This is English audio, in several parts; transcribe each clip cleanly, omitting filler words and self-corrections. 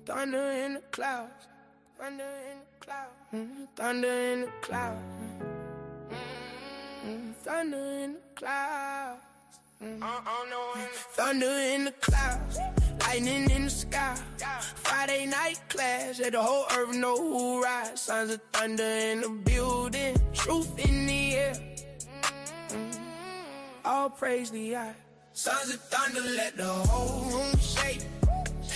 Thunder in the clouds, thunder in the clouds, thunder in the clouds, thunder in the clouds, thunder in the clouds, lightning in the sky. Friday night class, let the whole earth know who rides. Sons of thunder in the building, truth in the air. All praise the eye. Sons of thunder, let the whole room shake.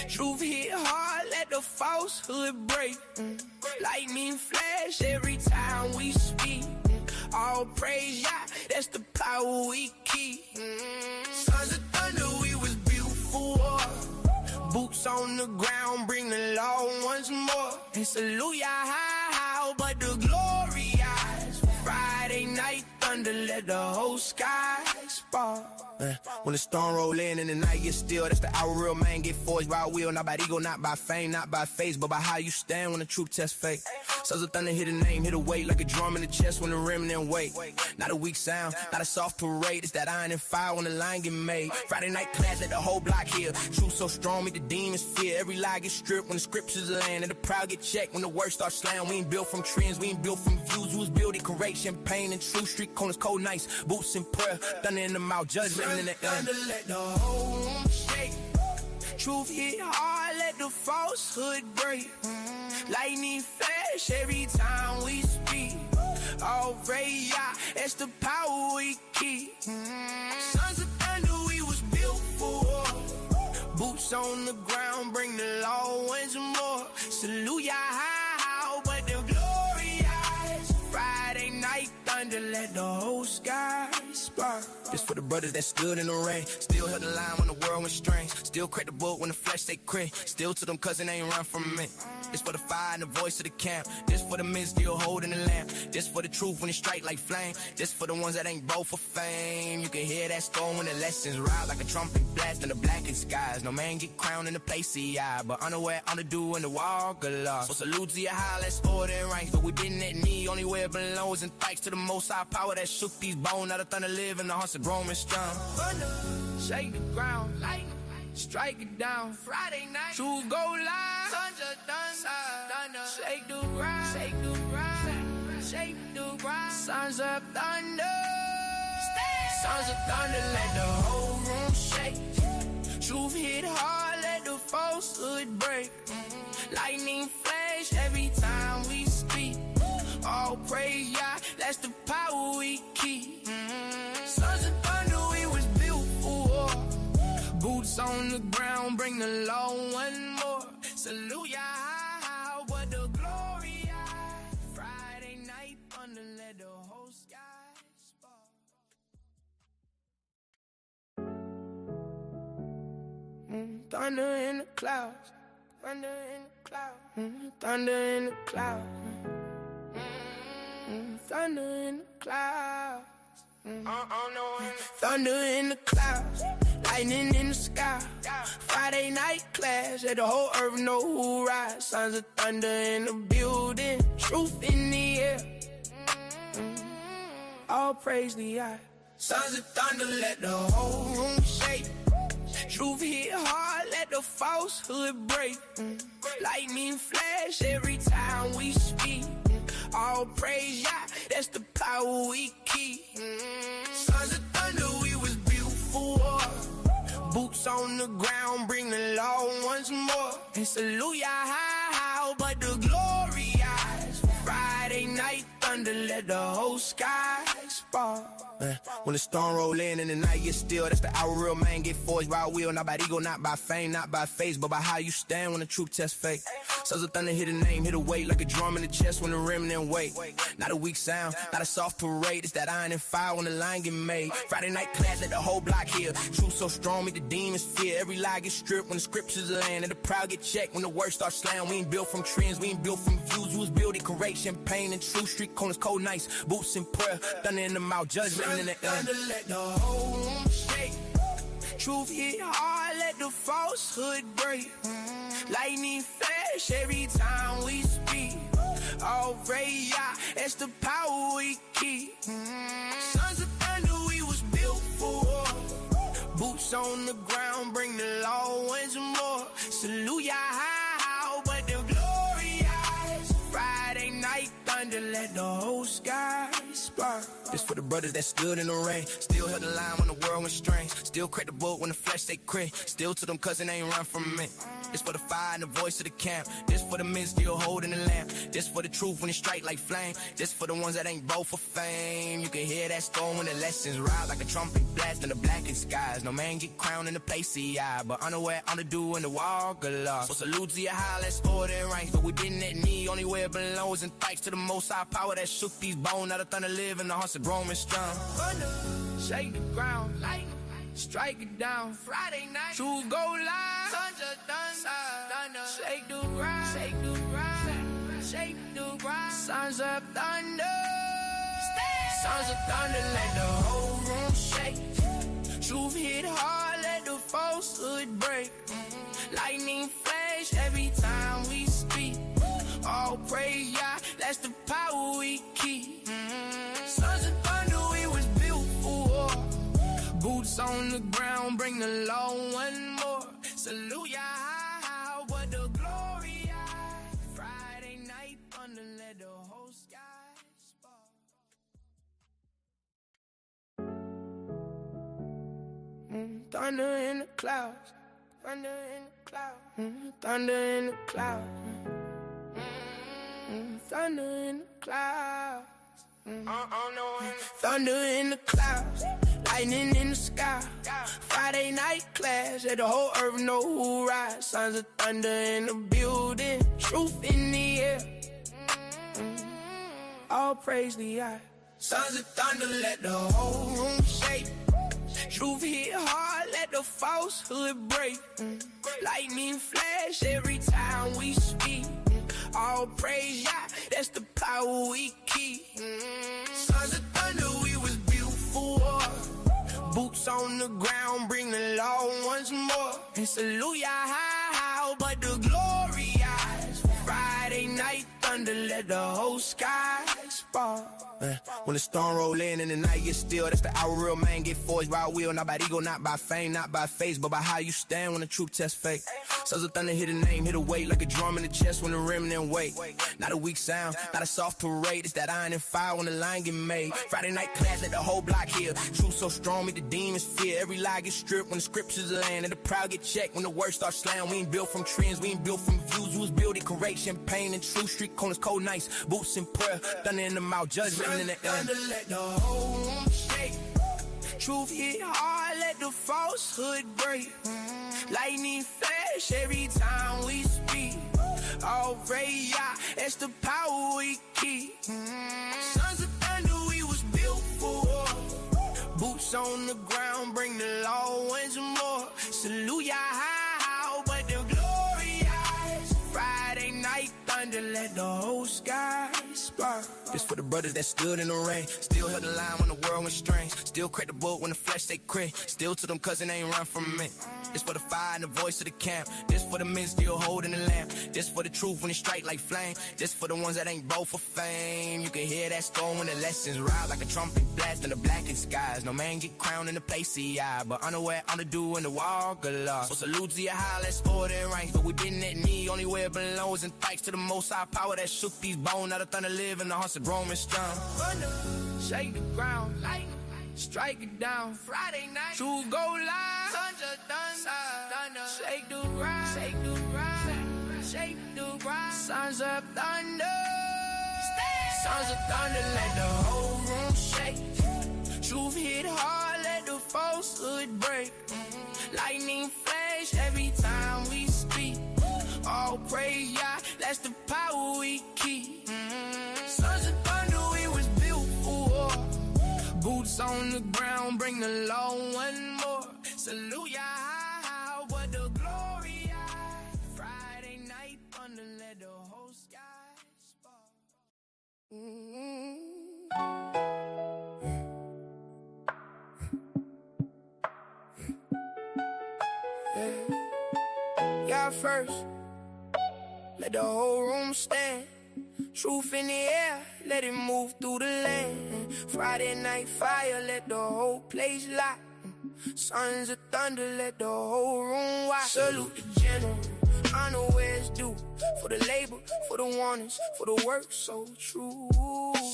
Truth hit hard, let the falsehood break. Lightning flash every time we speak. All praise Yah, that's the power we keep. Sons of thunder, we was built for war. Boots on the ground, bring the law once more. And salute Yah, but the glory eyes. Friday night thunder, let the whole sky spark. When the storm roll in and the night gets still, that's the hour real man get forged by will, not by ego, not by fame, not by face, but by how you stand when the truth tests fate. Sons of thunder hit a name, hit a weight like a drum in the chest when the remnant wait. Not a weak sound, not a soft parade, it's that iron and fire when the line get made. Friday night class, let the whole block hear. Truth so strong, make the demons fear. Every lie get stripped when the scriptures land, and the proud get checked when the words start slaying. We ain't built from trends, we ain't built from views. We was built decoration, pain and truth. Street corners, cold nights, boots in prayer, thunder in the mouth, judgment in the air. Let the whole room shake. Truth hit hard, let the falsehood break. Lightning flash every time we speak. All praise Yah, that's the power we keep. Sons of thunder, we was built for war. Boots on the ground, bring the law once more. Salute Yah, but the glory eyes. Friday night thunder, let the whole sky spark. This for the brothers that stood in the rain, still held the line when the world went strange, still cracked the book when the flesh they cray, still to them cousin ain't run from me. This for the fire and the voice of the camp, this for the men still holding the lamp, this for the truth when it strike like flame, this for the ones that ain't bold for fame. You can hear that storm when the lessons rise like a trumpet blast in the blackest skies. No man get crowned in the place he eye, but unaware on the do and the walk of law. So salute to your high, let's order and ranks, but we been at knee, only where it belongs, and thanks to the most high power that shook these bones. Now the thunder live in the hearts of grown and strong. Thunder, shake the ground, lightning, strike it down. Friday night, truth go live. Sons of thunder, shake the ground, shake the ground, shake the ground. Sons of thunder, sons of thunder, let the whole room shake. Truth hit hard, let the falsehood break. Lightning flash every time we speak. All praise Yah, that's the power we keep. Sons of thunder, we was built for war. Boots on the ground, bring the law one more. Salute Yah, but the glory eye. Friday night thunder, let the whole sky spark. Thunder in the clouds, thunder in the clouds, thunder in the clouds. Thunder in the clouds, thunder in the clouds, lightning in the sky. Friday night class, let the whole earth know who rides. Sons of thunder in the building, truth in the air. All praise the eye. Sons of thunder, let the whole room shake. Truth hit hard, let the falsehood break. Lightning flash every time we speak. All praise Yah, that's the power we keep. Sons of thunder, we was built for war. Boots on the ground, bring the law once more. And salute Yah, but the glory eyes. Friday night thunder, let the whole sky spark. When the storm roll in and the night gets still, that's the hour real man get forged by will, not by ego, not by fame, not by face, but by how you stand when the truth tests fate. Sons of thunder hit a name, hit a weight like a drum in the chest when the remnant wait. Not a weak sound, not a soft parade, it's that iron and fire when the line get made. Friday night class, let the whole block hear. Truth so strong, make the demons fear. Every lie get stripped when the scriptures land, and the proud get checked when the words start slaying. We ain't built from trends, we ain't built from views. We was built decoration, pain and truth. Street corners, cold nights, boots in prayer, thunder in the mouth, judgment in the air. Thunder, let the whole room shake. Truth hit hard, let the falsehood break. Lightning flash every time we speak. All praise Yah, that's the power we keep. Sons of thunder, we was built for war. Boots on the ground, bring the law once more. Salute Yah, thunder, let the whole sky spark. This for the brothers that stood in the rain, still held the line when the world went strange, still cracked the book when the flesh they cray, still to them cousin ain't run from me. This for the fire and the voice of the camp, this for the men still holding the lamp, this for the truth when it strike like flame, this for the ones that ain't both for fame. You can hear that storm when the lessons rise like a trumpet blast in the blackest skies. No man get crowned in the place he eye, but unaware on the do in the walk of law. So salute to your high, let's order and rank, but we been at knee, only where it belongs, and thanks to the most high power that shook these bones. Now the thunder live in the hearts of grown and strong. Thunder, shake the ground, lightning, strike it down. Friday night, truth go live. Thunder, shake the ground, shake the ground, shake the ground. Sons of thunder, sons of thunder, let the whole room shake. Truth hit hard, let the falsehood break. Lightning flash every time we speak. All praise Yah, that's the power we keep. Sons of thunder, we was built for war. Boots on the ground, bring the law one more. Salute Yah, what the glory Yah. Friday night thunder, let the whole sky spark. Thunder in the clouds, thunder in the clouds, thunder in the clouds. Thunder in the clouds, thunder in the clouds, lightning in the sky. Friday night clash, let the whole earth know who rides. Sons of thunder in the building, truth in the air. All praise the eye. Sons of thunder, let the whole room shake. Truth hit hard, let the falsehood break. Lightning flash every time we speak. All praise Yah, that's the power we keep. Sons of thunder, we was built for war. Boots on the ground, bring the law once more. And salute Yah, but the glory eyes. Friday night thunder, let the whole sky spark. When the storm roll in and the night gets still, that's the hour real man get forged by will, not by ego, not by fame, not by face, but by how you stand when the truth test fake. Sons of thunder hit a name, hit a weight like a drum in the chest when the remnant wait. Not a weak sound, not a soft parade, it's that iron and fire when the line get made. Friday night class, let the whole block hear. Truth so strong, make the demons fear. Every lie get stripped when the scriptures land, and the proud get checked when the words start slaying. We ain't built from trends, we ain't built from views. We was built in correct champagne and true street corners, cold nights, boots in prayer, thunder in the mouth, judgment in the air. Thunder, let the whole room shake. Truth hit hard, let the falsehood break. Lightning flash every time we speak. All praise Yah, that's the power we keep. Sons of thunder, we was built for war. Boots on the ground, bring the law once more. Salute Yah, but the glory eyes. Friday night thunder, let the whole sky spark. This for the brothers that stood in the rain, still held the line when the world went strange, still cracked the book when the flesh they cray, still to them cousin ain't run from me. This for the fire and the voice of the camp, this for the men still holding the lamp, this for the truth when it strike like flame, this for the ones that ain't both for fame. You can hear that storm when the lessons rise like a trumpet blast in the blackest skies. No man get crowned in the place he eye, but unaware on the do in the walk of law. So salute to your high, let's order and rank, but we been at knee, only where it belongs, and thanks to the most high power that shook these bones. Now the thunder live in the hearts of grown and strong. Thunder, shake the ground, lightning, strike it down. Friday night, truth go live. Thunder, shake the ground, shake the ground, shake the ground. Sons of thunder, sons of thunder, let the whole room shake. Truth hit hard, let the falsehood break. Lightning flash every time we speak. All praise Yah, that's the power we keep. Sons of thunder, we was built for war. Boots on the ground, bring the law one more. Salute Yah, what the glory Yah. Friday night thunder, let the whole sky spark. Yeah, first, let the whole room stand. Truth in the air, let it move through the land. Friday night fire, let the whole place light. Sons of thunder, let the whole room watch. Salute the general, honor where it's due. for the labor, for the warnings, for the work so true.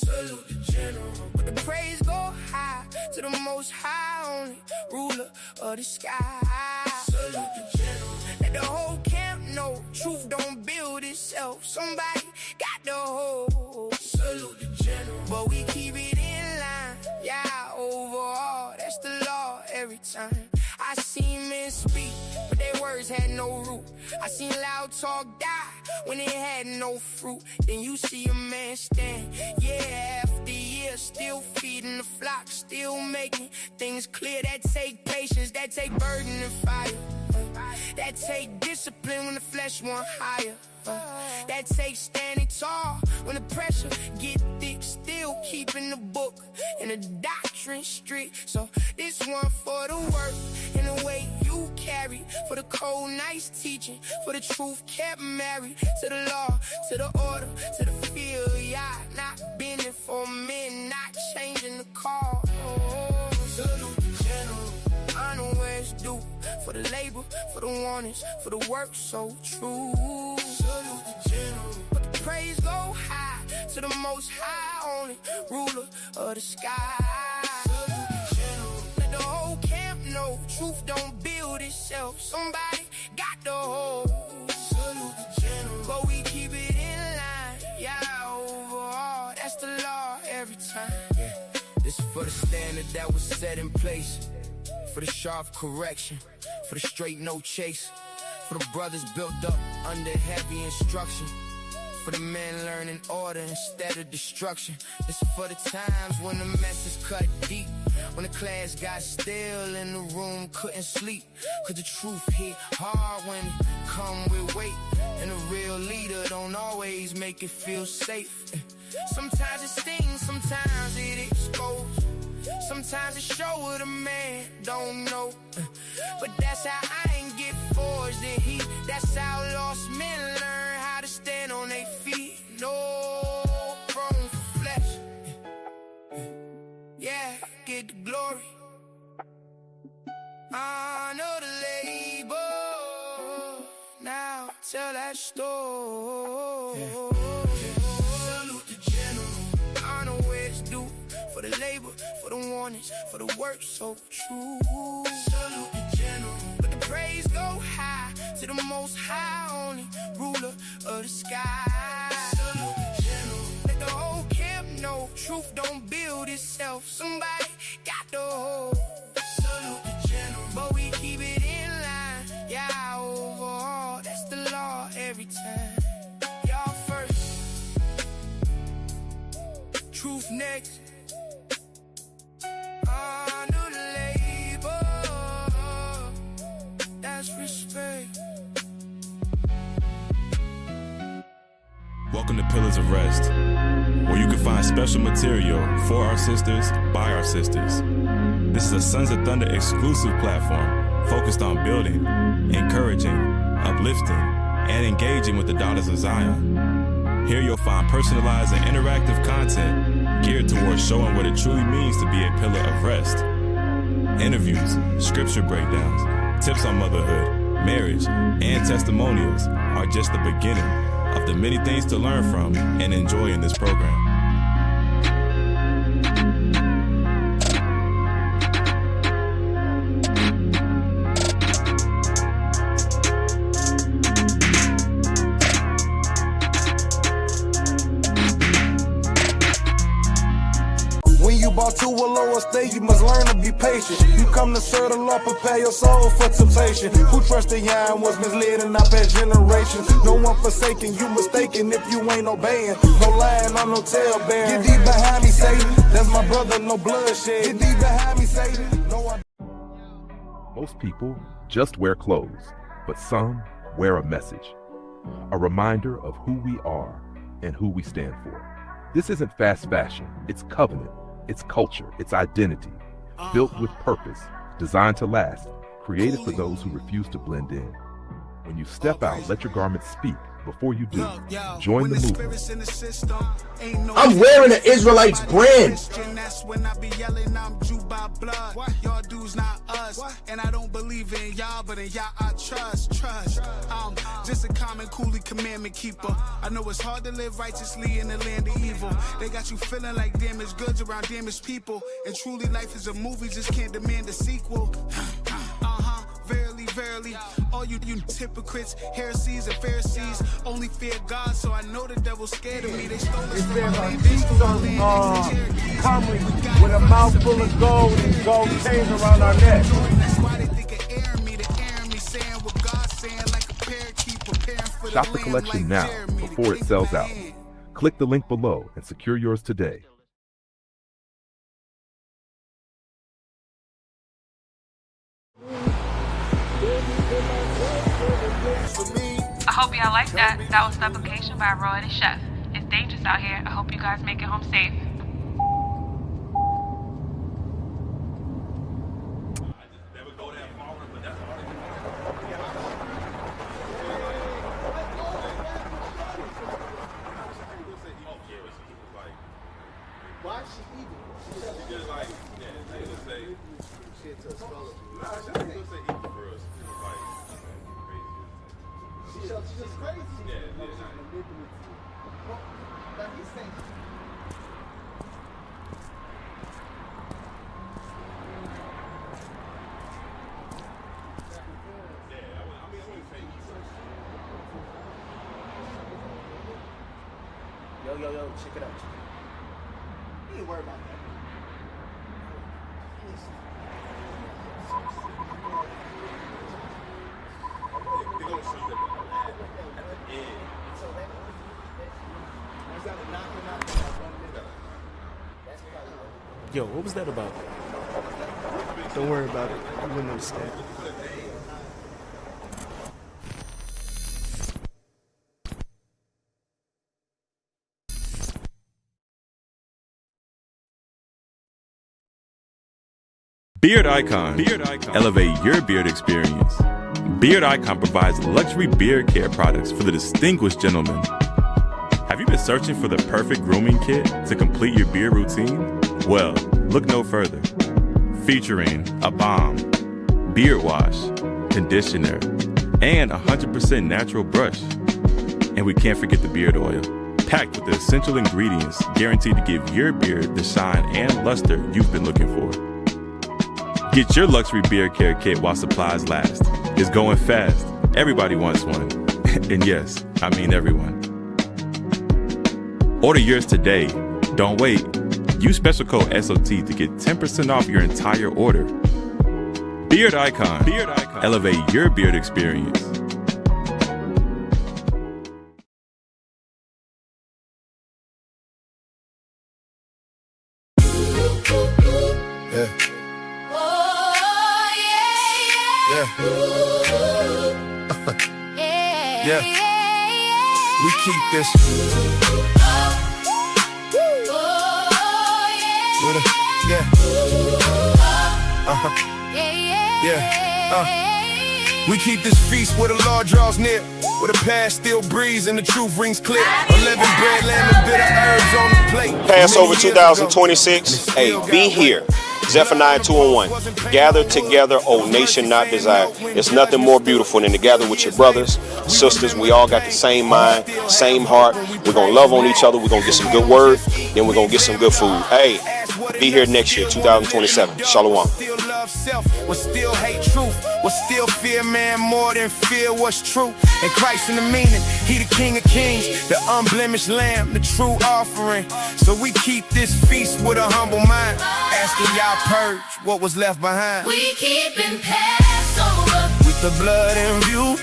Salute the general. But the praise go high to the most high, only ruler of the sky. Salute the general. Let the whole camp know truth don't build itself. Somebody got the whole. Salute the general. But we keep it in line. Yeah, overall, that's the law every time. I seen men speak, but their words had no root. I seen loud talk die when it had no fruit. Then you see a man stand, yeah, after years, still feeding the flock, still making things clear. That take patience, that take burden and fire. That take discipline when the flesh want higher. That takes standing tall when the pressure get thick. Still keeping the book and the doctrine strict. So this one for the work and the way you carry, for the cold nice teaching, for the truth kept married to the law, to the order, to the field. Yeah, not bending for men, not changing the call. Oh, salute the general. I know where it's due, for the labor, for the warnings, for the work so true. Salute the general. But the praise go high to the most high, only ruler of the sky. Salute the general. Let the whole camp know truth don't build itself. Somebody got the whole. Salute the general. But we keep it in line. Yeah, overall, that's the law every time. Yeah. This is for the standard that was set in place. For the sharp correction, for the straight no chase, for the brothers built up under heavy instruction, for the men learning order instead of destruction. This is for the times when the message cut deep, when the class got still in the room, couldn't sleep, cause the truth hit hard when it come with weight, and a real leader don't always make it feel safe. Sometimes it stings, sometimes it exposes. Sometimes it show what a man don't know. But that's how I ain't get forged in heat. That's how lost men learn how to stand on their feet. No room for flesh. Yeah, get the glory. Honor the labor. Now tell that story. Salute the general. I know where it's due. For the labor, for the warnings, for the work so true. Salute the general. But the praise go high to the most high, only ruler of the sky. Salute the general. Let the whole camp know truth don't build itself. Somebody got the whole. Salute the general. But we keep it in line. Yeah, overall, that's the law every time. Y'all first. Truth next. Honor the labor, that's respect. Welcome to Pillars of Rest, where you can find special material for our sisters, by our sisters. This is a Sons of Thunder exclusive platform focused on building, encouraging, uplifting, and engaging with the daughters of Zion. Here you'll find personalized and interactive content geared towards showing what it truly means to be a pillar of rest. Interviews, scripture breakdowns, tips on motherhood, marriage, and testimonials are just the beginning of the many things to learn from and enjoy in this program. To a lower state, you must learn to be patient. You come to serve the Lord, prepare your soul for temptation. Who trusted Yah was misled and not past generations. No one forsaken, you mistaken if you ain't obeying. No lying on no tale bearing. Get thee behind me, Satan. That's my brother, no bloodshed. Get thee behind me, Satan. No, Most people just wear clothes, but some wear a message. A reminder of who we are and who we stand for. This isn't fast fashion, it's covenant. It's culture, it's identity, built with purpose, designed to last, created for those who refuse to blend in. When you step out, let your garments speak, Before you do, join the movement. I'm wearing an Israelites brand. That's when I be yelling, I'm Jew by blood. Y'all dudes not us. And I don't believe in y'all, but in y'all I trust. I'm just a common coolie commandment keeper. I know it's hard to live righteously in the land of evil. They got you feeling like damaged goods around damaged people. And truly life is a movie, just can't demand a sequel. Verily, verily, all you hypocrites, heresies and Pharisees only fear God, so I know the devil's scared of me. They stole us from our land, they stole our land. Coming with a mouthful of gold and gold chains around our neck. That's why they think of airing me, saying what God's saying, like a parakeet preparing for the Shop the collection now before it sells out. Click the link below and secure yours today. I hope y'all like that. That was Supplication by Roy the Chef. It's dangerous out here. I hope you guys make it home safe. Why is she eating? She just like, yeah, they just say, she into a skull. Nah, she just say eat for us. She's crazy. Yeah, like he's saying. Yo, check it out. You ain't worried about that. Yo, what was that about? Don't worry about it. You wouldn't understand. Beard Icon. Elevate your beard experience. Beard Icon provides luxury beard care products for the distinguished gentleman. Have you been searching for the perfect grooming kit to complete your beard routine? Well, look no further. Featuring a balm, beard wash, conditioner, and 100% natural brush. And we can't forget the beard oil, packed with the essential ingredients guaranteed to give your beard the shine and luster you've been looking for. Get your luxury beard care kit while supplies last. It's going fast. Everybody wants one. And yes, I mean everyone. Order yours today. Don't wait. Use special code SOT to get 10% off your entire order. Beard Icon. Elevate your beard experience. Yeah. We keep this. We keep this feast where the law draws near, where the past still breathes and the truth rings clear. 11 bread, lamb, and bitter herbs on the plate. Passover 2026. Hey, be here. Zephaniah 2:1. Gather together, O nation not desired. There's nothing more beautiful than to gather with your brothers, sisters. We all got the same mind, same heart. We're going to love on each other. We're going to get some good word. Then we're going to get some good food. Hey, be here next year, 2027. Shalom. Will still hate truth, will still fear man more than fear what's true. And Christ in the meaning, he the King of Kings, the unblemished lamb, the true offering. So we keep this feast with a humble mind, asking y'all purge what was left behind. We keepin' Passover with the blood in view,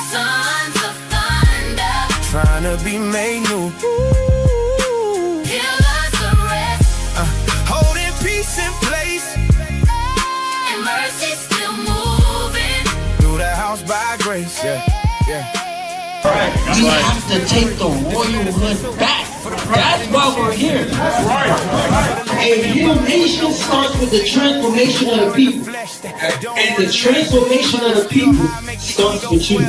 sons of thunder, trying to be made new. Give us a rest, holding peace in place, and mercy still moving through the house by grace. We have to take the royalhood back. That's why we're here. A new nation starts with the transformation of the people. And the transformation of the people starts with you.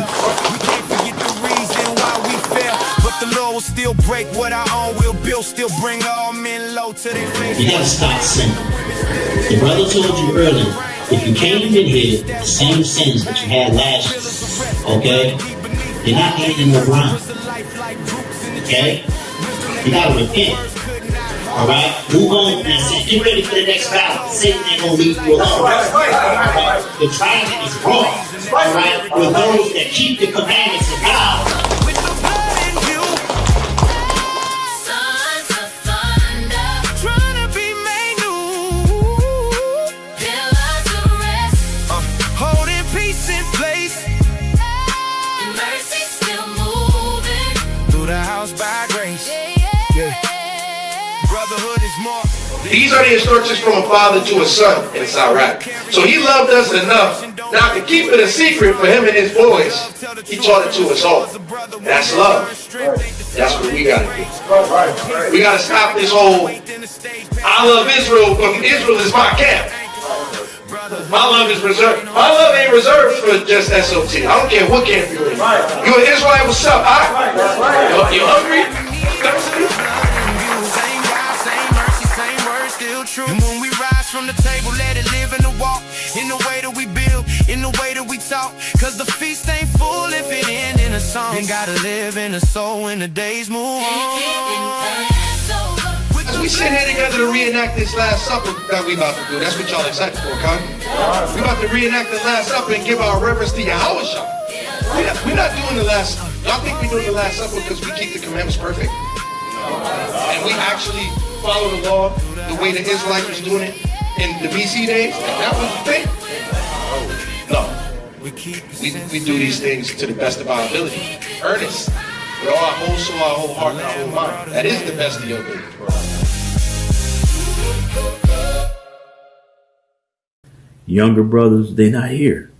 will still break what I own. We'll build, still bring all men low to their face. You gotta stop sinning. The brother told you earlier, if you came in here with the same sins that you had last year, okay, you're not gaining no ground. Okay? You gotta repent. Alright? Move on and get ready for the next battle. Satan ain't gonna leave you alone. Alright? The dragon is wrong. Alright? For those that keep the commandments of God. These are the instructions from a father to a son, and it's all right. So he loved us enough not to keep it a secret for him and his boys. He taught it to us all. That's love. That's what we gotta do. We gotta stop this whole, I love Israel, but Israel is my camp. My love is reserved. My love ain't reserved for just SOT. I don't care what camp you're in. You an Israelite, what's up? You hungry? And when we rise from the table, let it live in the walk, in the way that we build, in the way that we talk. Cause the feast ain't full if it ain't in a song. And gotta live in the soul when the days move on. As we sit here together to reenact this Last Supper that we about to do, that's what y'all excited for, Con? We about to reenact the Last Supper and give our reverence to Yahweh. We're not doing the Last. Y'all think we're doing the Last Supper because we keep the commandments perfect? And we actually follow the law the way the Israelites was doing it in the BC days? That was the thing? No. We do these things to the best of our ability. Earnest. With all our whole soul, our whole heart, and our whole mind. That is the best of your ability. Younger brothers, they're not here.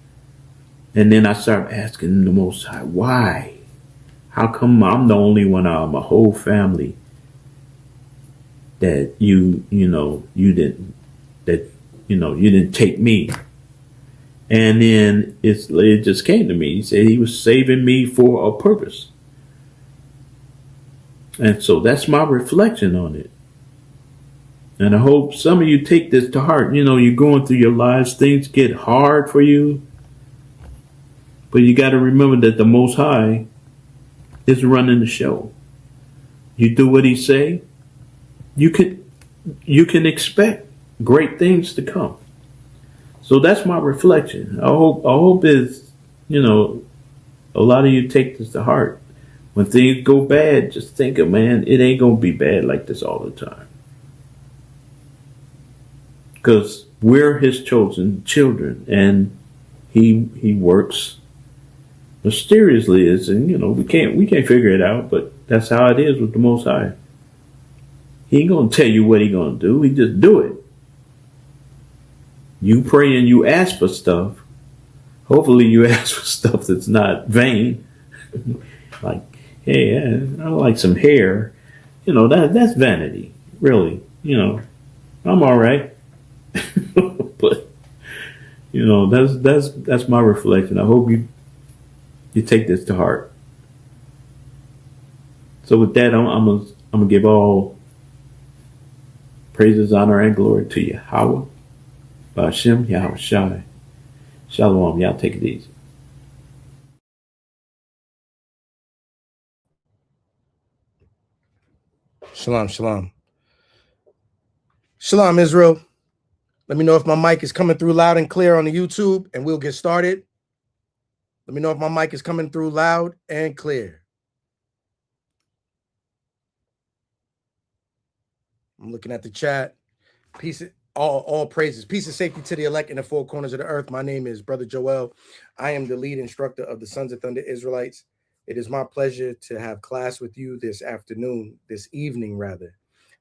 And then I start asking the Most High, why? How come I'm the only one out of my whole family that you didn't take me? And then it just came to me. He said he was saving me for a purpose. And so that's my reflection on it. And I hope some of you take this to heart. You're going through your lives, things get hard for you. But you got to remember that the Most High is running the show. You do what he say, you can expect great things to come. So that's my reflection. I hope is, a lot of you take this to heart. When things go bad, just think of, man, it ain't gonna be bad like this all the time. Because we're his chosen children, and he works mysteriously, and we can't figure it out, but that's how it is with the Most High. He ain't gonna tell you what he gonna do. He just do it. You pray and you ask for stuff. Hopefully you ask for stuff that's not vain. Like, hey, I like some hair. That's vanity, really. I'm all right. But that's my reflection. I hope you take this to heart. So with that, I'm gonna give all praises, honor, and glory to Yahweh, Ba'ashem, Yahweh Shai. Shalom. Y'all take it easy. Shalom, shalom. Shalom, Israel. Let me know if my mic is coming through loud and clear on the YouTube, and we'll get started. Let me know if my mic is coming through loud and clear. I'm looking at the chat. Peace, all praises. Peace and safety to the elect in the four corners of the earth. My name is Brother Joel. I am the lead instructor of the Sons of Thunder Israelites. It is my pleasure to have class with you this evening.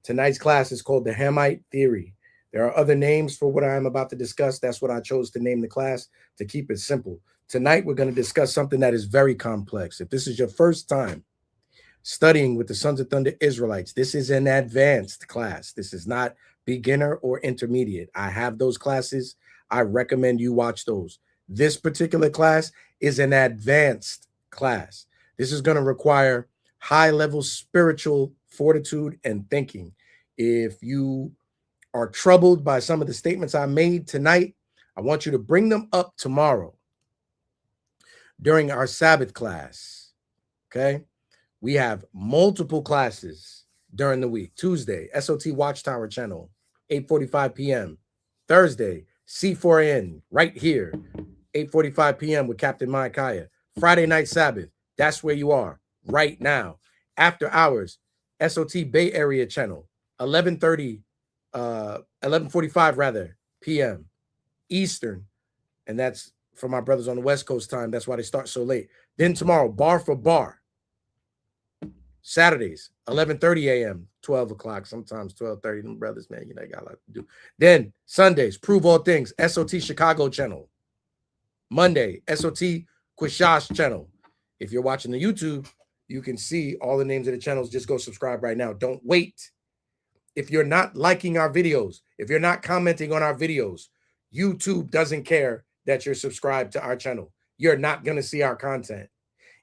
Tonight's class is called the Hamite Theory. There are other names for what I'm about to discuss. That's what I chose to name the class, to keep it simple. Tonight, we're going to discuss something that is very complex. If this is your first time studying with the Sons of Thunder Israelites, this is an advanced class. This is not beginner or intermediate. I have those classes. I recommend you watch those. This particular class is an advanced class. This is going to require high-level spiritual fortitude and thinking. If you are troubled by some of the statements I made tonight, I want you to bring them up tomorrow during our Sabbath class. Okay? We have multiple classes during the week. Tuesday, SOT Watchtower channel, 8:45 p.m. Thursday, C4N, right here, 8:45 p.m. with Captain Micaiah. Friday night Sabbath, that's where you are right now. After hours, SOT Bay Area channel, 11:45 rather, p.m. Eastern. And that's for my brothers on the West Coast time. That's why they start so late. Then tomorrow, bar for bar. Saturdays, 11:30 a.m., 12 o'clock, sometimes 12:30. Them brothers, man, you know, they got a lot to do. Then Sundays, Prove All Things, SOT Chicago channel. Monday, SOT Quishash channel. If you're watching the YouTube, you can see all the names of the channels. Just go subscribe right now. Don't wait. If you're not liking our videos, if you're not commenting on our videos, YouTube doesn't care that you're subscribed to our channel. You're not going to see our content.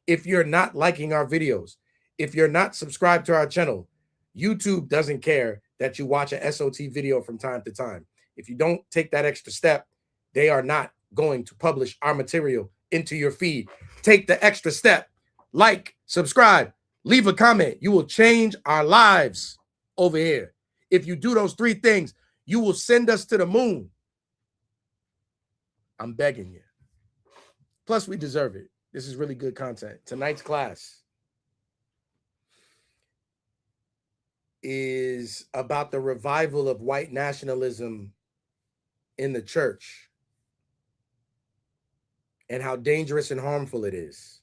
If you're not liking our videos, if you're not subscribed to our channel, YouTube doesn't care that you watch a SOT video from time to time. If you don't take that extra step, they are not going to publish our material into your feed. Take the extra step. Like, subscribe, leave a comment. You will change our lives over here. If you do those three things, you will send us to the moon. I'm begging you. Plus, we deserve it. This is really good content. Tonight's class is about the revival of white nationalism in the church and how dangerous and harmful it is,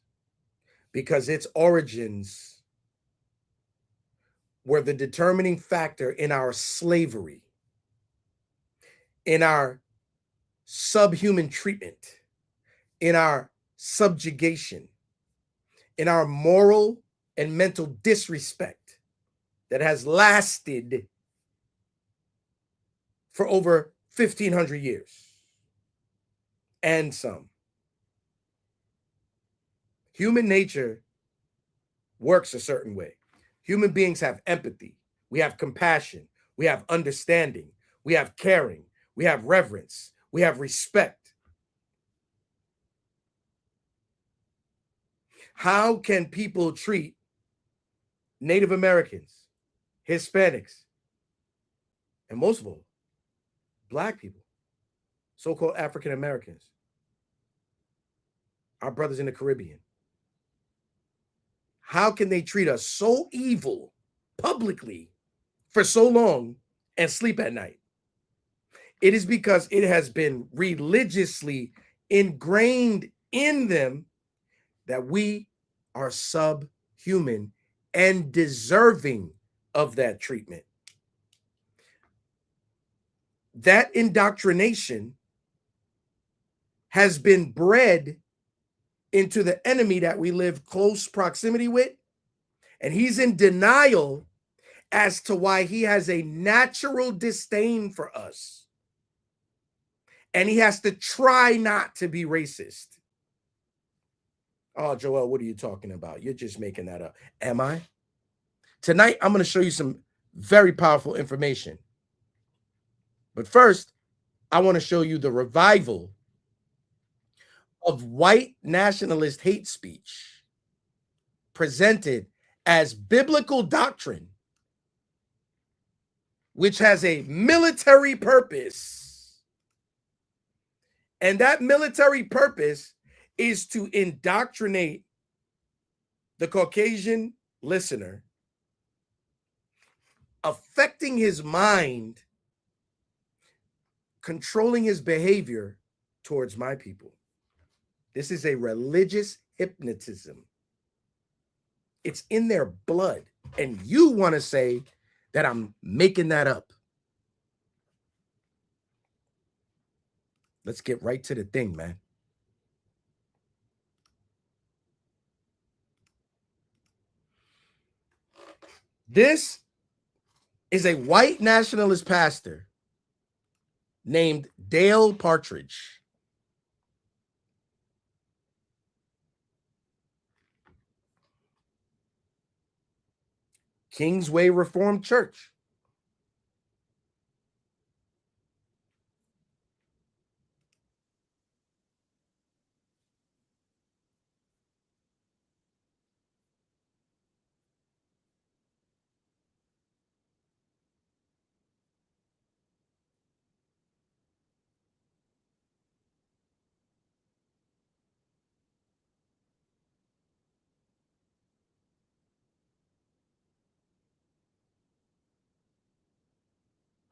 because its origins were the determining factor in our slavery, in our subhuman treatment, in our subjugation, in our moral and mental disrespect that has lasted for over 1,500 years and some. Human nature works a certain way. Human beings have empathy. We have compassion. We have understanding. We have caring. We have reverence. We have respect. How can people treat Native Americans, Hispanics, and most of all, Black people, so-called African Americans, our brothers in the Caribbean? How can they treat us so evil publicly for so long and sleep at night? It is because it has been religiously ingrained in them that we are subhuman and deserving of that treatment. That indoctrination has been bred into the enemy that we live close proximity with, and he's in denial as to why he has a natural disdain for us, and he has to try not to be racist. Oh, Joel, what are you talking about? You're just making that up. Am I? Tonight, I'm going to show you some very powerful information. But first, I want to show you the revival of white nationalist hate speech presented as biblical doctrine, which has a military purpose. And that military purpose is to indoctrinate the Caucasian listener, affecting his mind, controlling his behavior towards my people. This is a religious hypnotism. It's in their blood. And you want to say that I'm making that up. Let's get right to the thing, man. This is a white nationalist pastor named Dale Partridge. Kingsway Reformed Church.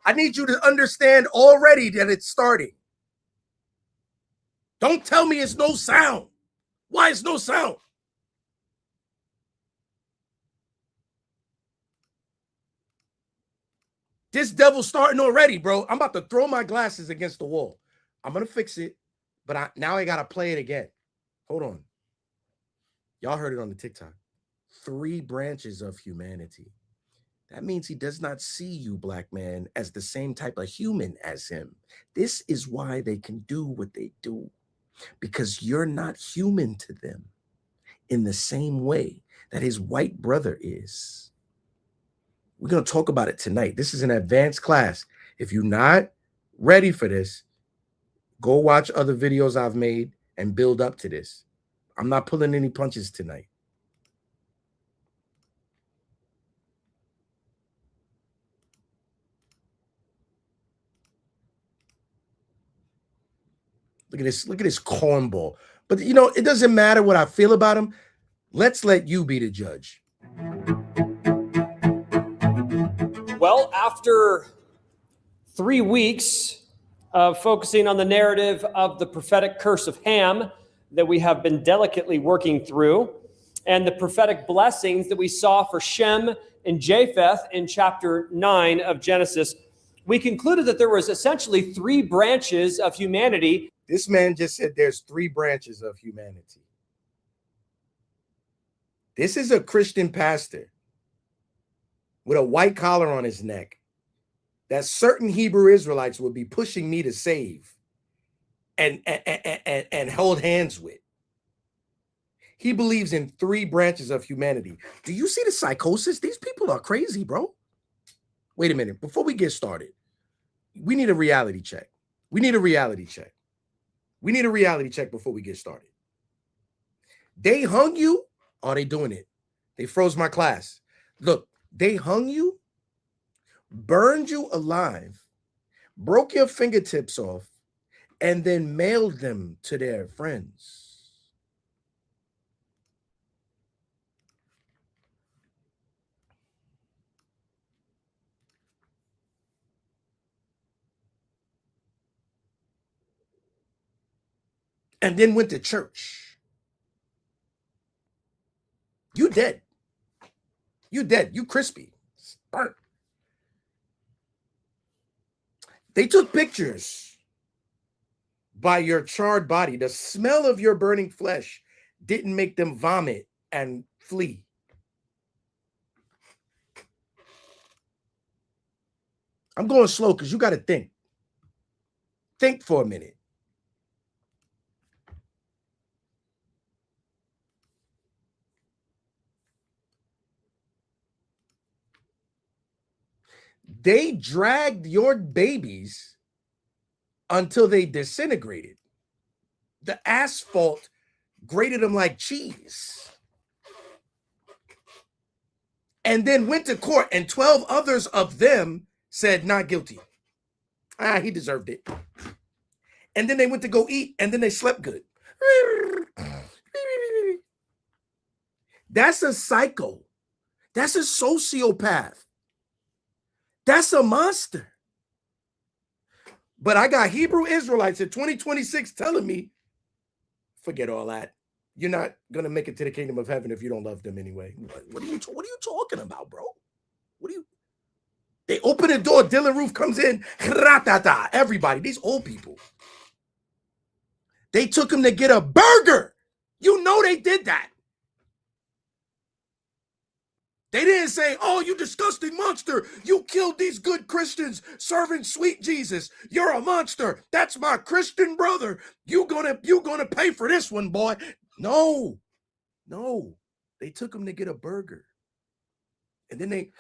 I need you to understand already that it's starting. Don't tell me it's no sound. Why is no sound? This devil's starting already, bro. I'm about to throw my glasses against the wall. I'm going to fix it, but now I got to play it again. Hold on. Y'all heard it on the TikTok. 3 branches of humanity. That means he does not see you, black man, as the same type of human as him. This is why they can do what they do, because you're not human to them in the same way that his white brother is. We're going to talk about it tonight. This is an advanced class. If you're not ready for this, go watch other videos I've made and build up to this. I'm not pulling any punches tonight. Look at this cornball. But you know, it doesn't matter what I feel about him. Let's let you be the judge. Well, after 3 weeks of focusing on the narrative of the prophetic curse of Ham that we have been delicately working through, and the prophetic blessings that we saw for Shem and Japheth in chapter 9 of Genesis, we concluded that there was essentially 3 branches of humanity. This man just said there's 3 branches of humanity. This is a Christian pastor with a white collar on his neck that certain Hebrew Israelites would be pushing me to save and hold hands with. He believes in 3 branches of humanity. Do you see the psychosis? These people are crazy, bro. Wait a minute. Before we get started, we need a reality check. We need a reality check. We need a reality check before we get started. They hung you? Are they doing it? They froze my class. Look, they hung you, burned you alive, broke your fingertips off, and then mailed them to their friends. And then went to church. You dead. You dead. You crispy. Burnt. They took pictures by your charred body. The smell of your burning flesh didn't make them vomit and flee. I'm going slow because you got to think. Think for a minute. They dragged your babies until they disintegrated. The asphalt grated them like cheese. And then went to court, and 12 others of them said not guilty. He deserved it. And then they went to go eat, and then they slept good. That's a psycho. That's a sociopath. That's a monster. But I got Hebrew Israelites in 2026 telling me, forget all that. You're not going to make it to the kingdom of heaven if you don't love them anyway. What are you talking about, bro? They open the door, Dylan Roof comes in, everybody, these old people. They took him to get a burger. You know they did that. They didn't say, oh, you disgusting monster. You killed these good Christians serving sweet Jesus. You're a monster. That's my Christian brother. You gonna pay for this one, boy. No. They took him to get a burger. And then they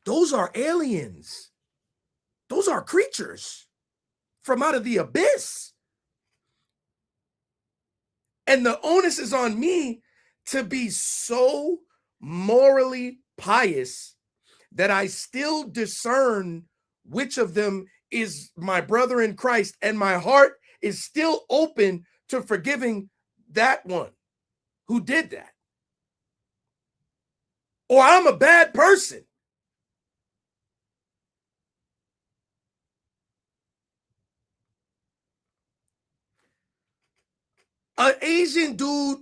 those are aliens. Those are creatures from out of the abyss. And the onus is on me to be so morally pious that I still discern which of them is my brother in Christ, and my heart is still open to forgiving that one who did that. Or I'm a bad person. An Asian dude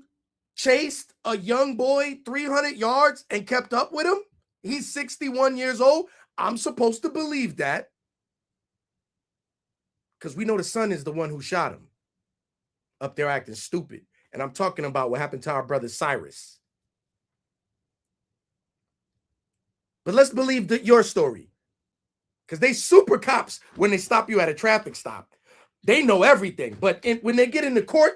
chased a young boy 300 yards and kept up with him. He's 61 years old. I'm supposed to believe that because we know the son is the one who shot him up there acting stupid. And I'm talking about what happened to our brother Cyrus. But let's believe your story, because they super cops when they stop you at a traffic stop. They know everything. But when they get into court,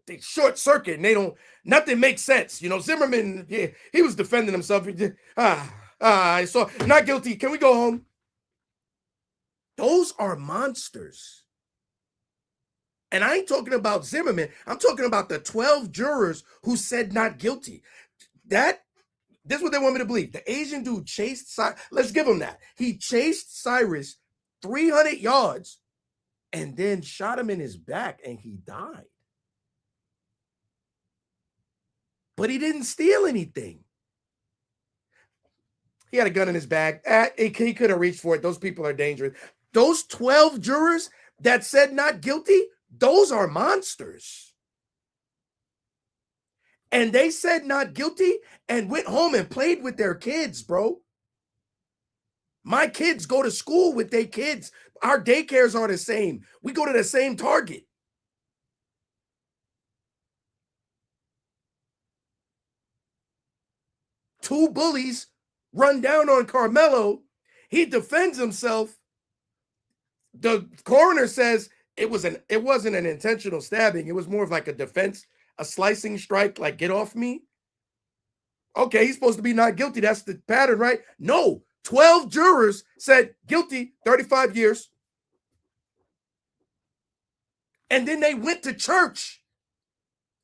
they short circuit and nothing makes sense. You know, Zimmerman, yeah, he was defending himself. I saw not guilty. Can we go home? Those are monsters. And I ain't talking about Zimmerman. I'm talking about the 12 jurors who said not guilty. This is what they want me to believe. The Asian dude chased Cyrus. Let's give him that. He chased Cyrus 300 yards and then shot him in his back and he died. But he didn't steal anything. He had a gun in his bag. He could have reached for it. Those people are dangerous. Those 12 jurors that said not guilty, those are monsters. And they said not guilty and went home and played with their kids, bro. My kids go to school with their kids. Our daycares are the same. We go to the same Target. Two bullies run down on Carmelo. He defends himself. The coroner says it wasn't an intentional stabbing. It was more of like a defense, a slicing strike, like get off me. Okay, he's supposed to be not guilty. That's the pattern, right? No, 12 jurors said guilty, 35 years. And then they went to church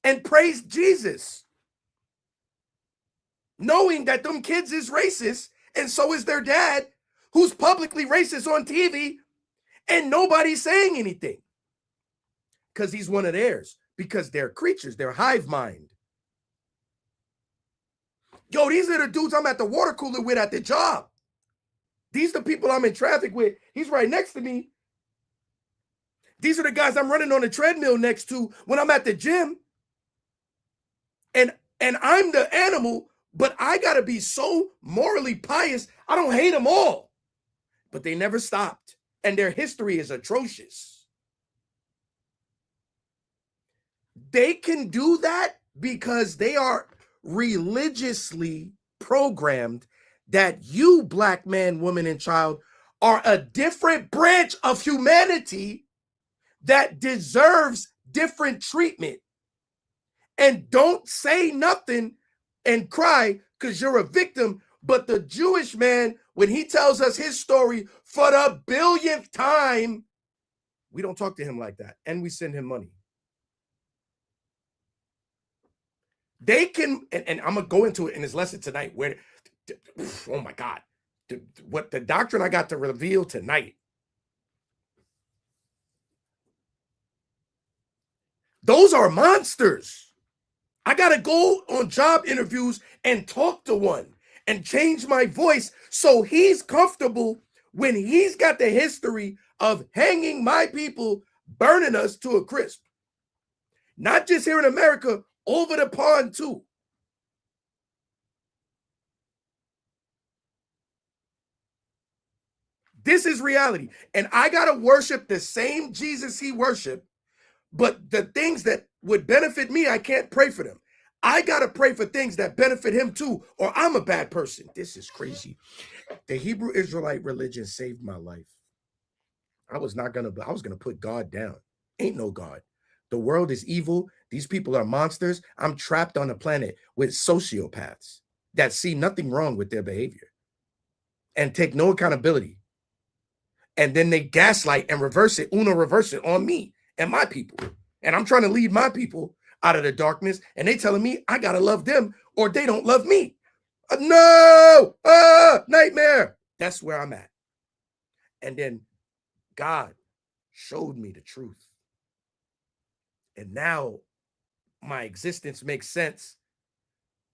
and praised Jesus, knowing that them kids is racist, and so is their dad, who's publicly racist on TV, and nobody's saying anything because he's one of theirs, because they're creatures, they're hive mind. Yo, these are the dudes I'm at the water cooler with at the job. These are the people I'm in traffic with. He's right next to me. These are the guys I'm running on the treadmill next to when I'm at the gym. And I'm the animal, but I got to be so morally pious. I don't hate them all. But they never stopped. And their history is atrocious. They can do that because they are religiously programmed that you, black man, woman, and child, are a different branch of humanity that deserves different treatment. And don't say nothing and cry because you're a victim. But the Jewish man, when he tells us his story for the billionth time, we don't talk to him like that. And we send him money. They can, and I'm going to go into it in this lesson tonight, where, oh my God, what the doctrine I got to reveal tonight. Those are monsters. I got to go on job interviews and talk to one and change my voice so he's comfortable when he's got the history of hanging my people, burning us to a crisp. Not just here in America, over the pond too. This is reality. And I got to worship the same Jesus he worshiped, but the things that would benefit me, I can't pray for them. I got to pray for things that benefit him too, or I'm a bad person. This is crazy. The Hebrew Israelite religion saved my life. I was gonna put God down. Ain't no God. The world is evil. These people are monsters. I'm trapped on a planet with sociopaths that see nothing wrong with their behavior and take no accountability. And then they gaslight and reverse it on me and my people. And I'm trying to lead my people out of the darkness, and they telling me I gotta love them or they don't love me. No, nightmare. That's where I'm at. And then God showed me the truth. And now my existence makes sense.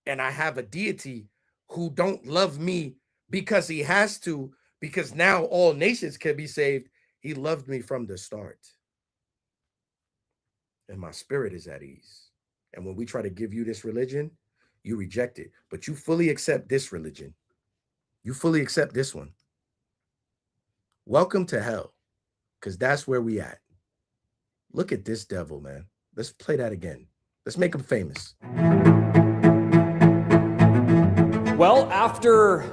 And I have a deity who don't love me because he has to, because now all nations can be saved. He loved me from the start. And my spirit is at ease. And when we try to give you this religion, you reject it. But you fully accept this religion. You fully accept this one. Welcome to hell, because that's where we at. Look at this devil, man. Let's play that again. Let's make him famous. Well, after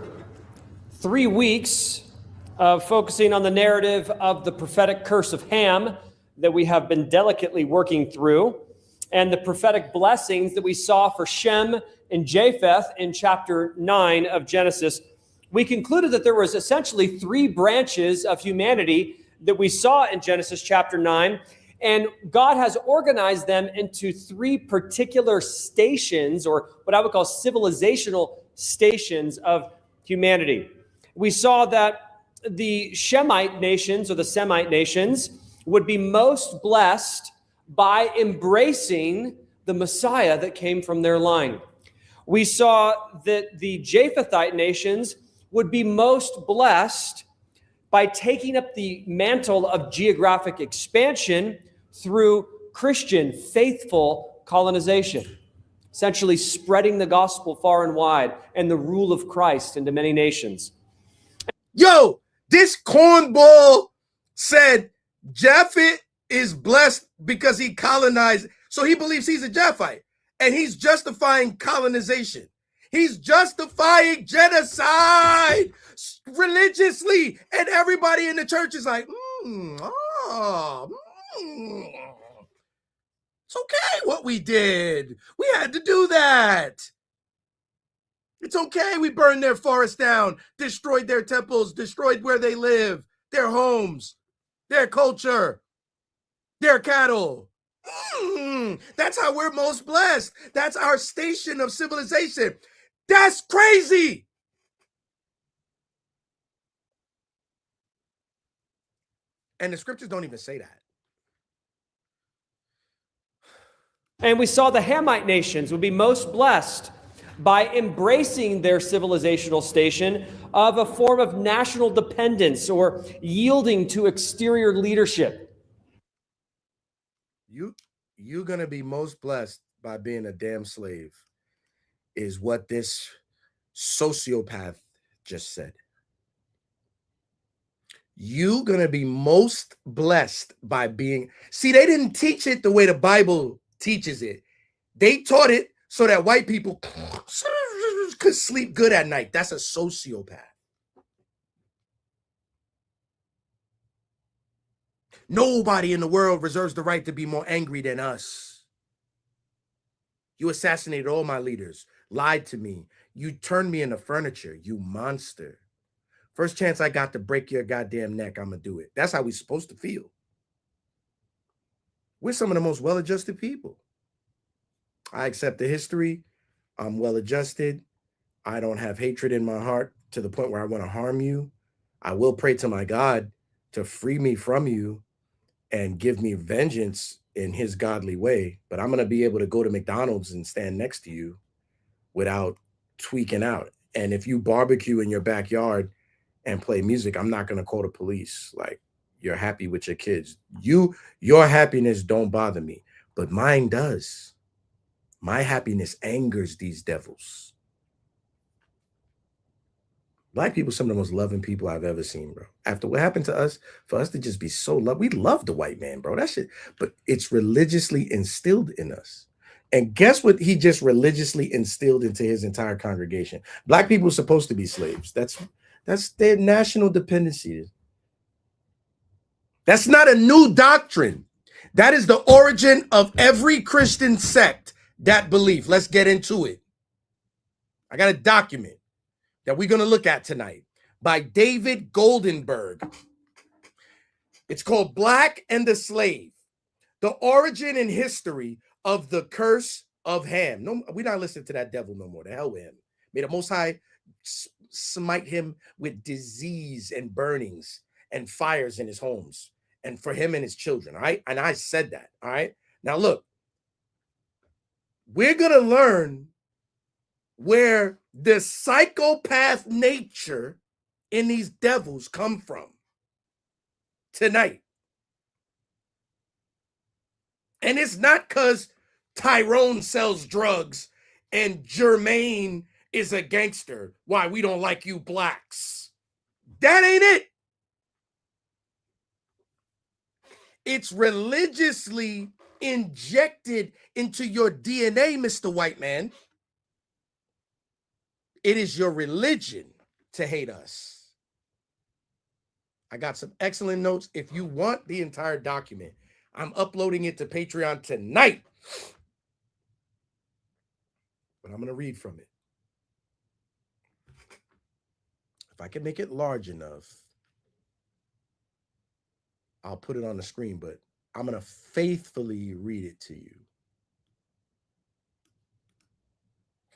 3 weeks of focusing on the narrative of the prophetic curse of Ham that we have been delicately working through, and the prophetic blessings that we saw for Shem and Japheth in chapter 9 of Genesis, we concluded that there was essentially 3 branches of humanity that we saw in Genesis chapter 9, and God has organized them into 3 particular stations, or what I would call civilizational stations of humanity. We saw that the Shemite nations, or the Semite nations, would be most blessed by embracing the Messiah that came from their line. We saw that the Japhethite nations would be most blessed by taking up the mantle of geographic expansion through Christian, faithful colonization, essentially spreading the gospel far and wide and the rule of Christ into many nations. Yo, this cornball said Japheth is blessed because he colonized. So he believes he's a Japhite, and he's justifying colonization. He's justifying genocide religiously. And everybody in the church is like, it's okay what we did. We had to do that. It's okay we burned their forests down, destroyed their temples, destroyed where they live, their homes, their culture, their cattle. That's how we're most blessed. That's our station of civilization. That's crazy. And the scriptures don't even say that. And we saw the Hamite nations would be most blessed by embracing their civilizational station of a form of national dependence or yielding to exterior leadership. You're going to be most blessed by being a damn slave, is what this sociopath just said. You're going to be most blessed by being... See, they didn't teach it the way the Bible teaches it. They taught it so that white people could sleep good at night. That's a sociopath. Nobody in the world reserves the right to be more angry than us. You assassinated all my leaders, lied to me. You turned me into furniture, you monster. First chance I got to break your goddamn neck, I'm going to do it. That's how we're supposed to feel. We're some of the most well-adjusted people. I accept the history. I'm well-adjusted. I don't have hatred in my heart to the point where I want to harm you. I will pray to my God to free me from you and give me vengeance in his godly way. But I'm going to be able to go to McDonald's and stand next to you without tweaking out. And if you barbecue in your backyard and play music, I'm not going to call the police. Like, you're happy with your kids. Your happiness don't bother me, but mine does. My happiness angers these devils. Black people, some of the most loving people I've ever seen, bro. After what happened to us, for us to just be so loved, we love the white man, bro. That shit, but it's religiously instilled in us. And guess what he just religiously instilled into his entire congregation? Black people are supposed to be slaves. That's their national dependency. That's not a new doctrine. That is the origin of every Christian sect, that belief. Let's get into it. I got a document that we're going to look at tonight by David Goldenberg. It's called Black and the Slave, the origin and history of the curse of Ham. No, we're not listening to that devil no more. The hell with him. May the Most High smite him with disease and burnings and fires in his homes, and for him and his children. All right. And I said that. All right. Now, look, we're going to learn where the psychopath nature in these devils come from tonight. And it's not because Tyrone sells drugs and Jermaine is a gangster. Why we don't like you blacks. That ain't it. It's religiously injected into your DNA, Mr. White Man. It is your religion to hate us. I got some excellent notes. If you want the entire document, I'm uploading it to Patreon tonight. But I'm going to read from it. If I can make it large enough, I'll put it on the screen, but I'm going to faithfully read it to you.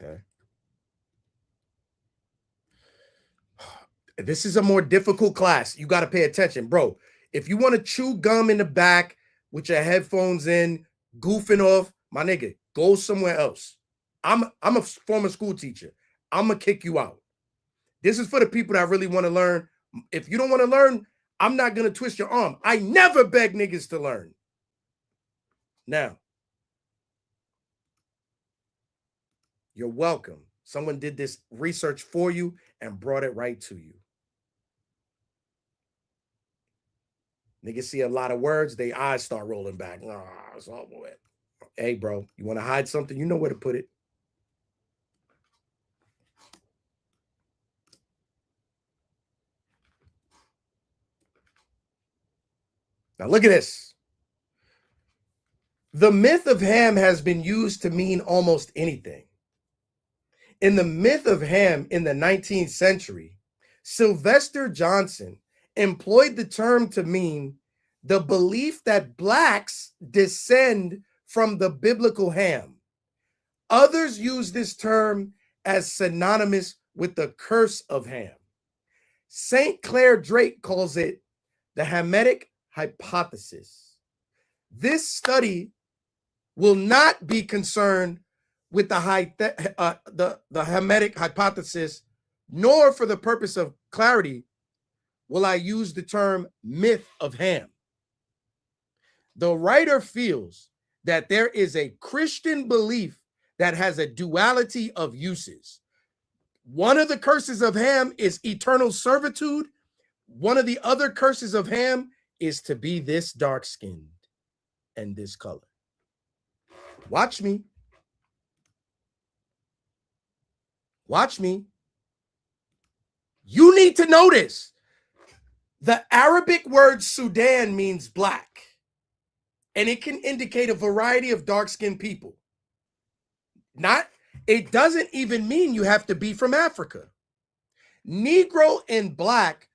Okay. This is a more difficult class. You got to pay attention, bro. If you want to chew gum in the back with your headphones in, goofing off, my nigga, go somewhere else. I'm a former school teacher. I'm going to kick you out. This is for the people that really want to learn. If you don't want to learn, I'm not going to twist your arm. I never beg niggas to learn. Now, you're welcome. Someone did this research for you and brought it right to you. Niggas see a lot of words, their eyes start rolling back. It's all wet. Hey, bro, you want to hide something? You know where to put it. Now, look at this. The myth of Ham has been used to mean almost anything. In the myth of Ham in the 19th century, Sylvester Johnson employed the term to mean the belief that blacks descend from the biblical Ham. Others use this term as synonymous with the curse of Ham. St. Clair Drake calls it the Hamitic hypothesis. This study will not be concerned with the Hamitic hypothesis, nor for the purpose of clarity will I use the term myth of Ham. The writer feels that there is a Christian belief that has a duality of uses. One of the curses of Ham is eternal servitude. One of the other curses of Ham is to be this dark-skinned and this color. Watch me. Watch me. You need to notice the Arabic word Sudan means black, and it can indicate a variety of dark-skinned people. It doesn't even mean you have to be from Africa. Negro and black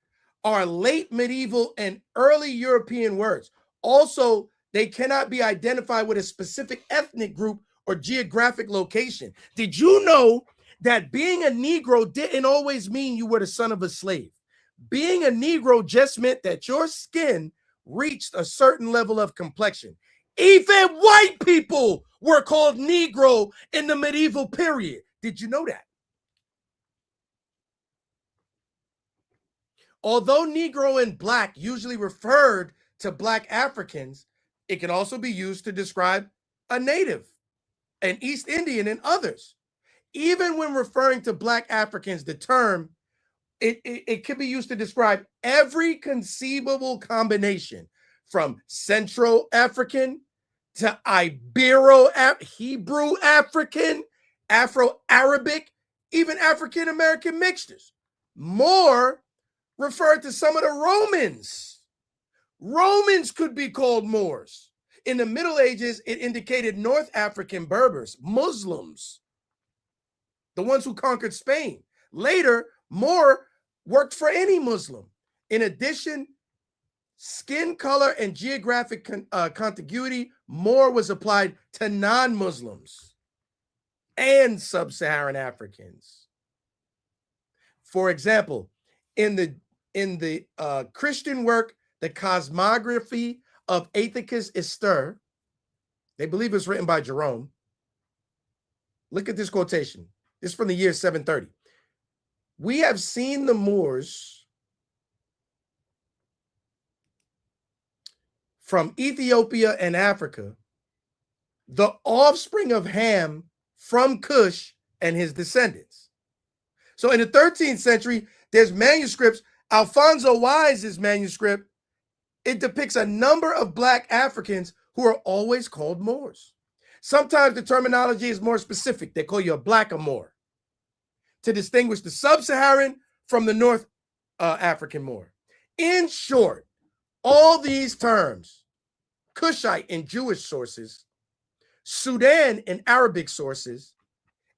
are late medieval and early European words. Also, they cannot be identified with a specific ethnic group or geographic location. Did you know that being a Negro didn't always mean you were the son of a slave? Being a Negro just meant that your skin reached a certain level of complexion. Even white people were called Negro in the medieval period. Did you know that? Although Negro and black usually referred to black Africans, it can also be used to describe a native, an East Indian, and others. Even when referring to black Africans, the term, it can be used to describe every conceivable combination from Central African to Hebrew African, Afro-Arabic, even African American mixtures. More referred to some of the Romans Romans could be called Moors. In the Middle Ages, it indicated North African Berbers, Muslims, the ones who conquered Spain. Later, Moor worked for any Muslim. In addition, skin color and geographic contiguity, Moor was applied to non-Muslims and sub-Saharan Africans. For example, in the Christian work, The Cosmography of Aethicus Esther, they believe it was written by Jerome. Look at this quotation. This is from the year 730. We have seen the Moors from Ethiopia and Africa, the offspring of Ham from Cush and his descendants. So in the 13th century, there's manuscripts. Alfonso Wise's manuscript, it depicts a number of Black Africans who are always called Moors. Sometimes the terminology is more specific. They call you a Blackamoor to distinguish the sub-Saharan from the North African Moor. In short, all these terms, Cushite in Jewish sources, Sudan in Arabic sources,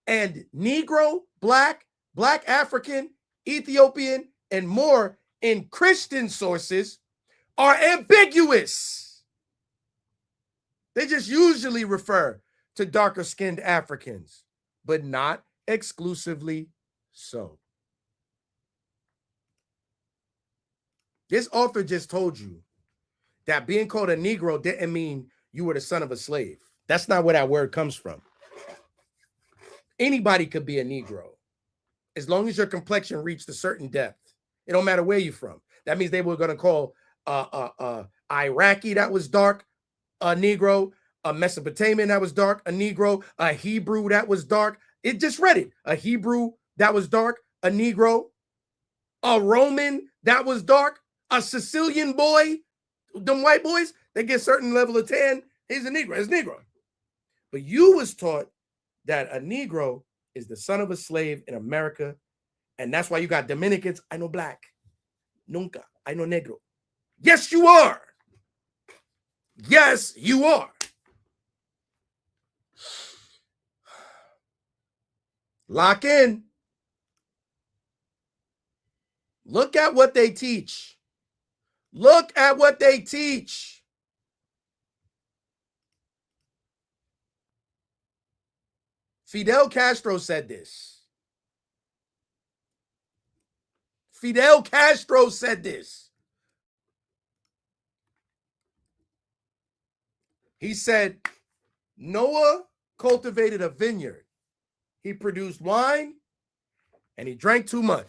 and Negro, Black African, Ethiopian, and Moor in Christian sources are ambiguous. They just usually refer to darker skinned Africans, but not exclusively so. This author just told you that being called a Negro didn't mean you were the son of a slave. That's not where that word comes from. Anybody could be a Negro as long as your complexion reached a certain depth. It don't matter where you're from. That means they were going to call Iraqi that was dark a Negro, a Mesopotamian that was dark a Negro, a Hebrew that was dark. It just read it. A Hebrew that was dark, a Negro, a Roman that was dark, a Sicilian boy. Them white boys, they get a certain level of tan. He's a Negro. It's Negro. But you was taught that a Negro is the son of a slave in America. And that's why you got Dominicans. I know black. Nunca. I know negro. Yes, you are. Yes, you are. Lock in. Look at what they teach. Look at what they teach. Fidel Castro said this. Fidel Castro said this. He said, Noah cultivated a vineyard. He produced wine and he drank too much.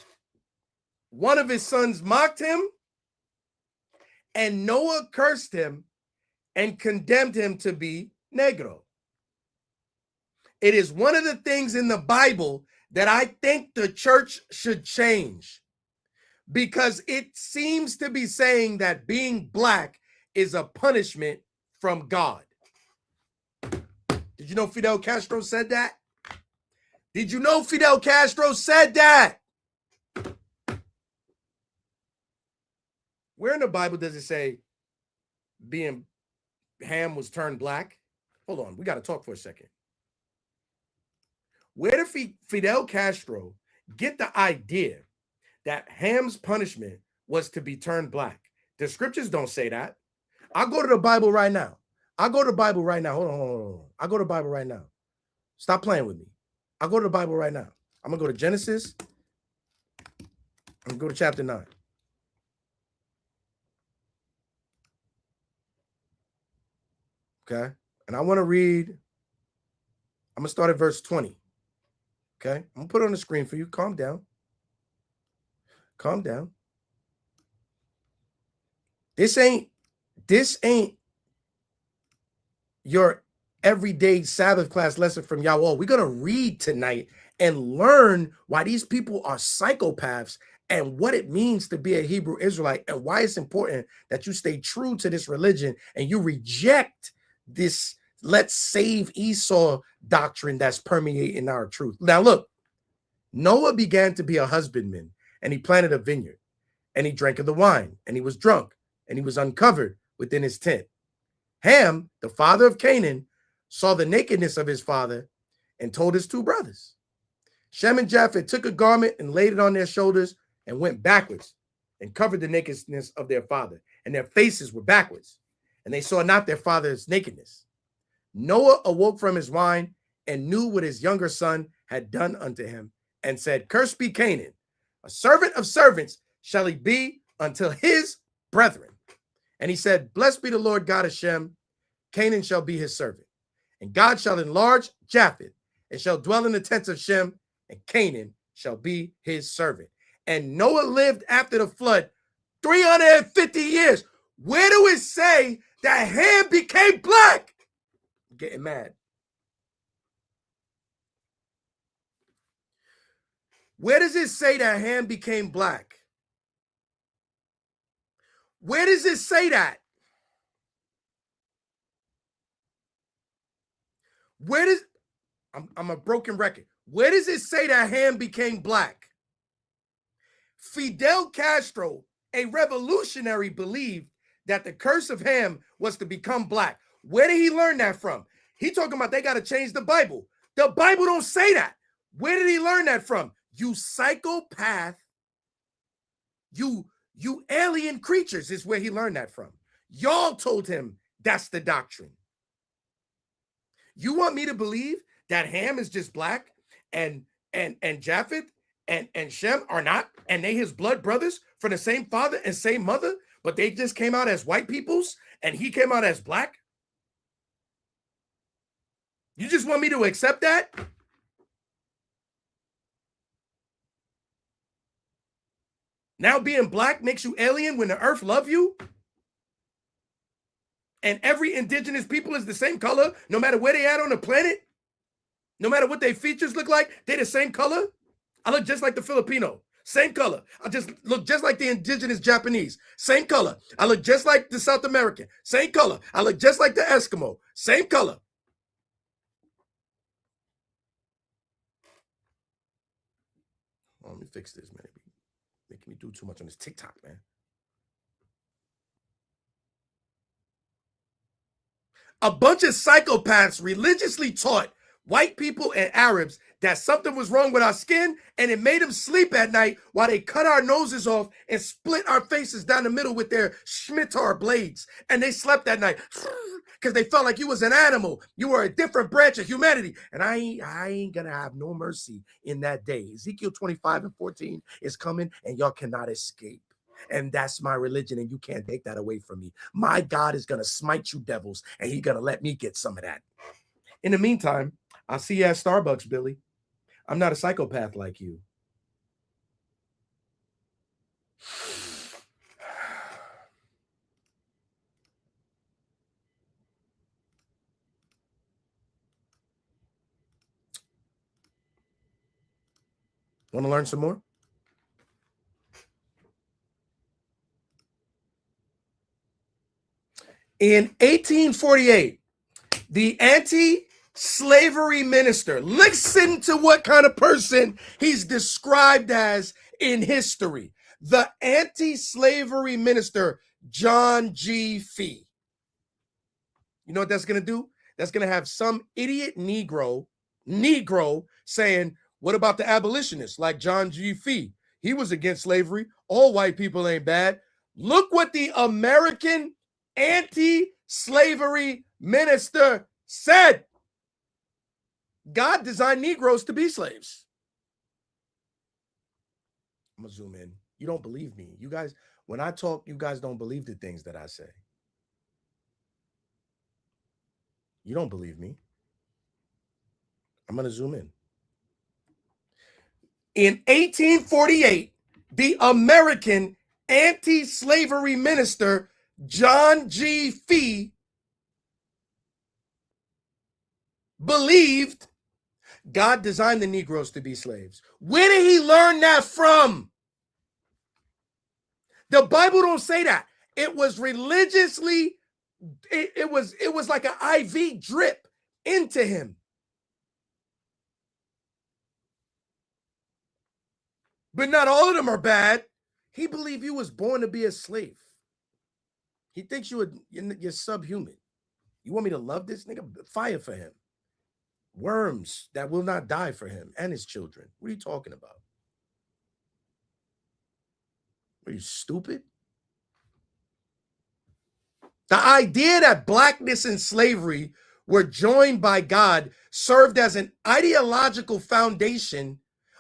One of his sons mocked him, and Noah cursed him and condemned him to be negro. It is one of the things in the Bible that I think the church should change, because it seems to be saying that being black is a punishment from God. Did you know Fidel Castro said that? Did you know Fidel Castro said that? Where in the Bible does it say being Ham was turned black? Hold on, we got to talk for a second. Where did Fidel Castro get the idea that Ham's punishment was to be turned black? The scriptures don't say that. I'll go to the Bible right now. I'll go to the Bible right now. Hold on. I'll go to the Bible right now. Stop playing with me. I'll go to the Bible right now. I'm going to go to Genesis. I'm going to go to chapter 9. Okay. And I want to read. I'm going to start at verse 20. Okay. I'm going to put it on the screen for you. Calm down. Calm down. This ain't your everyday Sabbath class lesson from Yahweh. We're going to read tonight and learn why these people are psychopaths and what it means to be a Hebrew Israelite and why it's important that you stay true to this religion and you reject this let's save Esau doctrine that's permeating our truth. Now, look, Noah began to be a husbandman and he planted a vineyard and he drank of the wine and he was drunk and he was uncovered within his tent. Ham, the father of Canaan, saw the nakedness of his father and told his two brothers. Shem and Japheth took a garment and laid it on their shoulders and went backwards and covered the nakedness of their father, and their faces were backwards, and they saw not their father's nakedness. Noah awoke from his wine and knew what his younger son had done unto him, and said, Cursed be Canaan, a servant of servants shall he be until his brethren. And he said, Blessed be the Lord God of Shem, Canaan shall be his servant. And God shall enlarge Japheth, and shall dwell in the tents of Shem, and Canaan shall be his servant. And Noah lived after the flood 350 years. Where do it say that Ham became black? I'm getting mad. Where does it say that Ham became black? Where does it say that? Where does, I'm a broken record. Where does it say that Ham became black? Fidel Castro, a revolutionary, believed that the curse of Ham was to become black. Where did he learn that from? He talking about they got to change the Bible. The Bible don't say that. Where did he learn that from? You psychopath, you alien creatures is where he learned that from. Y'all told him that's the doctrine. You want me to believe that Ham is just black and Japheth and Shem are not, and they his blood brothers from the same father and same mother, but they just came out as white peoples and he came out as black? You just want me to accept that? Now being black makes you alien when the earth love you? And every indigenous people is the same color, no matter where they at on the planet? No matter what their features look like, they the same color? I look just like the Filipino, same color. I just look just like the indigenous Japanese, same color. I look just like the South American, same color. I look just like the Eskimo, same color. Oh, let me fix this, man. Making me do too much on this TikTok, man. A bunch of psychopaths religiously taught white people and Arabs that something was wrong with our skin, and it made them sleep at night while they cut our noses off and split our faces down the middle with their scimitar blades. And they slept that night because they felt like you was an animal. You were a different branch of humanity. And I ain't gonna have no mercy in that day. Ezekiel 25:14 is coming, and y'all cannot escape. And that's my religion, and you can't take that away from me. My God is gonna smite you devils, and he's gonna let me get some of that. In the meantime, I'll see you at Starbucks, Billy. I'm not a psychopath like you. Want to learn some more? In 1848, the anti-slavery minister, listen to what kind of person he's described as in history. The anti-slavery minister, John G. Fee. You know what that's going to do? That's going to have some idiot Negro saying, what about the abolitionists like John G. Fee? He was against slavery. All white people ain't bad. Look what the American anti-slavery minister said. God designed Negroes to be slaves. I'm gonna zoom in. You don't believe me. You guys, when I talk, you guys don't believe the things that I say. You don't believe me. I'm gonna zoom in. In 1848, the American anti-slavery minister, John G. Fee, believed God designed the Negroes to be slaves. Where did he learn that from? The Bible don't say that. It was religiously, it was like an IV drip into him. But not all of them are bad. He believed you was born to be a slave. He thinks you're subhuman. You want me to love this nigga? Fire for him. Worms that will not die for him and his children. What are you talking about? Are you stupid? The idea that blackness and slavery were joined by God served as an ideological foundation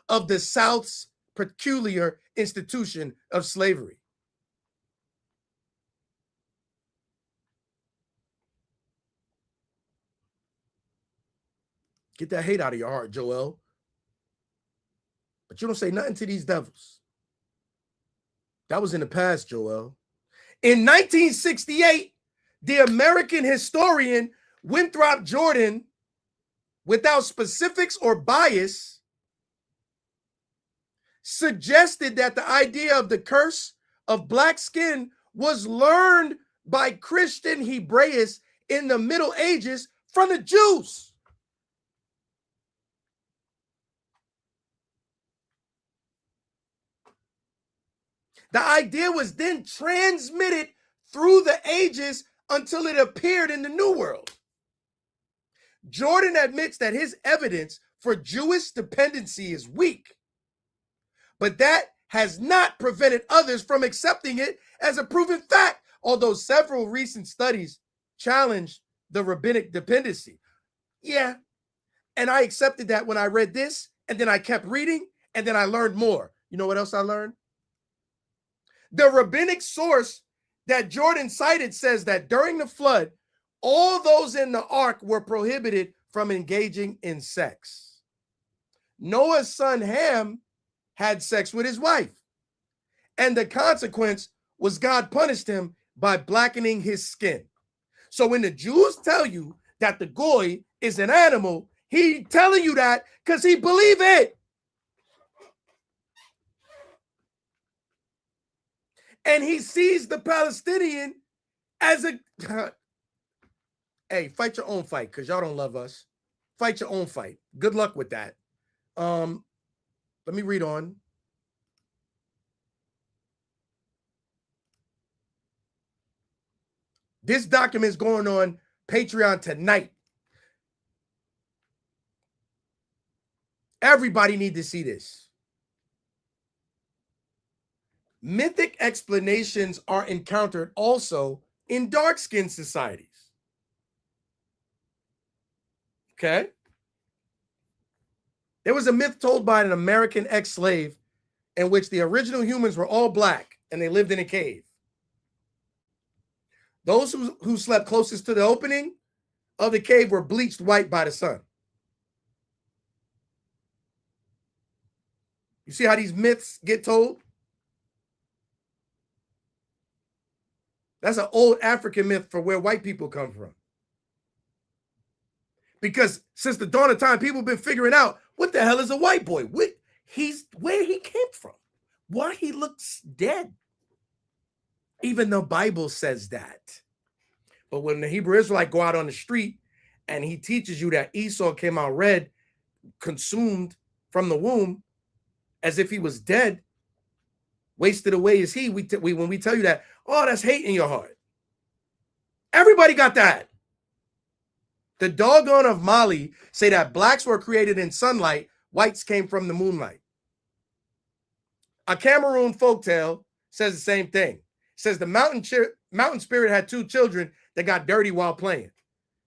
of the South's peculiar institution of slavery. Get that hate out of your heart, Joel. But you don't say nothing to these devils. That was in the past, Joel. In 1968, the American historian Winthrop Jordan, without specifics or bias, suggested that the idea of the curse of black skin was learned by Christian Hebraists in the Middle Ages from the Jews. The idea was then transmitted through the ages until it appeared in the New World. Jordan admits that his evidence for Jewish dependency is weak, but that has not prevented others from accepting it as a proven fact, although several recent studies challenged the rabbinic dependency. Yeah, and I accepted that when I read this, and then I kept reading, and then I learned more. You know what else I learned? The rabbinic source that Jordan cited says that during the flood, all those in the ark were prohibited from engaging in sex. Noah's son Ham had sex with his wife, and the consequence was God punished him by blackening his skin. So when the Jews tell you that the goy is an animal, he telling you that because he believe it. And he sees the Palestinian as a... Hey, fight your own fight because y'all don't love us. Fight your own fight. Good luck with that. Let me read on. This document is going on Patreon tonight. Everybody need to see this. Mythic explanations are encountered also in dark-skinned societies. Okay? There was a myth told by an American ex-slave in which the original humans were all black and they lived in a cave. Those who slept closest to the opening of the cave were bleached white by the sun. You see how these myths get told? That's an old African myth for where white people come from. Because since the dawn of time, people have been figuring out what the hell is a white boy? Where he came from. Why he looks dead. Even the Bible says that. But when the Hebrew Israelite go out on the street and he teaches you that Esau came out red, consumed from the womb, as if he was dead, wasted away is he. When we tell you that, oh, that's hate in your heart. Everybody got that. The doggone of Mali say that blacks were created in sunlight, whites came from the moonlight. A Cameroon folktale says the same thing. It says the mountain spirit had two children that got dirty while playing.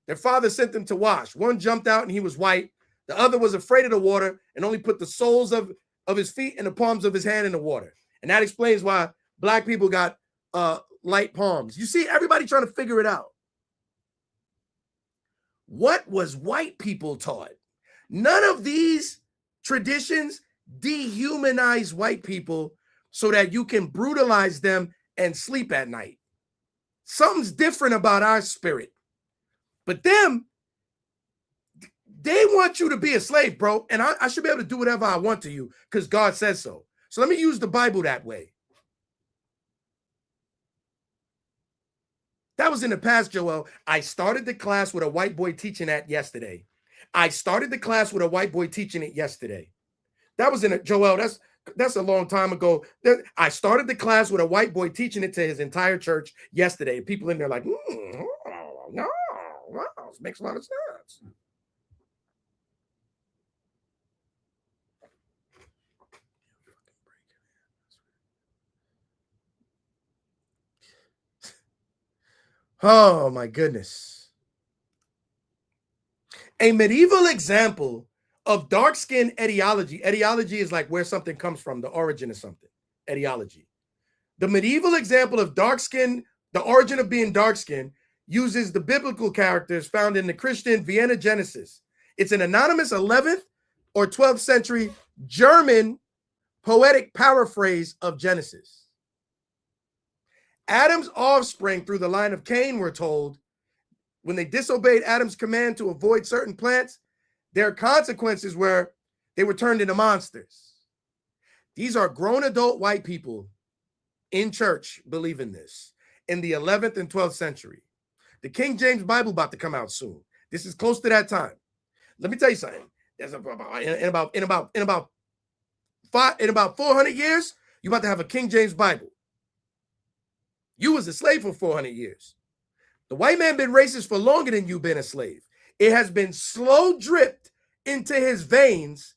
Their father sent them to wash. One jumped out and he was white. The other was afraid of the water and only put the soles of his feet and the palms of his hand in the water. And that explains why black people got light palms. You see, everybody trying to figure it out. What was white people taught? None of these traditions dehumanize white people so that you can brutalize them and sleep at night. Something's different about our spirit. But them, they want you to be a slave, bro. And I should be able to do whatever I want to you because God says so. So let me use the Bible that way. That was in the past, Joel. I started the class with a white boy teaching that yesterday. That was in a Joel. That's a long time ago. I started the class with a white boy teaching it to his entire church yesterday. People in there like, no, this makes a lot of sense. Oh my goodness. A medieval example of dark skin etiology. Etiology is like where something comes from, the origin of something. Etiology. The medieval example of dark skin, the origin of being dark skin, uses the biblical characters found in the Christian Vienna Genesis. It's an anonymous 11th or 12th century German poetic paraphrase of Genesis. Adam's offspring through the line of Cain were told, when they disobeyed Adam's command to avoid certain plants, their consequences were they were turned into monsters. These are grown adult white people in church believing this in the 11th and 12th century. The King James Bible about to come out soon. This is close to that time. Let me tell you something. There's in about 400 years, you're about to have a King James Bible. You was a slave for 400 years. The white man been racist for longer than you've been a slave. It has been slow dripped into his veins,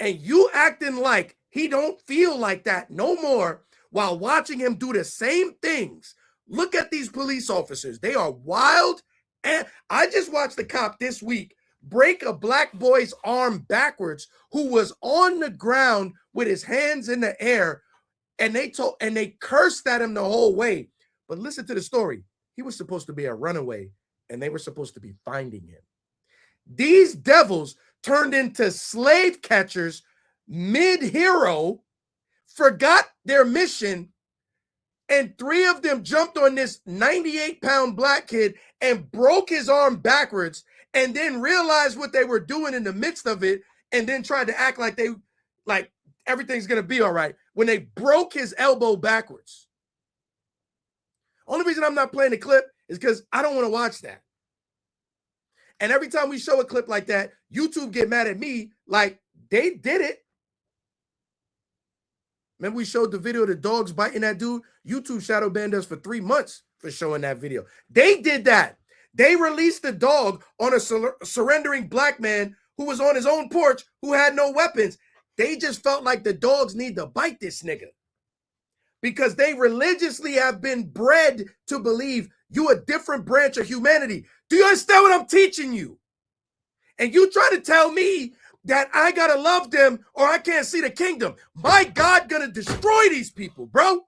and you acting like he don't feel like that no more while watching him do the same things. Look at these police officers. They are wild. And I just watched the cop this week break a black boy's arm backwards who was on the ground with his hands in the air, and they cursed at him the whole way. But listen to the story. He was supposed to be a runaway, and they were supposed to be finding him. These devils turned into slave catchers mid-hero, forgot their mission, and 3 of them jumped on this 98-pound black kid and broke his arm backwards, and then realized what they were doing in the midst of it, and then tried to act like everything's gonna be all right when they broke his elbow backwards. Only reason I'm not playing the clip is because I don't want to watch that. And every time we show a clip like that, YouTube get mad at me like they did it. Remember we showed the video of the dogs biting that dude? YouTube shadow banned us for 3 months for showing that video. They did that. They released the dog on a surrendering black man who was on his own porch who had no weapons. They just felt like the dogs need to bite this nigga because they religiously have been bred to believe you a different branch of humanity. Do you understand what I'm teaching you? And you try to tell me that I gotta love them or I can't see the kingdom. My God gonna destroy these people, bro.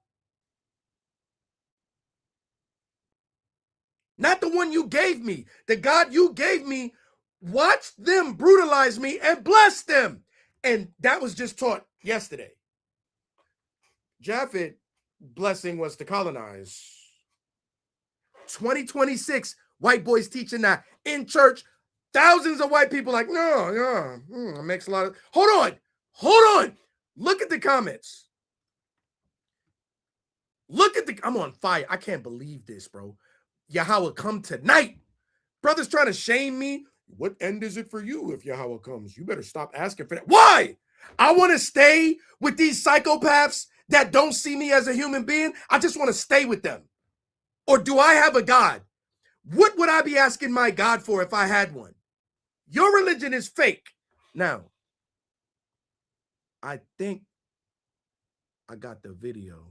Not the one you gave me. The God you gave me, watch them brutalize me and bless them. And that was just taught yesterday. Japhet blessing was to colonize. 2026, white boys teaching that in church. Thousands of white people like, no, it makes a lot of, hold on. Look at the comments. I'm on fire. I can't believe this, bro. Yahweh come tonight. Brothers trying to shame me. What end is it for you if Yahweh comes? You better stop asking for that. Why? I want to stay with these psychopaths that don't see me as a human being. I just want to stay with them. Or do I have a God? What would I be asking my God for if I had one? Your religion is fake. Now, I think I got the video.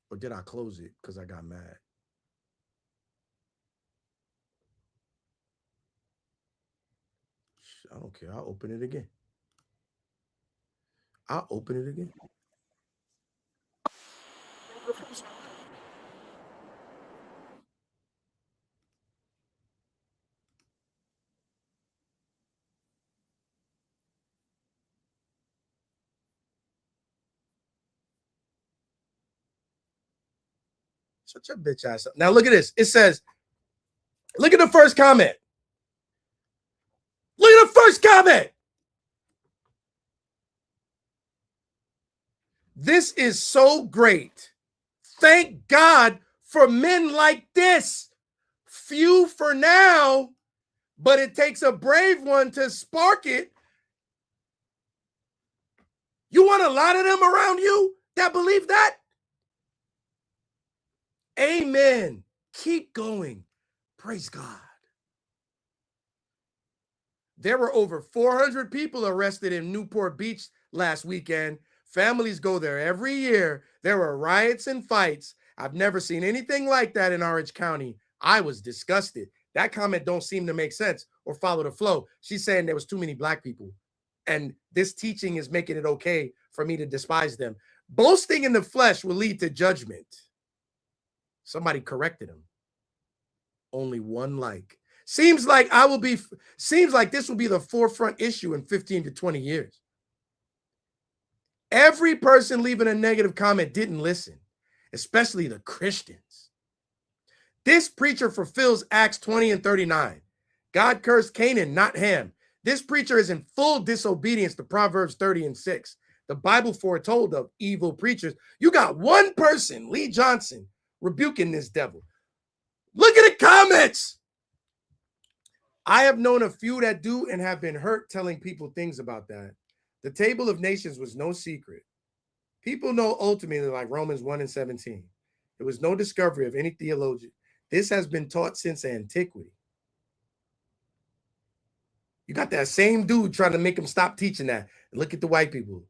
Or did I close it because I got mad? I don't care. I'll open it again. Shut your bitch ass up. Now look at this. It says, look at the first comment. Look at the first comment. This is so great. Thank God for men like this. Few for now, but it takes a brave one to spark it. You want a lot of them around you that believe that? Amen. Keep going. Praise God. There were over 400 people arrested in Newport Beach last weekend. Families go there every year. There were riots and fights. I've never seen anything like that in Orange County. I was disgusted. That comment don't seem to make sense or follow the flow. She's saying there was too many black people. And this teaching is making it okay for me to despise them. Boasting in the flesh will lead to judgment. Somebody corrected him. Only one like. Seems like this will be the forefront issue in 15 to 20 years. Every person leaving a negative comment didn't listen, especially the Christians. This preacher fulfills Acts 20 and 39. God cursed Canaan, not Ham. This preacher is in full disobedience to Proverbs 30 and 6. The Bible foretold of evil preachers. You got one person, Lee Johnson, rebuking this devil. Look at the comments. I have known a few that do and have been hurt telling people things about that. The table of nations was no secret. People know ultimately, like Romans 1 and 17. It was no discovery of any theologian. This has been taught since antiquity. You got that same dude trying to make him stop teaching that. Look at the white people.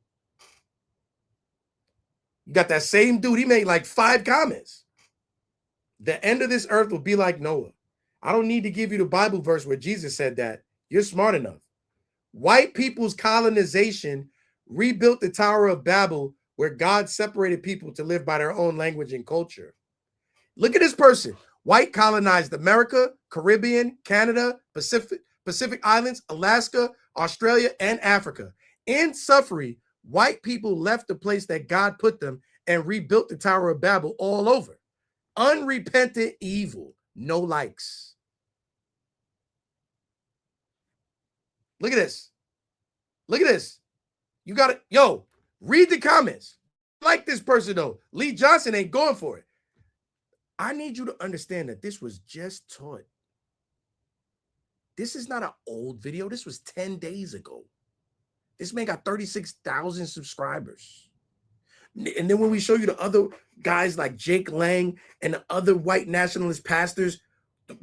You got that same dude. He made like 5 comments. The end of this earth will be like Noah. I don't need to give you the Bible verse where Jesus said that. You're smart enough. White people's colonization rebuilt the Tower of Babel, where God separated people to live by their own language and culture. Look at this person. White colonized America, Caribbean, Canada, Pacific Islands, Alaska, Australia, and Africa. In suffering, white people left the place that God put them and rebuilt the Tower of Babel all over. Unrepentant evil. No likes. Look at this. Look at this. You got it. Yo, read the comments. Like this person, though. Lee Johnson ain't going for it. I need you to understand that this was just taught. This is not an old video. This was 10 days ago. This man got 36,000 subscribers. And then when we show you the other guys like Jake Lang and the other white nationalist pastors,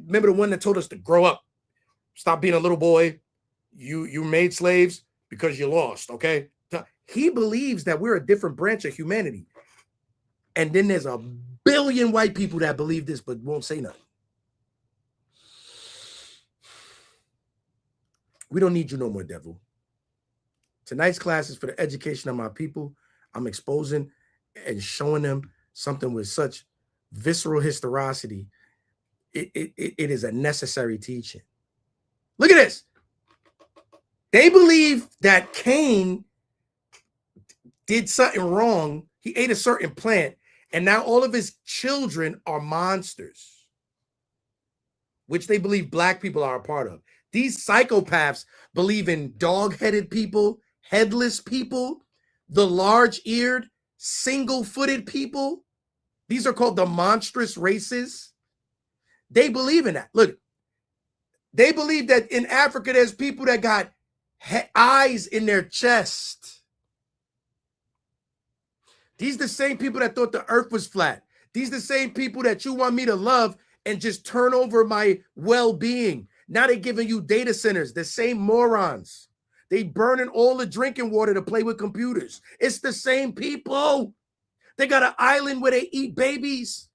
remember the one that told us to grow up, stop being a little boy. You made slaves because you lost, okay? He believes that we're a different branch of humanity. And then there's a billion white people that believe this but won't say nothing. We don't need you no more, devil. Tonight's class is for the education of my people. I'm exposing and showing them something with such visceral historicity. It is a necessary teaching. Look at this. They believe that Cain did something wrong. He ate a certain plant, and now all of his children are monsters, which they believe black people are a part of. These psychopaths believe in dog-headed people, headless people, the large-eared, single-footed people. These are called the monstrous races. They believe in that. Look, they believe that in Africa, there's people that got eyes in their chest. These the same people that thought the earth was flat. These the same people that you want me to love and just turn over my well-being. Now they're giving you data centers, the same morons. They burning all the drinking water to play with computers. It's the same people. They got an island where they eat babies.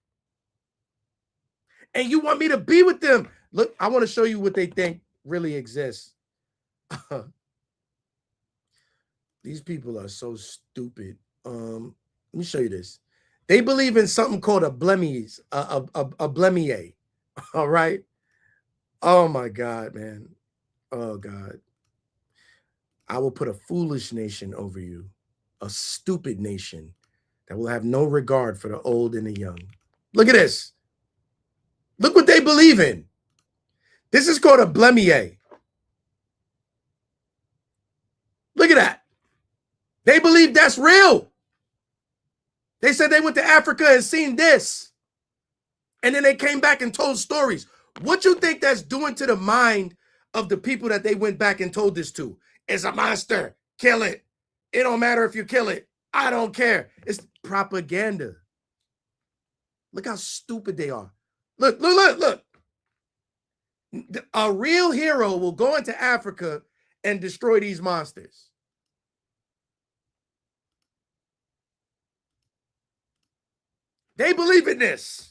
And you want me to be with them. Look, I want to show you what they think really exists. These people are so stupid. Let me show you this. They believe in something called a blemier. All right. Oh my God, man. Oh God. I will put a foolish nation over you, a stupid nation that will have no regard for the old and the young. Look at this. Look what they believe in. This is called a blemier. Look at that. They believe that's real. They said they went to Africa and seen this. And then they came back and told stories. What you think that's doing to the mind of the people that they went back and told this to? It's a monster. Kill it. It don't matter if you kill it. I don't care. It's propaganda. Look how stupid they are. Look. A real hero will go into Africa and destroy these monsters. They believe in this.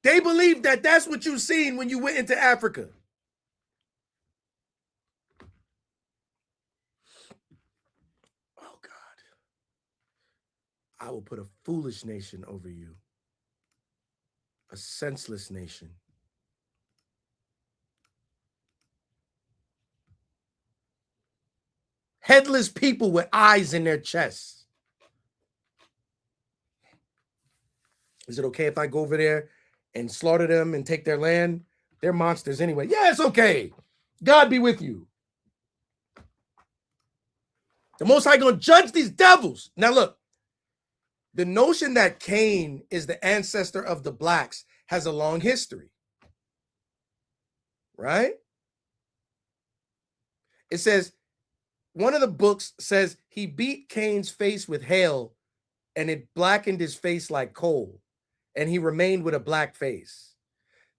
They believe that that's what you seen when you went into Africa. Oh, God. I will put a foolish nation over you. A senseless nation. Headless people with eyes in their chests. Is it okay if I go over there and slaughter them and take their land? They're monsters anyway. Yeah, it's okay. God be with you. The Most High gonna judge these devils. Now look, the notion that Cain is the ancestor of the blacks has a long history, right? It says, one of the books says he beat Cain's face with hail and it blackened his face like coal, and he remained with a black face.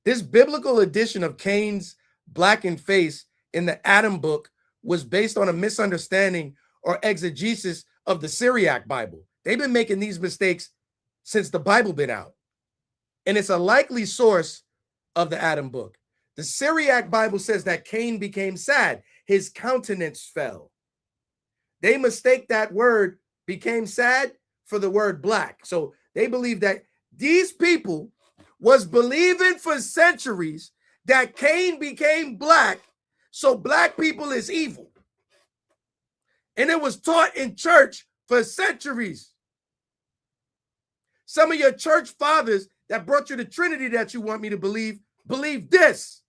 This biblical edition of Cain's blackened face in the Adam book was based on a misunderstanding or exegesis of the Syriac Bible. They've been making these mistakes since the Bible been out. And it's a likely source of the Adam book. The Syriac Bible says that Cain became sad. His countenance fell. They mistake that word became sad for the word black. So they believe that these people was believing for centuries that Cain became black, so black people is evil. And it was taught in church for centuries. Some of your church fathers that brought you the Trinity that you want me to believe this.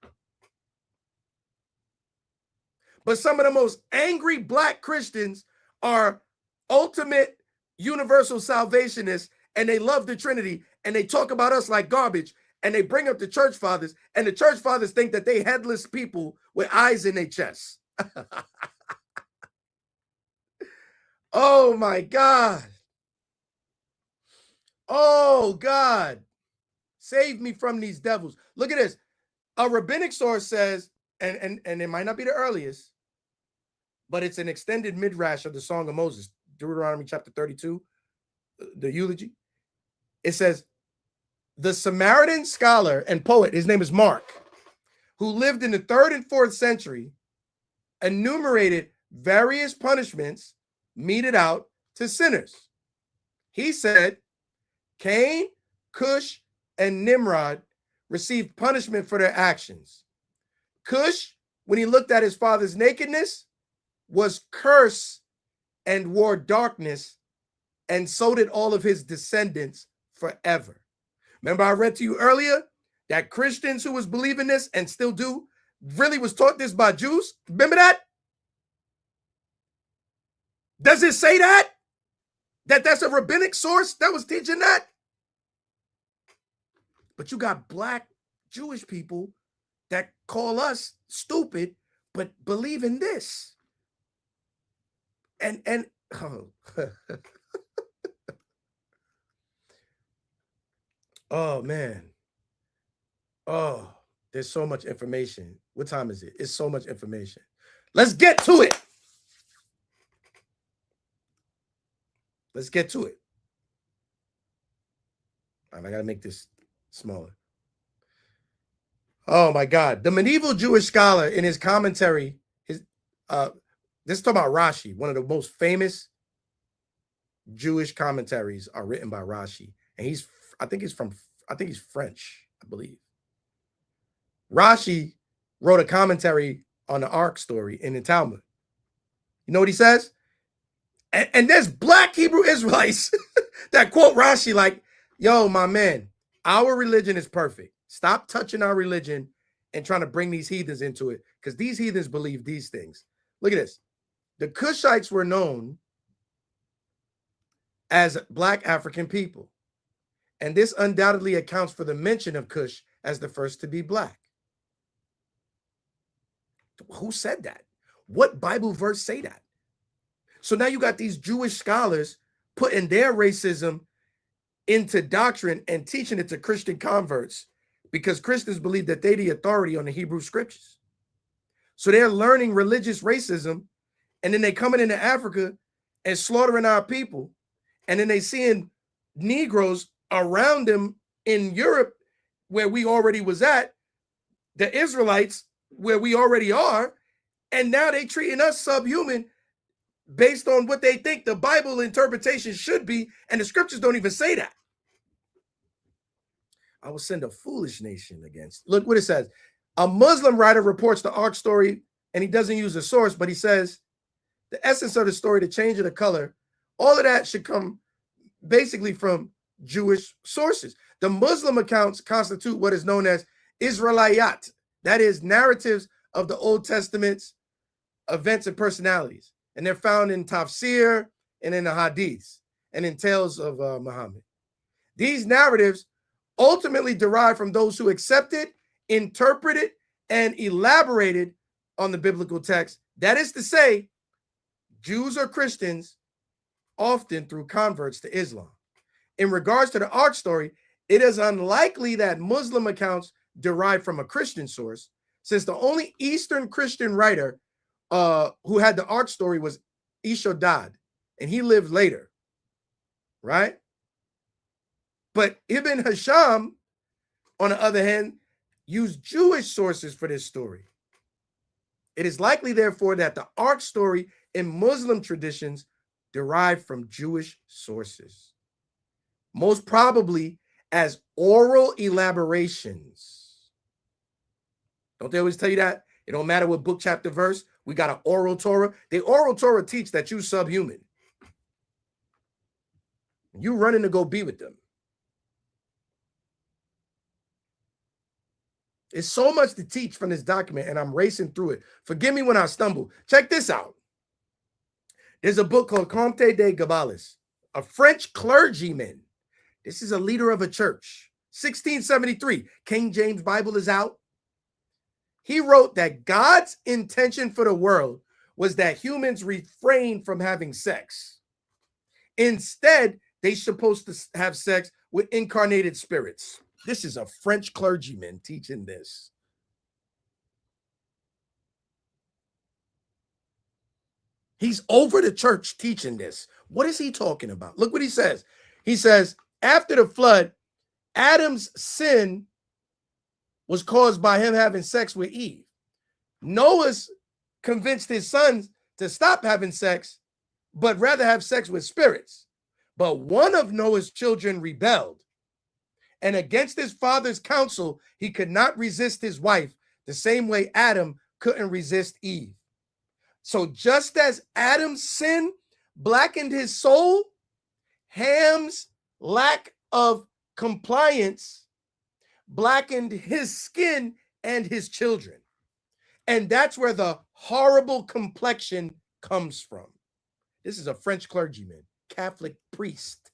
But some of the most angry black Christians are ultimate universal salvationists, and they love the Trinity, and they talk about us like garbage, and they bring up the church fathers, and the church fathers think that they headless people with eyes in their chests. Oh my God. Oh God. Save me from these devils. Look at this. A rabbinic source says, and it might not be the earliest, but it's an extended midrash of the Song of Moses, Deuteronomy chapter 32, the eulogy. It says, the Samaritan scholar and poet, his name is Mark, who lived in the 3rd and 4th century, enumerated various punishments meted out to sinners. He said, Cain, Cush, and Nimrod received punishment for their actions. Cush, when he looked at his father's nakedness, was cursed and wore darkness, and so did all of his descendants forever. Remember I read to you earlier that Christians who was believing this and still do really was taught this by Jews? Remember that? Does it say that? That's a rabbinic source that was teaching that? But you got black Jewish people that call us stupid, but believe in this. And oh. Oh man. Oh, there's so much information. What time is it? It's so much information. Let's get to it. Let's get to it. All right, I gotta make this smaller. Oh my God. The medieval Jewish scholar in his commentary, this is talking about Rashi, one of the most famous Jewish commentaries are written by Rashi. And I think he's French, I believe. Rashi wrote a commentary on the Ark story in the Talmud. You know what he says? And there's black Hebrew Israelites that quote Rashi like, yo, my man, our religion is perfect. Stop touching our religion and trying to bring these heathens into it, because these heathens believe these things. Look at this. The Cushites were known as black African people, and this undoubtedly accounts for the mention of Cush as the first to be black. Who said that? What Bible verse say that? So now you got these Jewish scholars putting their racism into doctrine and teaching it to Christian converts because Christians believe that they're the authority on the Hebrew scriptures. So they're learning religious racism, and then they coming into Africa and slaughtering our people, and then they seeing Negroes around them in Europe where we already was at, the Israelites where we already are, and now they treating us subhuman based on what they think the Bible interpretation should be, and the scriptures don't even say that. I will send a foolish nation against. Look what it says. A Muslim writer reports the ark story, and he doesn't use a source, but he says the essence of the story, the change of the color, all of that should come basically from Jewish sources. The Muslim accounts constitute what is known as Israeliyat, that is, narratives of the Old Testament's events and personalities. And they're found in Tafsir and in the Hadiths and in tales of Muhammad. These narratives ultimately derive from those who accepted, interpreted, and elaborated on the biblical text. That is to say, Jews or Christians, often through converts to Islam. In regards to the ark story, it is unlikely that Muslim accounts derive from a Christian source, since the only Eastern Christian writer who had the ark story was Ishodad, and he lived later, right? But Ibn Hisham, on the other hand, used Jewish sources for this story. It is likely, therefore, that the ark story in Muslim traditions derived from Jewish sources, most probably as oral elaborations. Don't they always tell you that? It don't matter what book, chapter, verse. We got an oral Torah. The oral Torah teach that you subhuman. You running to go be with them. It's so much to teach from this document, and I'm racing through it. Forgive me when I stumble. Check this out. There's a book called Comte de Gabalis, a French clergyman. This is a leader of a church. 1673, King James Bible is out. He wrote that God's intention for the world was that humans refrain from having sex. Instead, they're supposed to have sex with incarnated spirits. This is a French clergyman teaching this. He's over the church teaching this. What is he talking about? Look what he says. He says, after the flood, Adam's sin was caused by him having sex with Eve. Noah's convinced his sons to stop having sex, but rather have sex with spirits. But one of Noah's children rebelled, and against his father's counsel, he could not resist his wife the same way Adam couldn't resist Eve. So just as Adam's sin blackened his soul, Ham's lack of compliance blackened his skin and his children. And that's where the horrible complexion comes from. This is a French clergyman, Catholic priest,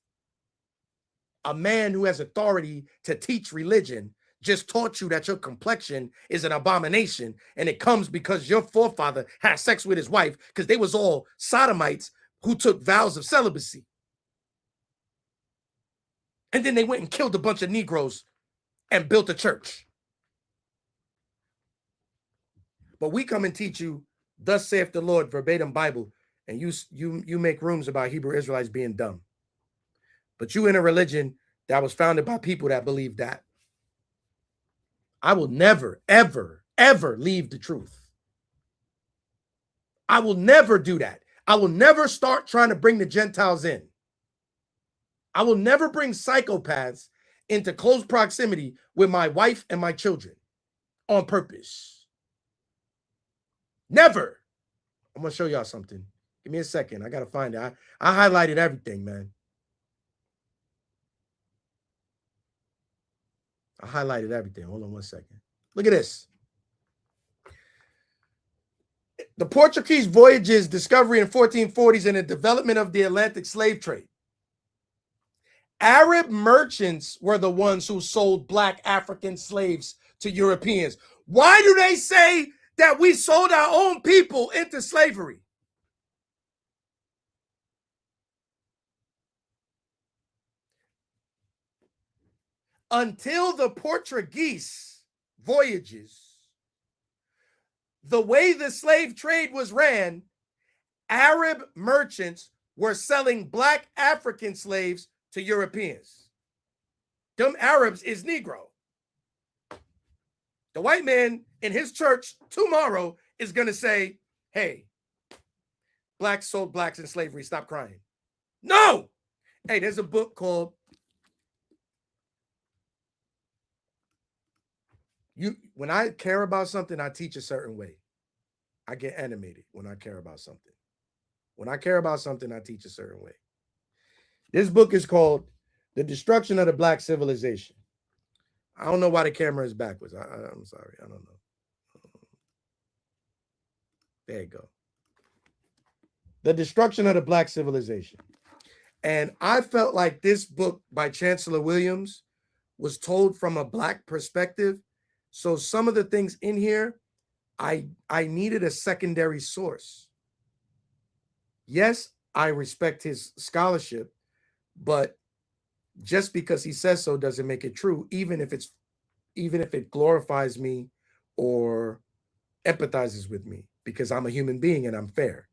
a man who has authority to teach religion, just taught you that your complexion is an abomination, and it comes because your forefather had sex with his wife because they was all sodomites who took vows of celibacy. And then they went and killed a bunch of Negroes and built a church. But we come and teach you, thus saith the Lord, verbatim Bible, and you make rooms about Hebrew Israelites being dumb. But you in a religion that was founded by people that believe that. I will never, ever, ever leave the truth. I will never do that. I will never start trying to bring the Gentiles in. I will never bring psychopaths into close proximity with my wife and my children on purpose. Never. I'm going to show y'all something. Give me a second. I got to find it. I highlighted everything, man. I highlighted everything. Hold on one second. Look at this. The Portuguese voyages, discovery in 1440s, and the development of the Atlantic slave trade. Arab merchants were the ones who sold black African slaves to Europeans. Why do they say that we sold our own people into slavery. Until the Portuguese voyages, the way the slave trade was ran, Arab merchants were selling black African slaves to Europeans. Them Arabs is Negro. The white man in his church tomorrow is going to say, hey, blacks sold blacks in slavery. Stop crying. No. Hey, there's a book called When I care about something, I teach a certain way. I get animated when I care about something. When I care about something, I teach a certain way. This book is called The Destruction of the Black Civilization. I don't know why the camera is backwards. I'm sorry. I don't know. There you go. The Destruction of the Black Civilization. And I felt like this book by Chancellor Williams was told from a black perspective. So some of the things in here, I needed a secondary source. Yes, I respect his scholarship, but just because he says so doesn't make it true, even if it glorifies me or empathizes with me, because I'm a human being and I'm fair.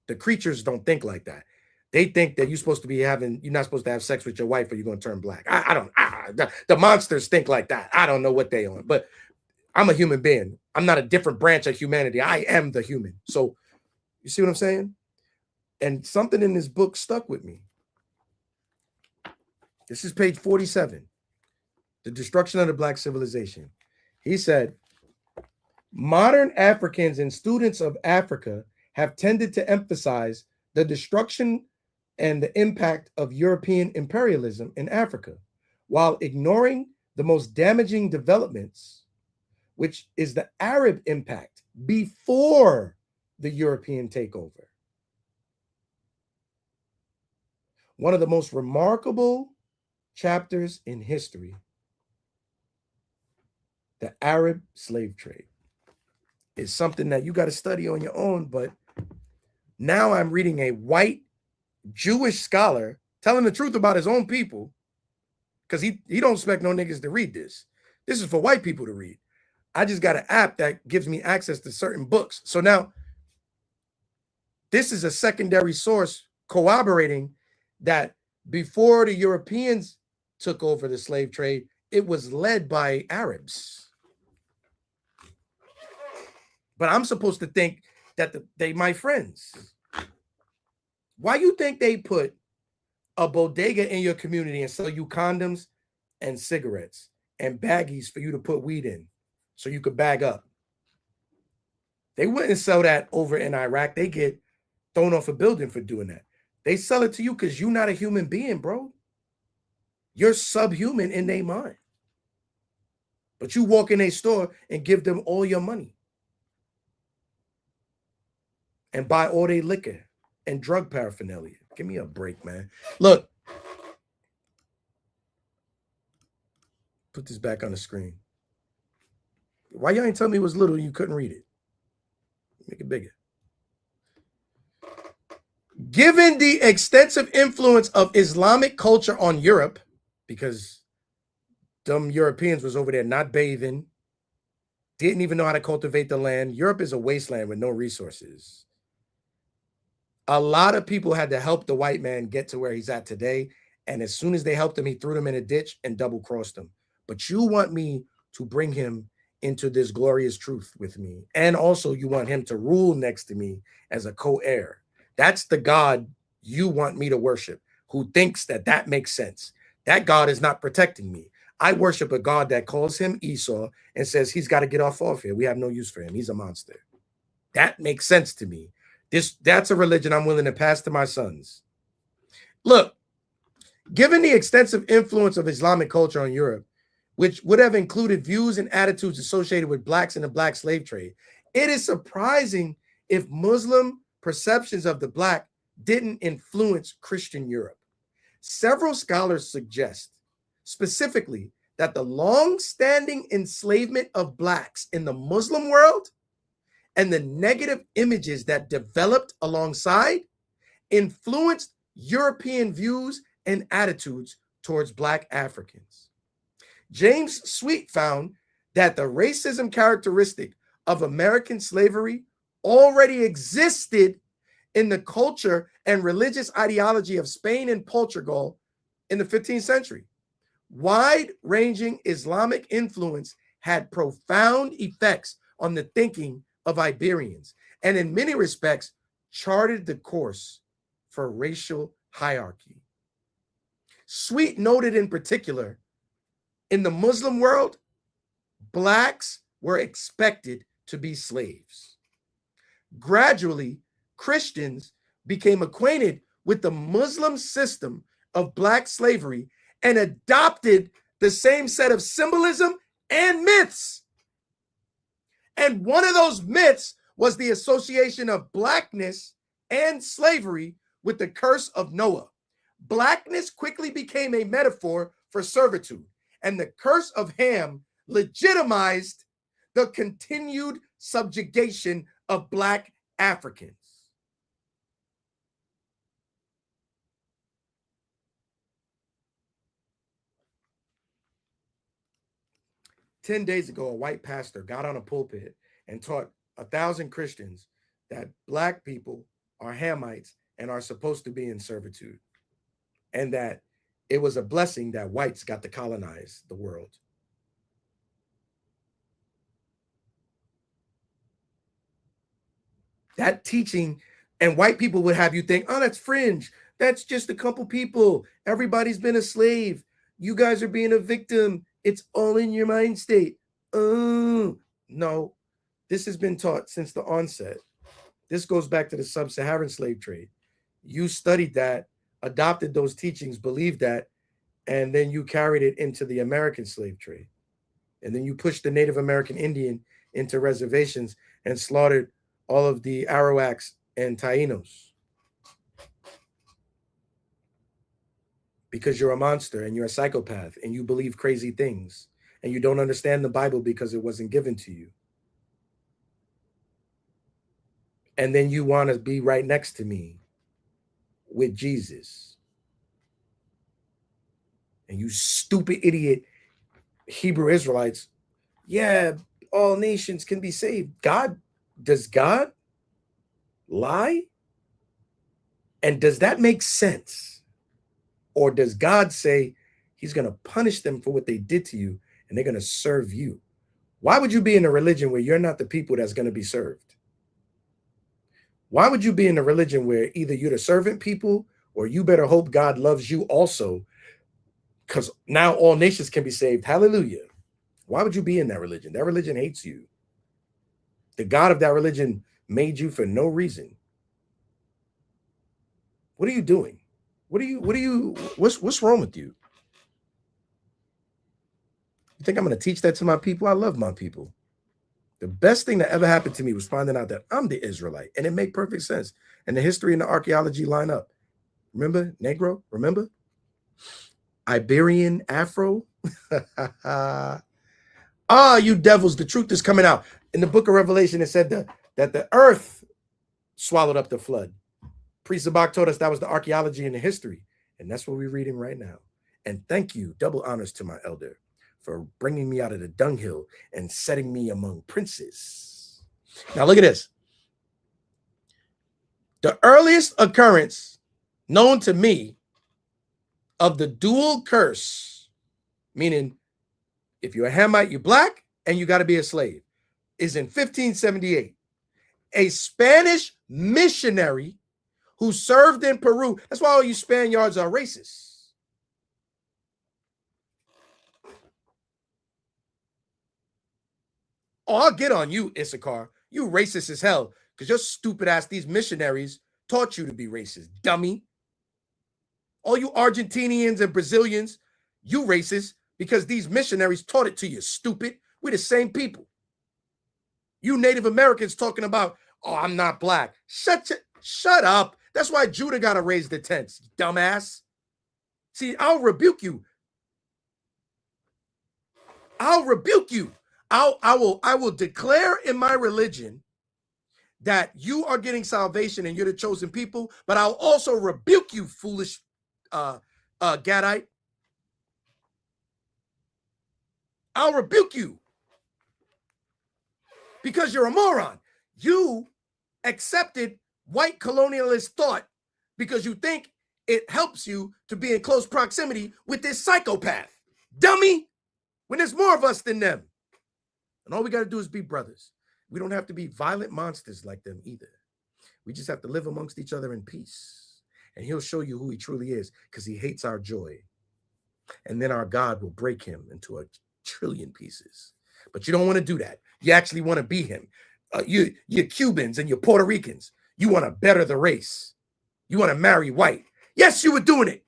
The creatures don't think like that. They think that you're not supposed to have sex with your wife or you're going to turn black. The monsters think like that. I don't know what they are, but I'm a human being. I'm not a different branch of humanity. I am the human. So you see what I'm saying? And something in this book stuck with me. This is page 47. The Destruction of the Black Civilization. He said, modern Africans and students of Africa have tended to emphasize the destruction and the impact of European imperialism in Africa, while ignoring the most damaging developments, which is the Arab impact before the European takeover. One of the most remarkable chapters in history, the Arab slave trade, is something that you got to study on your own. But now I'm reading a white Jewish scholar telling the truth about his own people, because he don't expect no niggas to read this. This is for white people to read. I just got an app that gives me access to certain books. So now this is a secondary source corroborating that before the Europeans took over the slave trade, it was led by Arabs. But I'm supposed to think that they my friends. Why you think they put a bodega in your community and sell you condoms and cigarettes and baggies for you to put weed in so you could bag up? They wouldn't sell that over in Iraq. They get thrown off a building for doing that. They sell it to you because you're not a human being, bro. You're subhuman in their mind. But you walk in a store and give them all your money and buy all their liquor and drug paraphernalia. Give me a break, man. Look. Put this back on the screen. Why y'all ain't tell me it was little, you couldn't read it? Make it bigger. Given the extensive influence of Islamic culture on Europe, because them Europeans was over there not bathing, didn't even know how to cultivate the land. Europe is a wasteland with no resources. A lot of people had to help the white man get to where he's at today. And as soon as they helped him, he threw them in a ditch and double-crossed them. But you want me to bring him into this glorious truth with me. And also you want him to rule next to me as a co-heir. That's the God you want me to worship, who thinks that that makes sense. That God is not protecting me. I worship a God that calls him Esau and says he's got to get off here. We have no use for him. He's a monster. That makes sense to me. That's a religion I'm willing to pass to my sons. Look, given the extensive influence of Islamic culture on Europe, which would have included views and attitudes associated with blacks in the black slave trade, it is surprising if Muslim perceptions of the black didn't influence Christian Europe. Several scholars suggest specifically that the long-standing enslavement of blacks in the Muslim world and the negative images that developed alongside influenced European views and attitudes towards Black Africans. James Sweet found that the racism characteristic of American slavery already existed in the culture and religious ideology of Spain and Portugal in the 15th century. Wide-ranging Islamic influence had profound effects on the thinking of Iberians, and in many respects charted the course for racial hierarchy. Sweet noted in particular, in the Muslim world, Blacks were expected to be slaves. Gradually, Christians became acquainted with the Muslim system of Black slavery and adopted the same set of symbolism and myths. And one of those myths was the association of Blackness and slavery with the curse of Noah. Blackness quickly became a metaphor for servitude, and the curse of Ham legitimized the continued subjugation of Black Africans. Ten days ago, a white pastor got on a pulpit and taught 1,000 Christians that Black people are Hamites and are supposed to be in servitude, and that it was a blessing that whites got to colonize the world. That teaching, and white people would have you think, oh, that's fringe. That's just a couple people. Everybody's been a slave. You guys are being a victim. It's all in your mind state. Oh, no. This has been taught since the onset. This goes back to the sub-Saharan slave trade. You studied that, adopted those teachings, believed that, and then you carried it into the American slave trade. And then you pushed the Native American Indian into reservations and slaughtered all of the Arawaks and Tainos. Because you're a monster and you're a psychopath and you believe crazy things and you don't understand the Bible because it wasn't given to you. And then you want to be right next to me with Jesus. And you stupid idiot Hebrew Israelites, yeah, all nations can be saved. Does God lie? And does that make sense? Or does God say he's going to punish them for what they did to you and they're going to serve you? Why would you be in a religion where you're not the people that's going to be served? Why would you be in a religion where either you're the servant people or you better hope God loves you also, because now all nations can be saved? Hallelujah. Why would you be in that religion? That religion hates you. The God of that religion made you for no reason. What are you doing? What's wrong with you? You think I'm going to teach that to my people? I love my people. The best thing that ever happened to me was finding out that I'm the Israelite, and it made perfect sense. And the history and the archaeology line up. Remember, Negro? Remember? Iberian Afro? You devils, the truth is coming out. In the book of Revelation, it said that the earth swallowed up the flood. Priest Zabak told us that was the archaeology and the history. And that's what we're reading right now. And thank you, double honors to my elder, for bringing me out of the dunghill and setting me among princes. Now look at this. The earliest occurrence known to me of the dual curse, meaning if you're a Hamite, you're Black, and you got to be a slave, is in 1578. A Spanish missionary who served in Peru. That's why all you Spaniards are racist. Oh, I'll get on you, Issachar. You racist as hell because your stupid ass, these missionaries taught you to be racist, dummy. All you Argentinians and Brazilians, you racist because these missionaries taught it to you, stupid. We're the same people. You Native Americans talking about, oh, I'm not Black. Shut up. That's why Judah got to raise the tents, dumbass. See, I'll rebuke you. I'll rebuke you. I will declare in my religion that you are getting salvation and you're the chosen people, but I'll also rebuke you, foolish Gadite. I'll rebuke you because you're a moron. You accepted white colonialist thought because you think it helps you to be in close proximity with this psychopath. Dummy, when there's more of us than them. And all we got to do is be brothers. We don't have to be violent monsters like them either. We just have to live amongst each other in peace. And he'll show you who he truly is because he hates our joy. And then our God will break him into a trillion pieces. But you don't want to do that. You actually want to be him. You're Cubans and you're Puerto Ricans. You want to better the race. You want to marry white. Yes, you were doing it.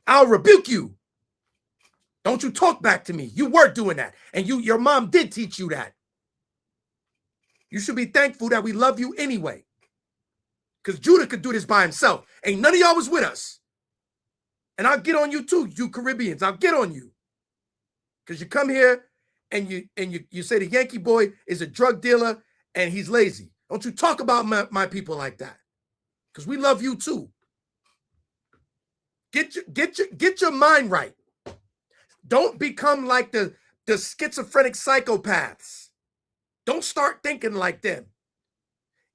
I'll rebuke you. Don't you talk back to me. You were doing that. And your mom did teach you that. You should be thankful that we love you anyway. Because Judah could do this by himself. Ain't none of y'all was with us. And I'll get on you too, you Caribbeans. I'll get on you. Because you come here and you say the Yankee boy is a drug dealer and he's lazy. Don't you talk about my people like that. Because we love you too. Get your mind right. Don't become like the schizophrenic psychopaths. Don't start thinking like them.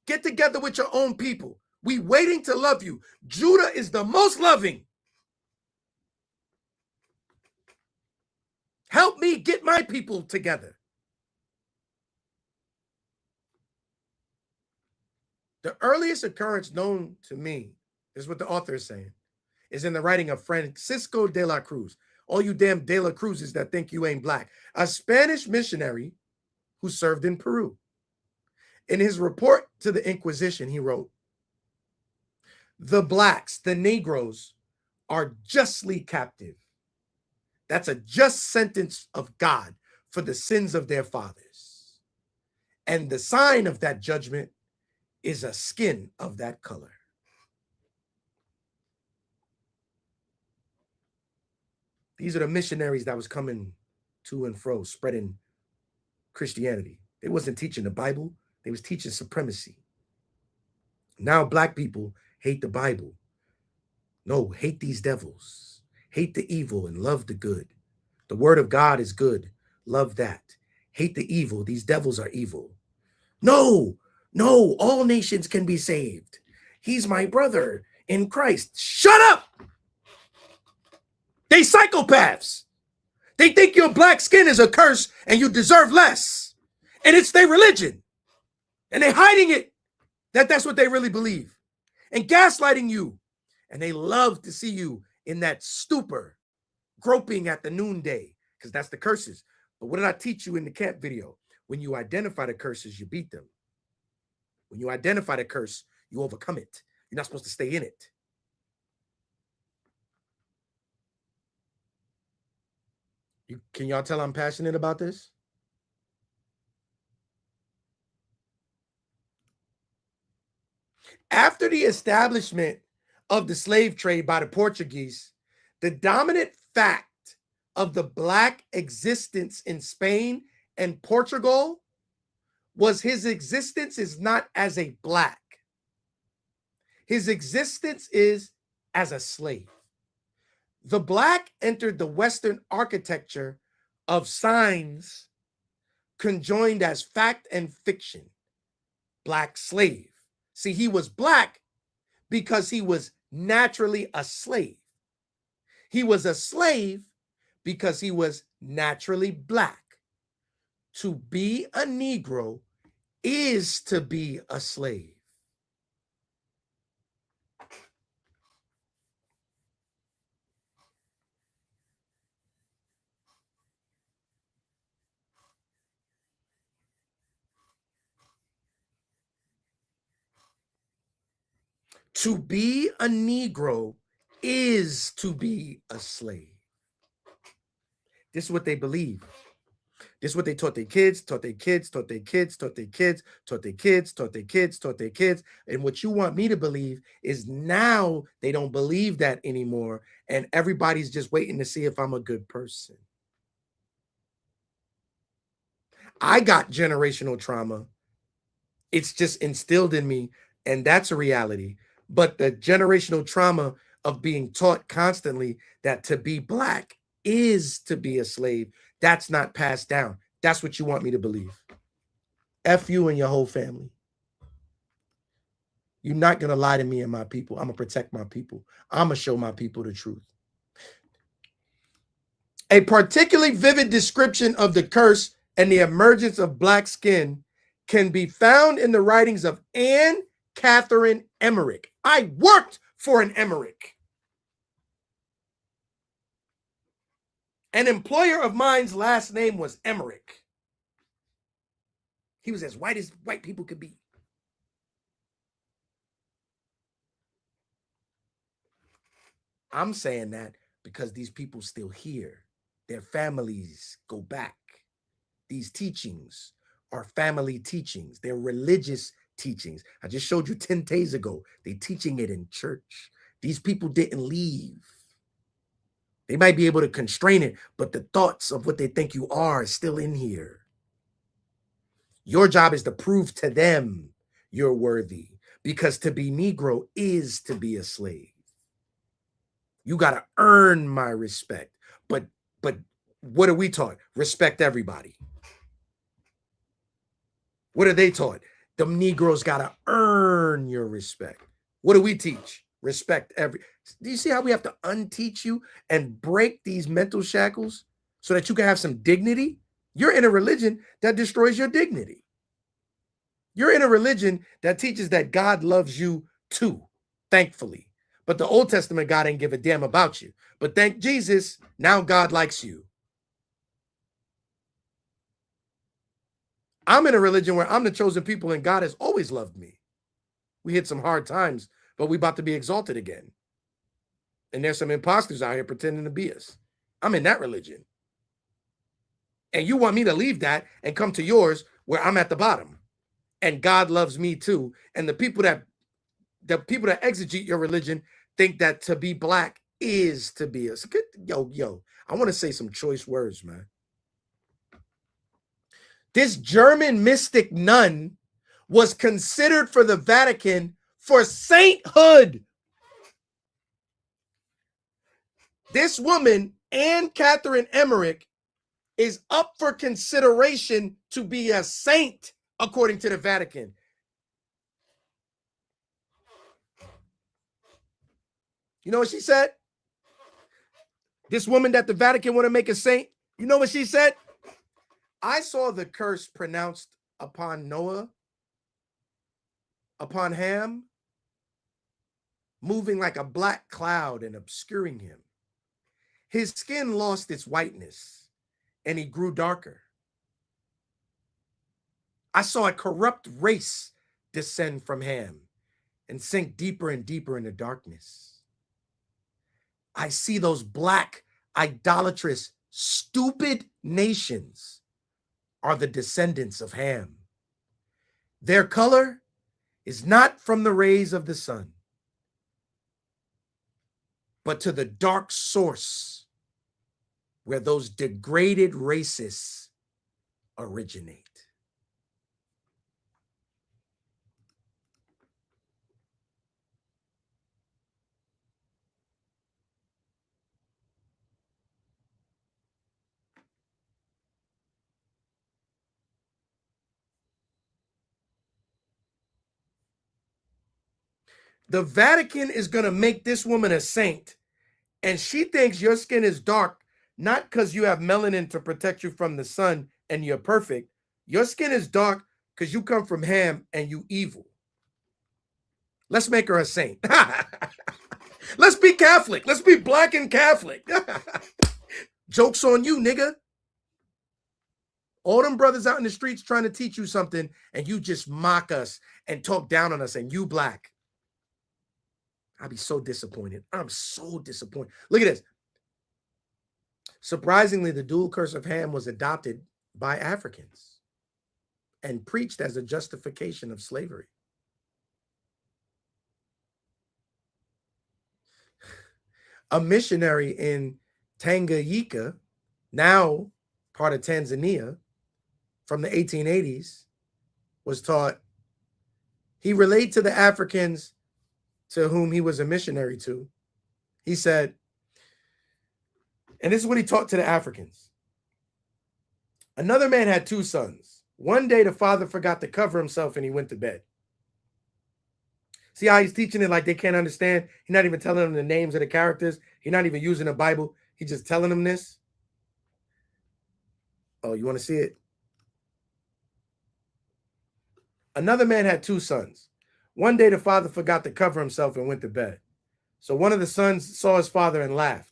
Get together with your own people. We waiting to love you. Judah is the most loving. Help me get my people together. The earliest occurrence known to me, is what the author is saying, is in the writing of Francisco de la Cruz. All you damn de la Cruzes that think you ain't black. A Spanish missionary who served in Peru. In his report to the Inquisition, he wrote, "The blacks, the Negroes, are justly captive. That's a just sentence of God for the sins of their fathers. And the sign of that judgment is a skin of that color." These are the missionaries that was coming to and fro, spreading Christianity. They wasn't teaching the Bible. They was teaching supremacy. Now black people hate the Bible. No, hate these devils. Hate the evil and love the good. The word of God is good. Love that. Hate the evil. These devils are evil. No, all nations can be saved. He's my brother in Christ. Shut up. They psychopaths. They think your black skin is a curse and you deserve less. And it's their religion. And they're hiding it. That's what they really believe. And gaslighting you. And they love to see you in that stupor, groping at the noonday, because that's the curses. But what did I teach you in the camp video? When you identify the curses, you beat them. When you identify the curse, you overcome it. You're not supposed to stay in it. Can y'all tell I'm passionate about this? After the establishment of the slave trade by the Portuguese, the dominant fact of the black existence in Spain and Portugal was his existence is not as a black. His existence is as a slave. The black entered the Western architecture of signs conjoined as fact and fiction. Black slave. See, he was black because he was naturally a slave. He was a slave because he was naturally black. To be a Negro is to be a slave. To be a Negro is to be a slave. This is what they believe. This is what they taught their kids, taught their kids, taught their kids, taught their kids, taught their kids, taught their kids, taught their kids. And what you want me to believe is now they don't believe that anymore. And everybody's just waiting to see if I'm a good person. I got generational trauma It's just instilled in me, and that's a reality. But the generational trauma of being taught constantly that to be black is to be a slave, that's not passed down. That's what you want me to believe. F you and your whole family. You're not going to lie to me and my people. I'm going to protect my people. I'm going to show my people the truth. A particularly vivid description of the curse and the emergence of black skin can be found in the writings of Anne Catherine Emmerich. I worked for an Emmerich. An employer of mine's last name was Emmerich. He was as white people could be. I'm saying that because these people still here. Their families go back. These teachings are family teachings. They're religious teachings. I just showed you 10 days ago. They're teaching it in church. These people didn't leave. They might be able to constrain it, but the thoughts of what they think you are is still in here. Your job is to prove to them you're worthy, because to be Negro is to be a slave. You got to earn my respect. But what are we taught? Respect everybody. What are they taught? The Negroes got to earn your respect. What do we teach? Respect every. Do you see how we have to unteach you and break these mental shackles so that you can have some dignity? You're in a religion that destroys your dignity. You're in a religion that teaches that God loves you too, thankfully. But the Old Testament God ain't give a damn about you. But thank Jesus, now God likes you. I'm in a religion where I'm the chosen people and God has always loved me. We hit some hard times, but we about to be exalted again. And there's some imposters out here pretending to be us. I'm in that religion. And you want me to leave that and come to yours where I'm at the bottom. And God loves me too. And the people that exegete your religion think that to be black is to be us. Yo, I want to say some choice words, man. This German mystic nun was considered for the Vatican for sainthood. This woman, Anne Catherine Emmerich, is up for consideration to be a saint, according to the Vatican. You know what she said? This woman that the Vatican want to make a saint, you know what she said? I saw the curse pronounced upon Noah, upon Ham, moving like a black cloud and obscuring him. His skin lost its whiteness, and he grew darker. I saw a corrupt race descend from Ham and sink deeper and deeper into darkness. I see those black, idolatrous, stupid nations are the descendants of Ham. Their color is not from the rays of the sun, but to the dark source where those degraded races originate. The Vatican is going to make this woman a saint, and she thinks your skin is dark, not because you have melanin to protect you from the sun and you're perfect. Your skin is dark because you come from Ham and you evil. Let's make her a saint. Let's be Catholic. Let's be black and Catholic. Joke's on you, nigga. All them brothers out in the streets trying to teach you something, and you just mock us and talk down on us, and you black. I'd be so disappointed. I'm so disappointed. Look at this. Surprisingly, the dual curse of Ham was adopted by Africans and preached as a justification of slavery. A missionary in Tanganyika, now part of Tanzania, from the 1880s, was taught He relayed to the Africans to whom he was a missionary to. He said, and this is what he taught to the Africans. Another man had 2 sons. One day the father forgot to cover himself and he went to bed. See how he's teaching it like they can't understand? He's not even telling them the names of the characters. He's not even using the Bible. He's just telling them this. Oh, you want to see it? Another man had 2 sons. One day the father forgot to cover himself and went to bed. So one of the sons saw his father and laughed.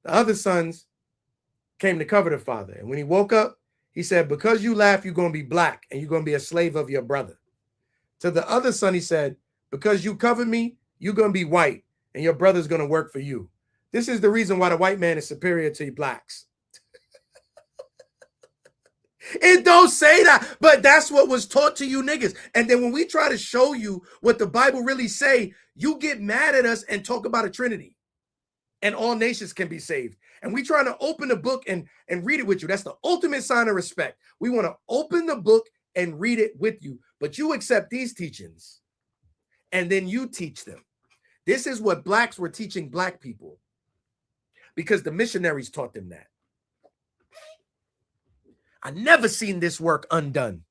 The other sons came to cover the father. And when he woke up, he said, because you laugh, you're going to be black and you're going to be a slave of your brother. To the other son, he said, because you covered me, you're going to be white and your brother's going to work for you. This is the reason why the white man is superior to blacks. It don't say that, but that's what was taught to you niggas. And then when we try to show you what the Bible really say, you get mad at us and talk about a Trinity and all nations can be saved. And we trying to open the book and read it with you. That's the ultimate sign of respect. We want to open the book and read it with you, but you accept these teachings and then you teach them. This is what blacks were teaching black people because the missionaries taught them that. I never seen this work undone.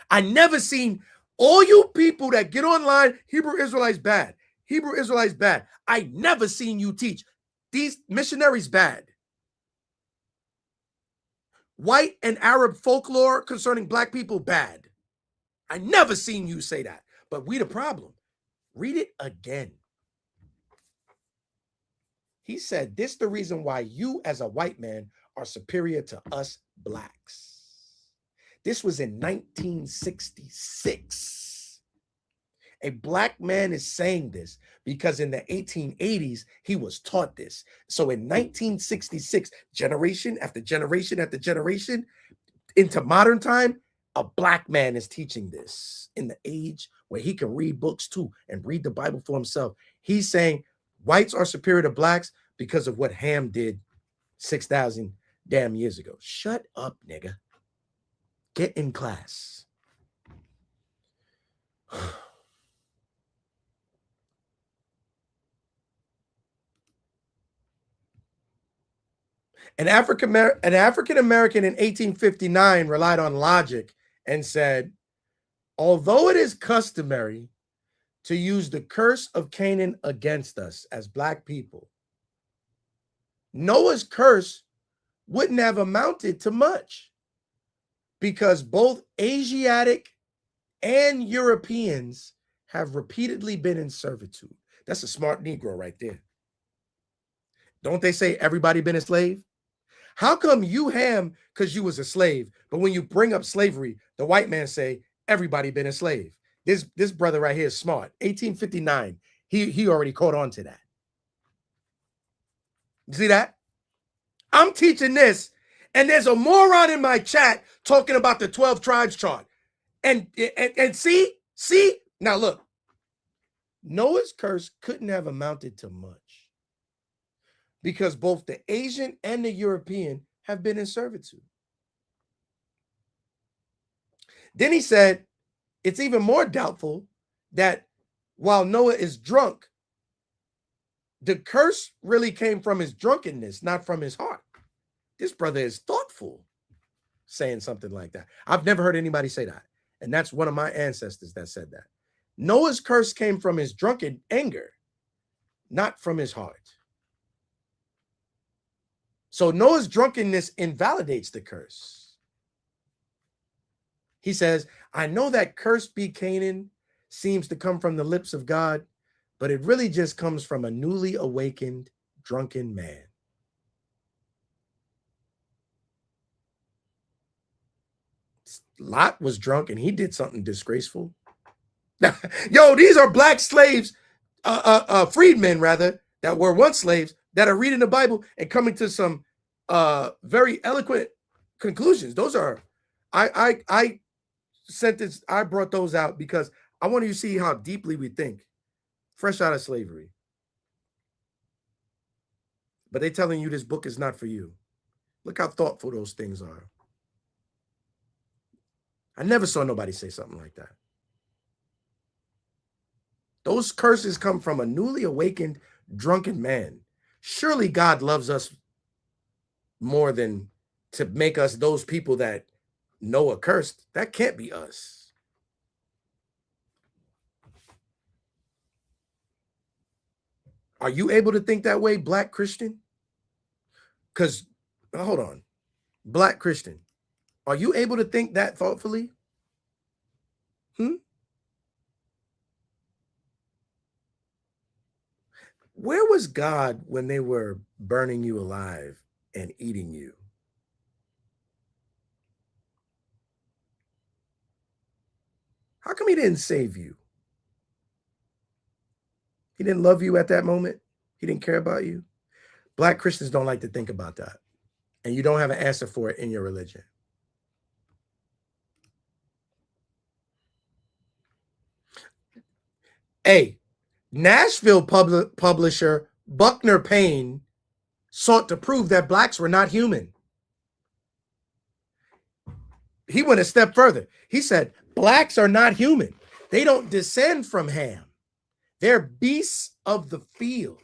I never seen all you people that get online, Hebrew Israelites bad. Hebrew Israelites bad. I never seen you teach these missionaries bad. White and Arab folklore concerning black people bad. I never seen you say that. But we the problem. Read it again. He said, this is the reason why you as a white man are superior to us blacks. This was in 1966. A black man is saying this because in the 1880s, he was taught this. So in 1966, generation after generation after generation, into modern time, a black man is teaching this in the age where he can read books too and read the Bible for himself. He's saying whites are superior to blacks because of what Ham did 6,000 damn years ago. Shut up, nigga. Get in class. An African-American in 1859 relied on logic and said, although it is customary to use the curse of Canaan against us as black people, Noah's curse wouldn't have amounted to much because both Asiatic and Europeans have repeatedly been in servitude. That's a smart Negro right there. Don't they say everybody been a slave? How come you Ham because you was a slave, but when you bring up slavery, the white man say everybody been a slave? This brother right here is smart. 1859, he already caught on to that. You see that? I'm teaching this, and there's a moron in my chat talking about the 12 tribes chart. And see, now look, Noah's curse couldn't have amounted to much because both the Asian and the European have been in servitude. Then he said, it's even more doubtful that while Noah is drunk, the curse really came from his drunkenness, not from his heart. This brother is thoughtful saying something like that. I've never heard anybody say that. And that's one of my ancestors that said that. Noah's curse came from his drunken anger, not from his heart. So Noah's drunkenness invalidates the curse. He says, I know that curse be Canaan seems to come from the lips of God, but it really just comes from a newly awakened drunken man. Lot was drunk and he did something disgraceful. Yo, these are black slaves, freedmen rather, that were once slaves that are reading the Bible and coming to some very eloquent conclusions. Those are, I brought those out because I want you to see how deeply we think, fresh out of slavery. But they're telling you this book is not for you. Look how thoughtful those things are. I never saw nobody say something like that. Those curses come from a newly awakened, drunken man. Surely God loves us more than to make us those people that know a curse. That can't be us. Are you able to think that way, Black Christian? Because, hold on, Black Christian, are you able to think that thoughtfully? Where was God when they were burning you alive and eating you? How come he didn't save you? He didn't love you at that moment? He didn't care about you? Black Christians don't like to think about that. And you don't have an answer for it in your religion. Hey, Nashville publisher Buckner Payne sought to prove that blacks were not human. He went a step further. He said, blacks are not human. They don't descend from Ham. They're beasts of the field.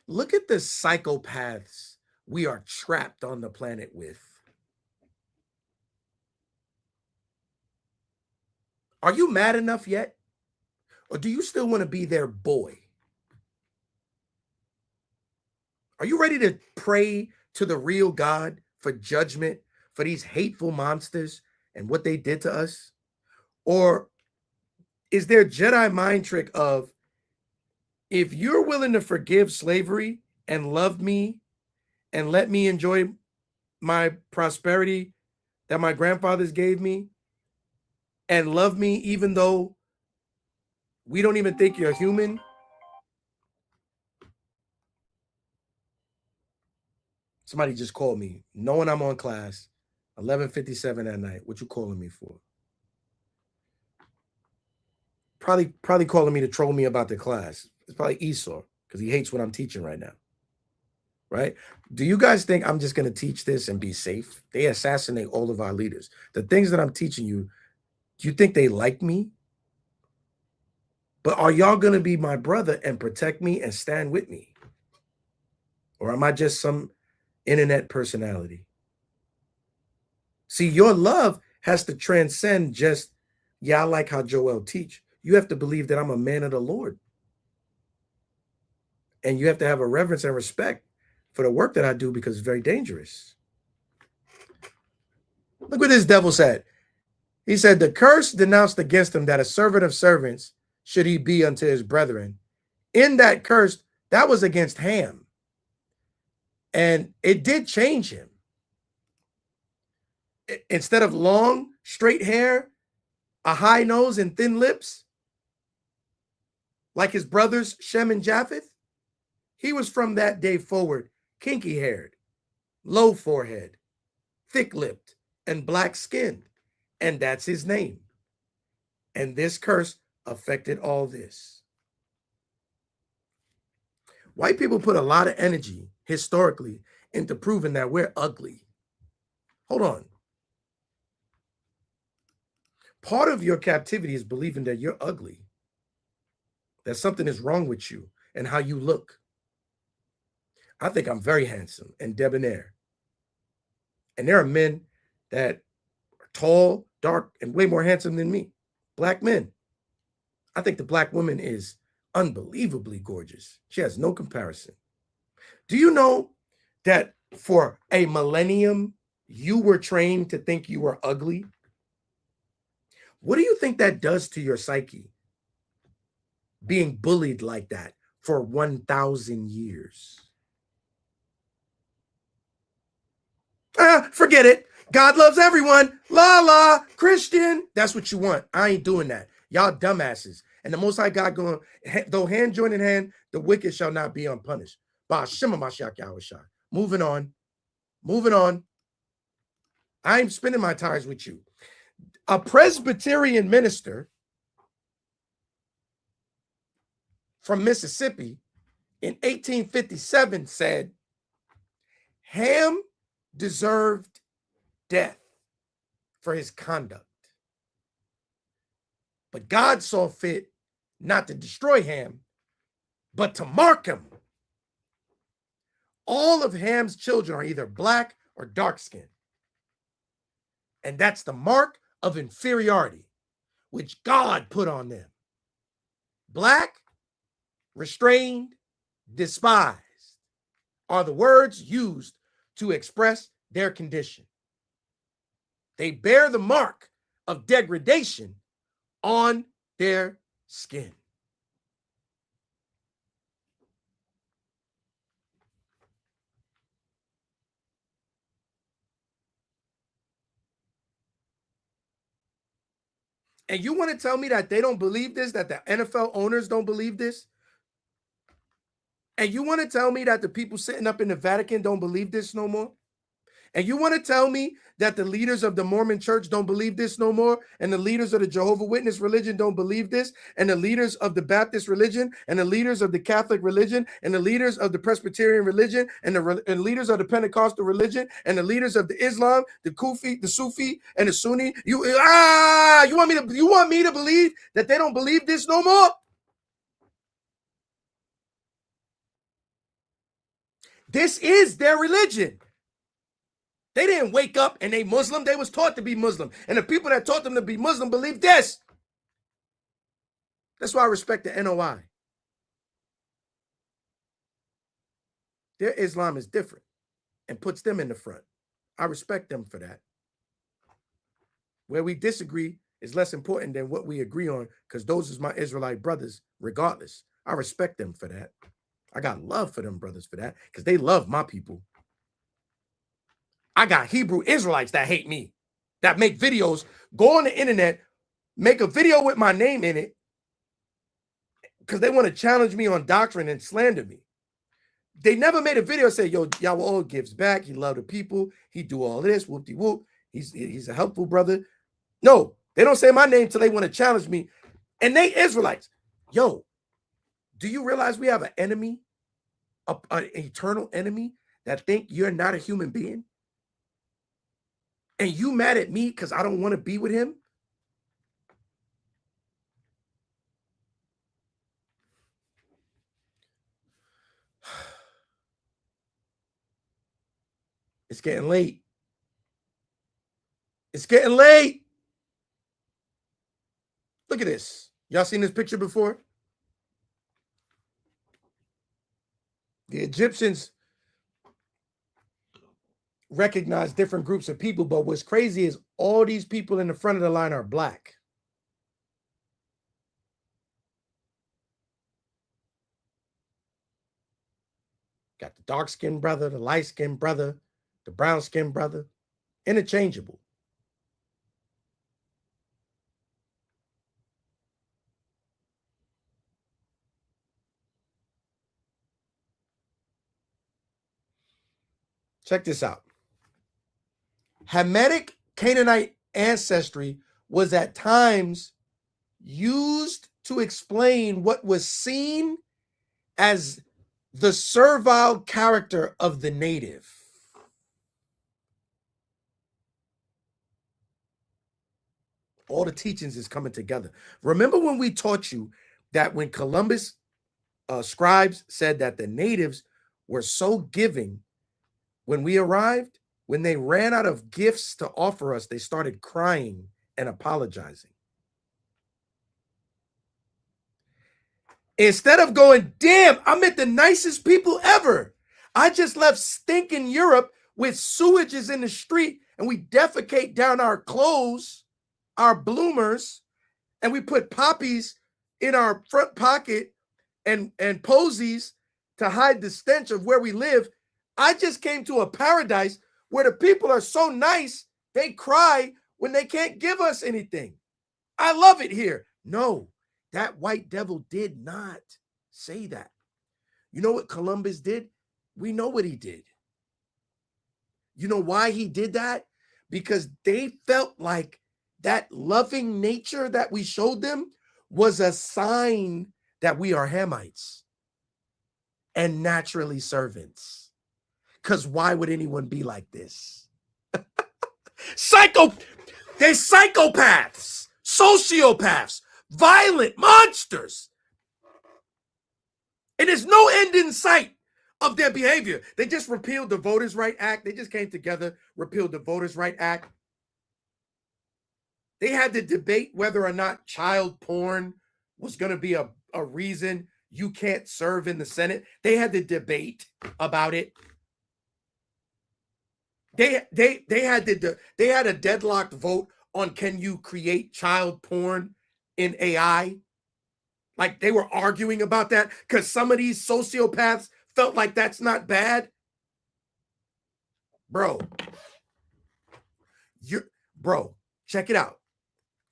Look at the psychopaths we are trapped on the planet with. Are you mad enough yet? Or do you still want to be their boy? Are you ready to pray to the real God for judgment for these hateful monsters and what they did to us? Or is there Jedi mind trick of, if you're willing to forgive slavery and love me and let me enjoy my prosperity that my grandfathers gave me and love me even though we don't even think you're human? Somebody just called me, knowing I'm on class, 11:57 at night. What you calling me for? Probably calling me to troll me about the class. It's probably Esau, because he hates what I'm teaching right now. Right? Do you guys think I'm just going to teach this and be safe? They assassinate all of our leaders. The things that I'm teaching you, do you think they like me? But are y'all going to be my brother and protect me and stand with me? Or am I just some internet personality? See, your love has to transcend just, yeah, I like how Joel teach. You have to believe that I'm a man of the Lord. And you have to have a reverence and respect for the work that I do, because it's very dangerous. Look what this devil said. He said, the curse denounced against him that a servant of servants should he be unto his brethren. In that curse, that was against Ham. And it did change him. Instead of long, straight hair, a high nose, and thin lips, like his brothers Shem and Japheth, he was from that day forward kinky-haired, low forehead, thick-lipped, and black-skinned. And that's his name. And this curse affected all this. White people put a lot of energy, historically, into proving that we're ugly. Hold on. Part of your captivity is believing that you're ugly, that something is wrong with you and how you look. I think I'm very handsome and debonair. And there are men that are tall, dark, and way more handsome than me. Black men. I think the black woman is unbelievably gorgeous. She has no comparison. Do you know that for a millennium, you were trained to think you were ugly? What do you think that does to your psyche? Being bullied like that for 1,000 years. Forget it. God loves everyone. La la, Christian. That's what you want. I ain't doing that. Y'all dumbasses. And the Most High God going, though hand joined in hand, the wicked shall not be unpunished. Moving on. Moving on. I ain't spinning my tires with you. A Presbyterian minister from Mississippi in 1857 said, Ham deserved death for his conduct. But God saw fit not to destroy Ham, but to mark him. All of Ham's children are either black or dark-skinned. And that's the mark of inferiority, which God put on them. Black, restrained, despised are the words used to express their condition. They bear the mark of degradation on their skin. And you want to tell me that they don't believe this, that the NFL owners don't believe this? And you want to tell me that the people sitting up in the Vatican don't believe this no more? And you want to tell me that the leaders of the Mormon church don't believe this no more? And the leaders of the Jehovah's Witness religion don't believe this? And the leaders of the Baptist religion and the leaders of the Catholic religion and the leaders of the Presbyterian religion and the leaders of the Pentecostal religion and the leaders of the Islam, the Kufi, the Sufi, and the Sunni, you want me to believe that they don't believe this no more? This is their religion. They didn't wake up and they Muslim. They was taught to be Muslim. And the people that taught them to be Muslim believe this. That's why I respect the NOI. Their Islam is different and puts them in the front. I respect them for that. Where we disagree is less important than what we agree on, because those is my Israelite brothers regardless. I respect them for that. I got love for them brothers for that, because they love my people. I got Hebrew Israelites that hate me, that make videos, go on the internet, make a video with my name in it, because they want to challenge me on doctrine and slander me. They never made a video say, yo, Yahweh gives back. He love the people. He do all this, whoop-de-whoop. He's a helpful brother. No, they don't say my name till they want to challenge me. And they Israelites. Yo, do you realize we have an enemy, an eternal enemy that think you're not a human being? And you mad at me because I don't want to be with him? It's getting late. It's getting late. Look at this. Y'all seen this picture before? The Egyptians recognize different groups of people, but what's crazy is all these people in the front of the line are black. Got the dark-skinned brother, the light-skinned brother, the brown-skinned brother, interchangeable. Check this out. Hamitic Canaanite ancestry was at times used to explain what was seen as the servile character of the native. All the teachings is coming together. Remember when we taught you that when Columbus scribes said that the natives were so giving when we arrived, when they ran out of gifts to offer us, they started crying and apologizing. Instead of going, damn, I met the nicest people ever. I just left stinking Europe with sewages in the street and we defecate down our clothes, our bloomers, and we put poppies in our front pocket and posies to hide the stench of where we live. I just came to a paradise where the people are so nice, they cry when they can't give us anything. I love it here. No, that white devil did not say that. You know what Columbus did? We know what he did. You know why he did that? Because they felt like that loving nature that we showed them was a sign that we are Hamites and naturally servants. Because why would anyone be like this? They're psychopaths, sociopaths, violent monsters. And there's no end in sight of their behavior. They just repealed the Voters' Right Act. They just came together, repealed the Voters' Right Act. They had to debate whether or not child porn was going to be a reason you can't serve in the Senate. They had to debate about it. They had a deadlocked vote on can you create child porn in AI. Like they were arguing about that because some of these sociopaths felt like that's not bad. Bro, check it out.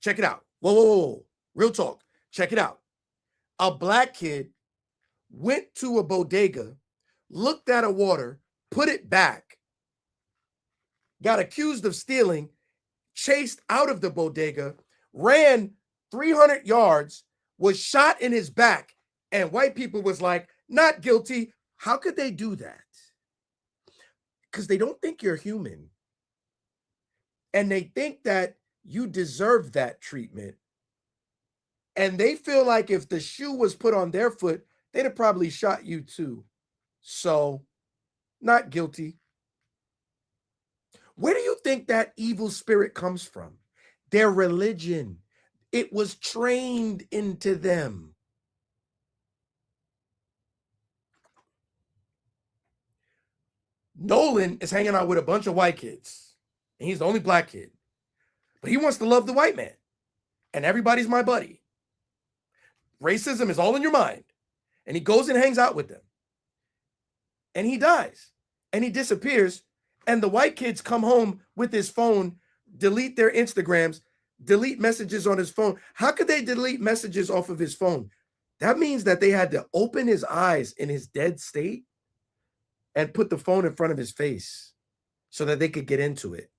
Check it out. Whoa. Real talk. Check it out. A black kid went to a bodega, looked at a water, put it back, got accused of stealing, chased out of the bodega, ran 300 yards, was shot in his back, and white people was like, not guilty. How could they do that? Because they don't think you're human. And they think that you deserve that treatment. And they feel like if the shoe was put on their foot, they'd have probably shot you too. So, not guilty. Where do you think that evil spirit comes from? Their religion. It was trained into them. Nolan is hanging out with a bunch of white kids, and he's the only black kid. But he wants to love the white man, and everybody's my buddy. Racism is all in your mind. And he goes and hangs out with them. And he dies. And he disappears. And the white kids come home with his phone, delete their Instagrams, delete messages on his phone. How could they delete messages off of his phone? That means that they had to open his eyes in his dead state and put the phone in front of his face so that they could get into it.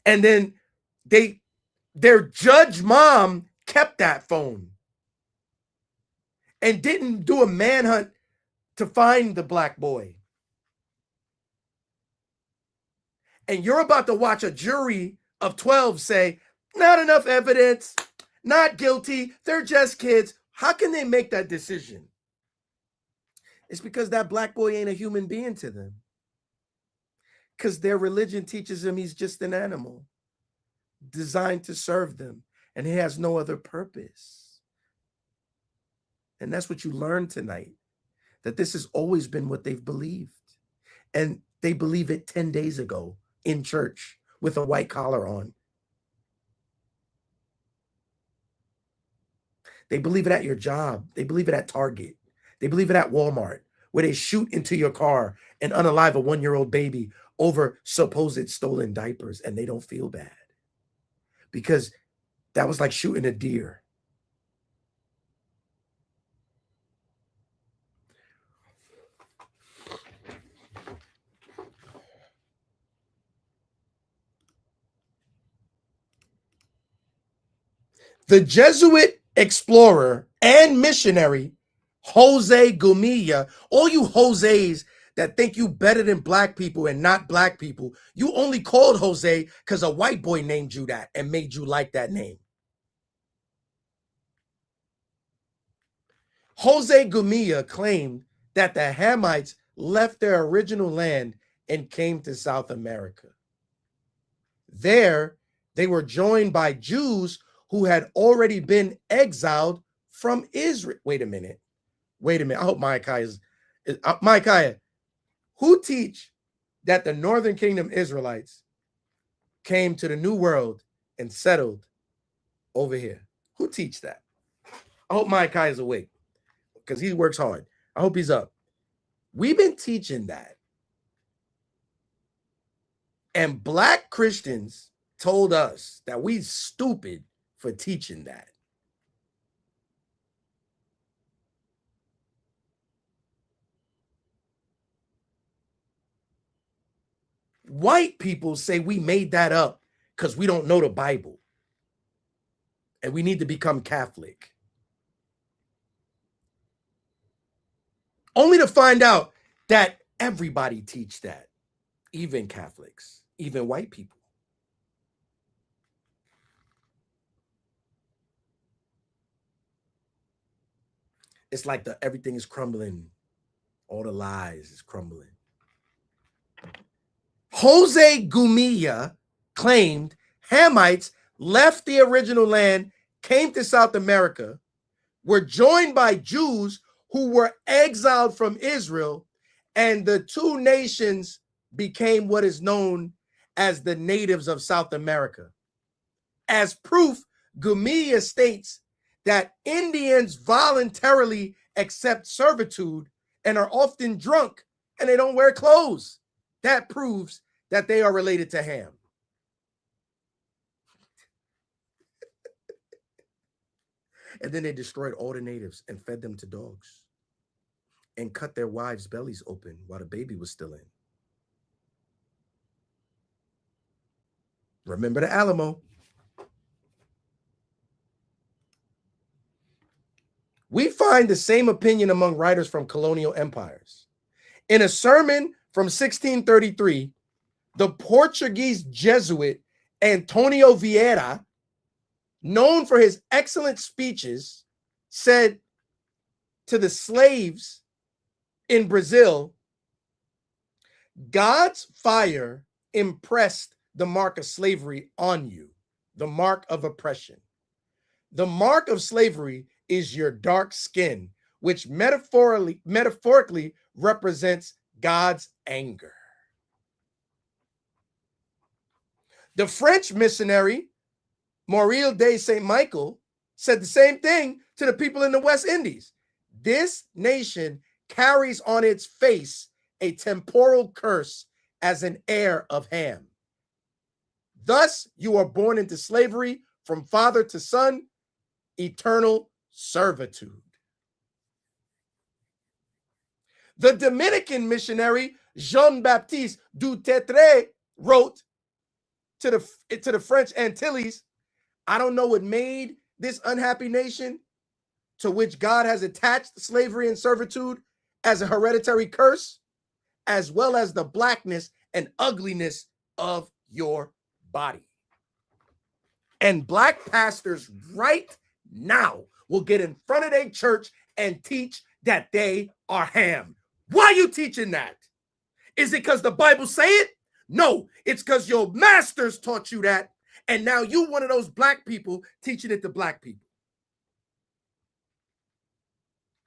And then their judge mom kept that phone and didn't do a manhunt to find the black boy. And you're about to watch a jury of 12 say, not enough evidence, not guilty, they're just kids. How can they make that decision? It's because that black boy ain't a human being to them. Because their religion teaches him he's just an animal designed to serve them, and he has no other purpose. And that's what you learned tonight, that this has always been what they've believed. And they believe it 10 days ago in church with a white collar on. They believe it at your job. They believe it at Target. They believe it at Walmart, where they shoot into your car and unalive a 1-year-old baby over supposed stolen diapers, and they don't feel bad. Because that was like shooting a deer. The Jesuit explorer and missionary, Jose Gumilla, all you Jose's that think you better than black people and not black people, you only called Jose because a white boy named you that and made you like that name. Jose Gumilla claimed that the Hamites left their original land and came to South America. There, they were joined by Jews who had already been exiled from Israel. Wait a minute. I hope Micaiah is Micaiah. Who teach that the Northern Kingdom Israelites came to the New World and settled over here? Who teach that? I hope Micaiah is awake because he works hard. I hope he's up. We've been teaching that. And black Christians told us that we stupid for teaching that. White people say we made that up because we don't know the Bible and we need to become Catholic. only to find out that everybody teach that, even Catholics, even white people. It's like everything is crumbling. All the lies is crumbling. Jose Gumilla claimed Hamites left the original land, came to South America, were joined by Jews who were exiled from Israel, and the two nations became what is known as the natives of South America. As proof, Gumilla states that Indians voluntarily accept servitude and are often drunk and they don't wear clothes. That proves that they are related to Ham. And then they destroyed all the natives and fed them to dogs and cut their wives' bellies open while the baby was still in. Remember the Alamo. We find the same opinion among writers from colonial empires. In a sermon from 1633, the Portuguese Jesuit Antonio Vieira, known for his excellent speeches, said to the slaves in Brazil, God's fire impressed the mark of slavery on you, the mark of oppression. The mark of slavery is your dark skin, which metaphorically represents God's anger. The French missionary Maurice de Saint-Michel said the same thing to the people in the West Indies. This nation carries on its face a temporal curse as an heir of Ham. Thus, you are born into slavery from father to son, eternal servitude. The Dominican missionary Jean-Baptiste Dutertre wrote to the French Antilles, I don't know what made this unhappy nation, to which God has attached slavery and servitude as a hereditary curse, as well as the blackness and ugliness of your body. And black pastors right now will get in front of their church and teach that they are Ham. Why are you teaching that? Is it because the Bible say it? No, it's because your masters taught you that, and now you one of those black people teaching it to black people.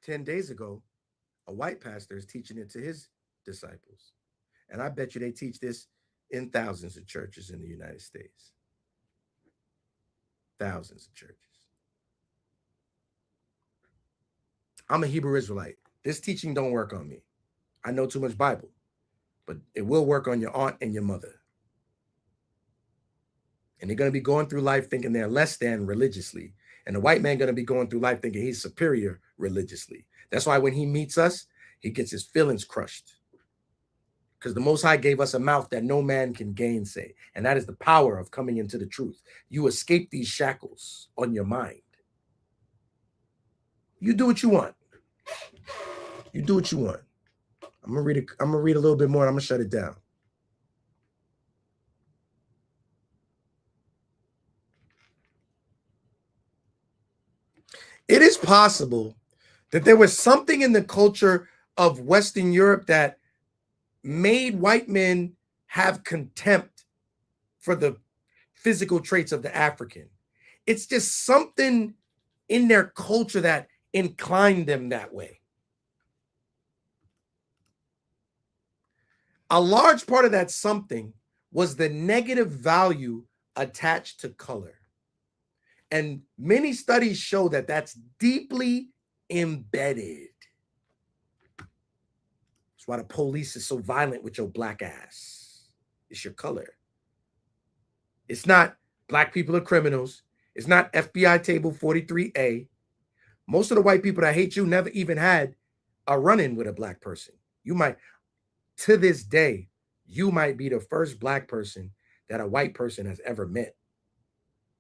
10 days ago, a white pastor is teaching it to his disciples. And I bet you they teach this in thousands of churches in the United States. Thousands of churches. I'm a Hebrew Israelite. This teaching don't work on me. I know too much Bible, but it will work on your aunt and your mother. And they're going to be going through life thinking they're less than religiously. And the white man going to be going through life thinking he's superior religiously. That's why when he meets us, he gets his feelings crushed. Because the Most High gave us a mouth that no man can gainsay. And that is the power of coming into the truth. You escape these shackles on your mind. You do what you want. You do what you want. I'm gonna read a little bit more and I'm gonna shut it down. It is possible that there was something in the culture of Western Europe that made white men have contempt for the physical traits of the African. It's just something in their culture that inclined them that way. A large part of that something was the negative value attached to color. And many studies show that that's deeply embedded. That's why the police is so violent with your black ass. It's your color. It's not black people are criminals. It's not FBI table 43A. Most of the white people that hate you never even had a run-in with a black person. You might, to this day, you might be the first black person that a white person has ever met.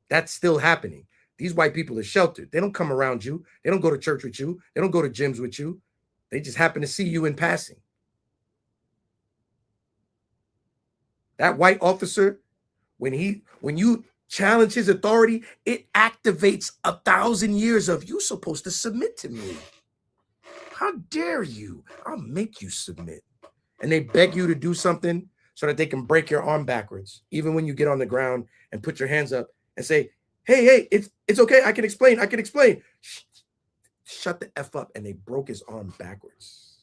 That's still happening. These white people are sheltered. They don't come around you. They don't go to church with you. They don't go to gyms with you. They just happen to see you in passing. That white officer, when you challenge his authority, it activates 1,000 years of you supposed to submit to me. How dare you? I'll make you submit. And they beg you to do something so that they can break your arm backwards, even when you get on the ground and put your hands up and say, hey, it's okay. I can explain. Shut the F up. And they broke his arm backwards.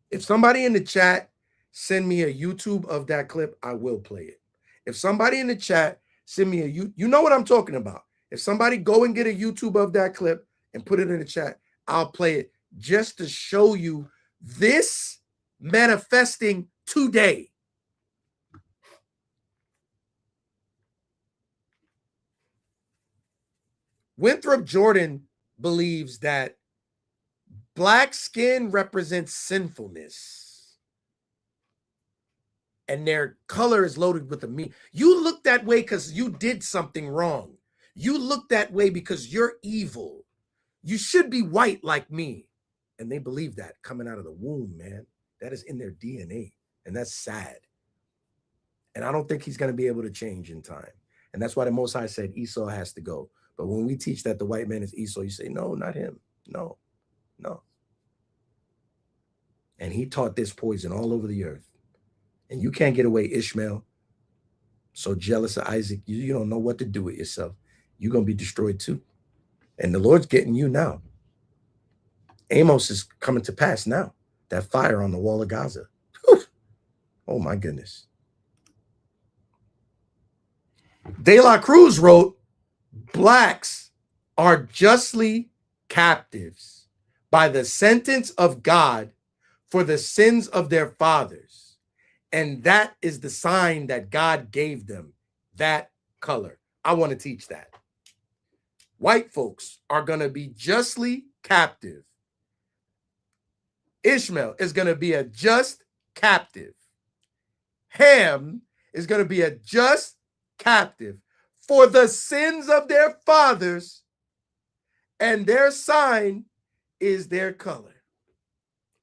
If somebody in the chat send me a YouTube of that clip, I will play it. If somebody in the chat send me you know what I'm talking about. If somebody go and get a YouTube of that clip and put it in the chat, I'll play it just to show you this manifesting today. Winthrop Jordan believes that black skin represents sinfulness and their color is loaded with the meat. You look that way because you did something wrong. You look that way because you're evil. You should be white like me. And they believe that coming out of the womb, man. That is in their DNA. And that's sad. And I don't think he's going to be able to change in time. And that's why the Most High said Esau has to go. But when we teach that the white man is Esau, you say, no, not him. No. And he taught this poison all over the earth. And you can't get away, Ishmael. So jealous of Isaac, you don't know what to do with yourself. You're going to be destroyed too. And the Lord's getting you now. Amos is coming to pass now. That fire on the wall of Gaza. Whew. Oh my goodness. De La Cruz wrote, blacks are justly captives by the sentence of God for the sins of their fathers. And that is the sign that God gave them, that color. I want to teach that. White folks are going to be justly captive. Ishmael is going to be a just captive. Ham is going to be a just captive for the sins of their fathers, and their sign is their color.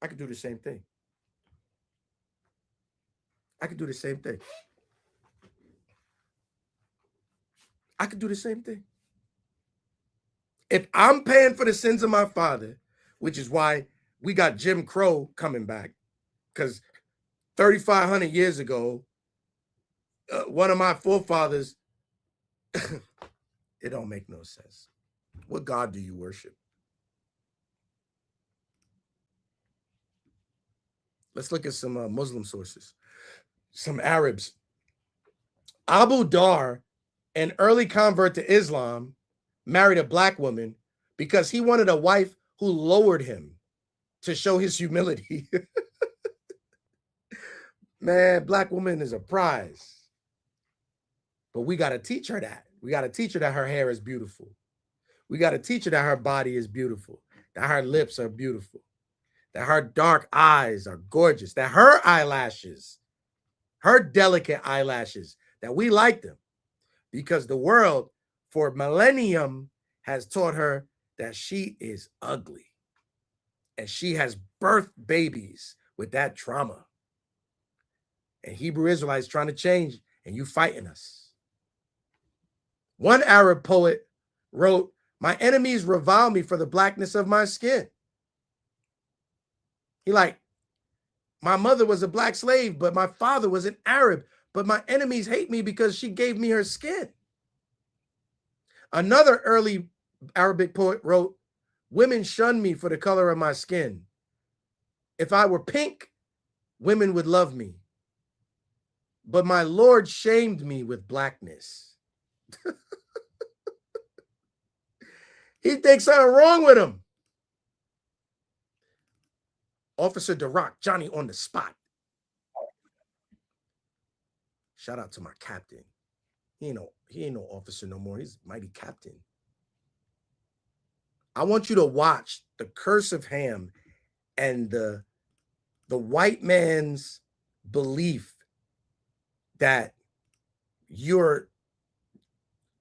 I could do the same thing. I could do the same thing. I could do the same thing. If I'm paying for the sins of my father, which is why we got Jim Crow coming back, because 3,500 years ago, one of my forefathers, it don't make no sense. What God do you worship? Let's look at some Muslim sources, some Arabs. Abu Dar, an early convert to Islam, married a black woman because he wanted a wife who lowered him to show his humility. Man, black woman is a prize. But we got to teach her that. We got to teach her that her hair is beautiful. We got to teach her that her body is beautiful, that her lips are beautiful, that her dark eyes are gorgeous, that her eyelashes, her delicate eyelashes, that we like them, because the world for millennium has taught her that she is ugly and she has birthed babies with that trauma. And Hebrew Israelites trying to change, and you fighting us. One Arab poet wrote, my enemies revile me for the blackness of my skin. He like, my mother was a black slave, but my father was an Arab, but my enemies hate me because she gave me her skin. Another early Arabic poet wrote, women shun me for the color of my skin. If I were pink, women would love me. But my Lord shamed me with blackness. He thinks something wrong with him. Officer DeRock, Johnny on the spot. Shout out to my captain. He ain't no officer no more. He's mighty captain. I want you to watch the curse of Ham and the white man's belief that you're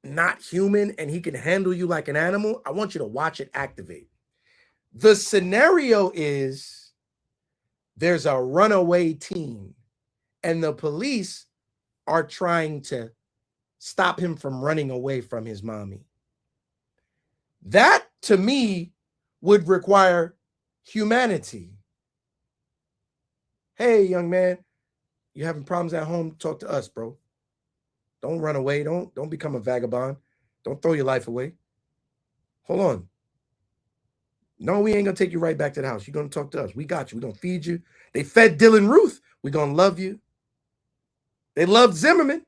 not human and he can handle you like an animal. I want you to watch it activate. The scenario is there's a runaway teen and the police are trying to stop him from running away from his mommy. That, to me, would require humanity. Hey, young man, you having problems at home? Talk to us, bro. Don't run away. Don't become a vagabond. Don't throw your life away. Hold on. No, we ain't gonna take you right back to the house. You're gonna talk to us. We got you. We're gonna feed you. They fed Dylan Ruth. We're gonna love you. They loved Zimmerman.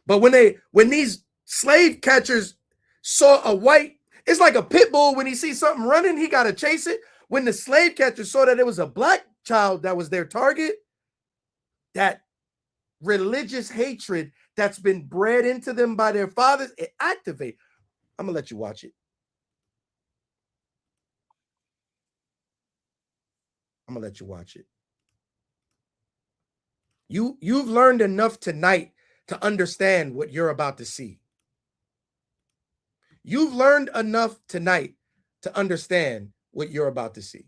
But when these slave catchers saw a white, it's like a pit bull. When he sees something running, he gotta chase it. When the slave catchers saw that it was a black child that was their target, that religious hatred that's been bred into them by their fathers, it activates. I'm gonna let you watch it. I'm gonna let you watch it. You've learned enough tonight to understand what you're about to see. You've learned enough tonight to understand what you're about to see.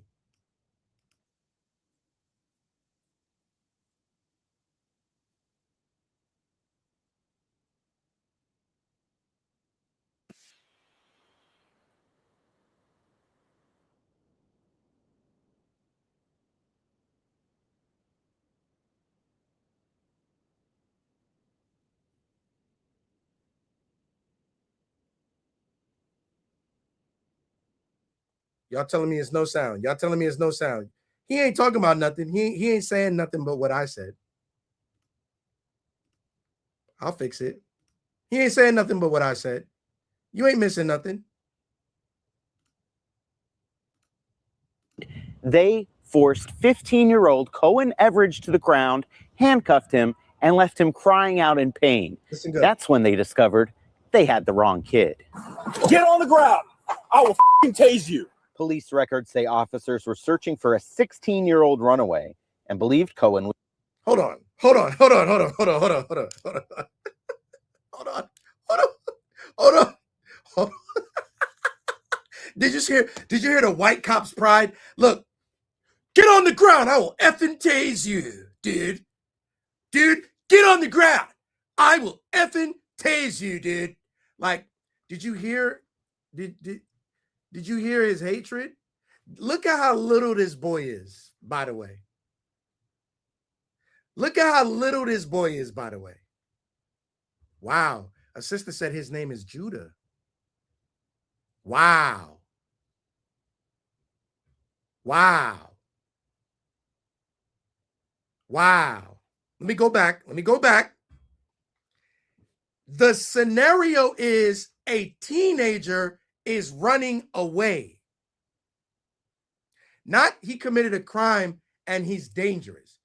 Y'all telling me it's no sound. Y'all telling me it's no sound. He ain't talking about nothing. He ain't saying nothing but what I said. I'll fix it. He ain't saying nothing but what I said. You ain't missing nothing. They forced 15-year-old Cohen Everidge to the ground, handcuffed him, and left him crying out in pain. That's when they discovered they had the wrong kid. Get on the ground. I will tase you. Police records say officers were searching for a 16-year-old runaway and believed Cohen was... Hold on. Did you hear the white cop's pride? Look, get on the ground. I will effing tase you, dude. Dude, get on the ground. I will effing tase you, dude. Like, did you hear his hatred? Look at how little this boy is, by the way. Look at how little this boy is, by the way. Wow. A sister said his name is Judah. Wow. Wow. Wow. Let me go back. The scenario is a teenager is running away. Not he committed a crime and he's dangerous.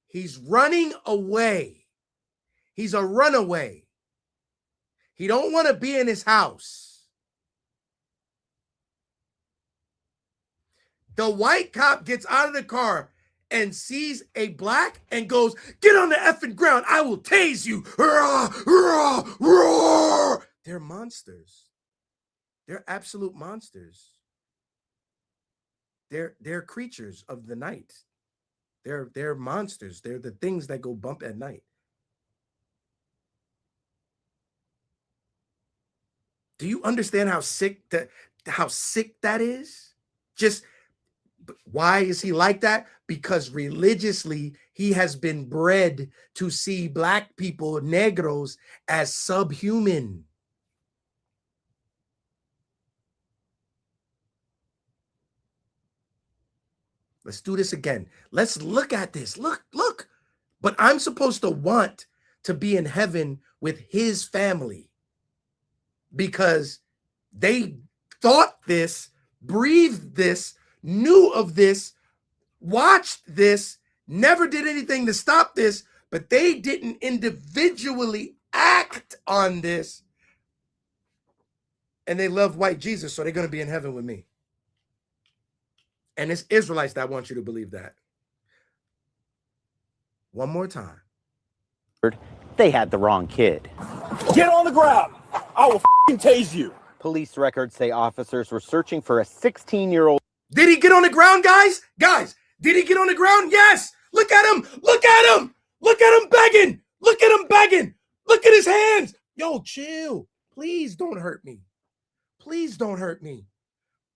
He's running away. He's a runaway. He don't want to be in his house. The white cop gets out of the car and sees a black and goes, get on the effing ground. I will tase you. Roar, roar, roar. They're monsters. They're absolute monsters. They're creatures of the night. They're monsters. They're the things that go bump at night. Do you understand how sick that is? Just why is he like that? Because religiously he has been bred to see black people, negros, as subhuman. Let's do this again. Let's look at this. Look. But I'm supposed to want to be in heaven with his family because they thought this, breathed this, knew of this, watched this, never did anything to stop this, but they didn't individually act on this. And they love white Jesus, so they're going to be in heaven with me. And it's Israelites that want you to believe that. One more time. They had the wrong kid. Get on the ground. I will tase you. Police records say officers were searching for a 16-year-old. Did he get on the ground, guys? Guys, did he get on the ground? Yes. Look at him. Look at him. Look at him begging. Look at him begging. Look at his hands. Yo, chill. Please don't hurt me. Please don't hurt me.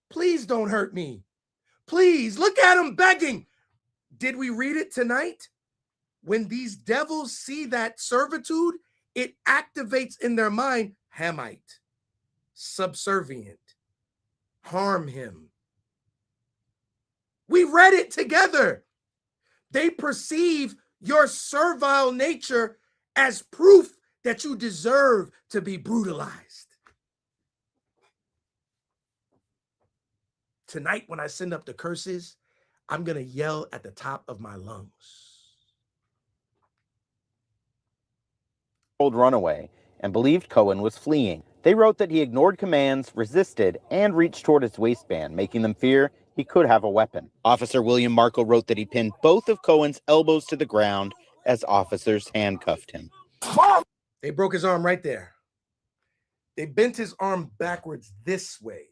Please don't hurt me. Please, look at him begging. Did we read it tonight? When these devils see that servitude, it activates in their mind, Hamite, subservient, harm him. We read it together. They perceive your servile nature as proof that you deserve to be brutalized. Tonight, when I send up the curses, I'm going to yell at the top of my lungs. Runaway and believed Cohen was fleeing. They wrote that he ignored commands, resisted, and reached toward his waistband, making them fear he could have a weapon. Officer William Markle wrote that he pinned both of Cohen's elbows to the ground as officers handcuffed him. They broke his arm right there. They bent his arm backwards this way.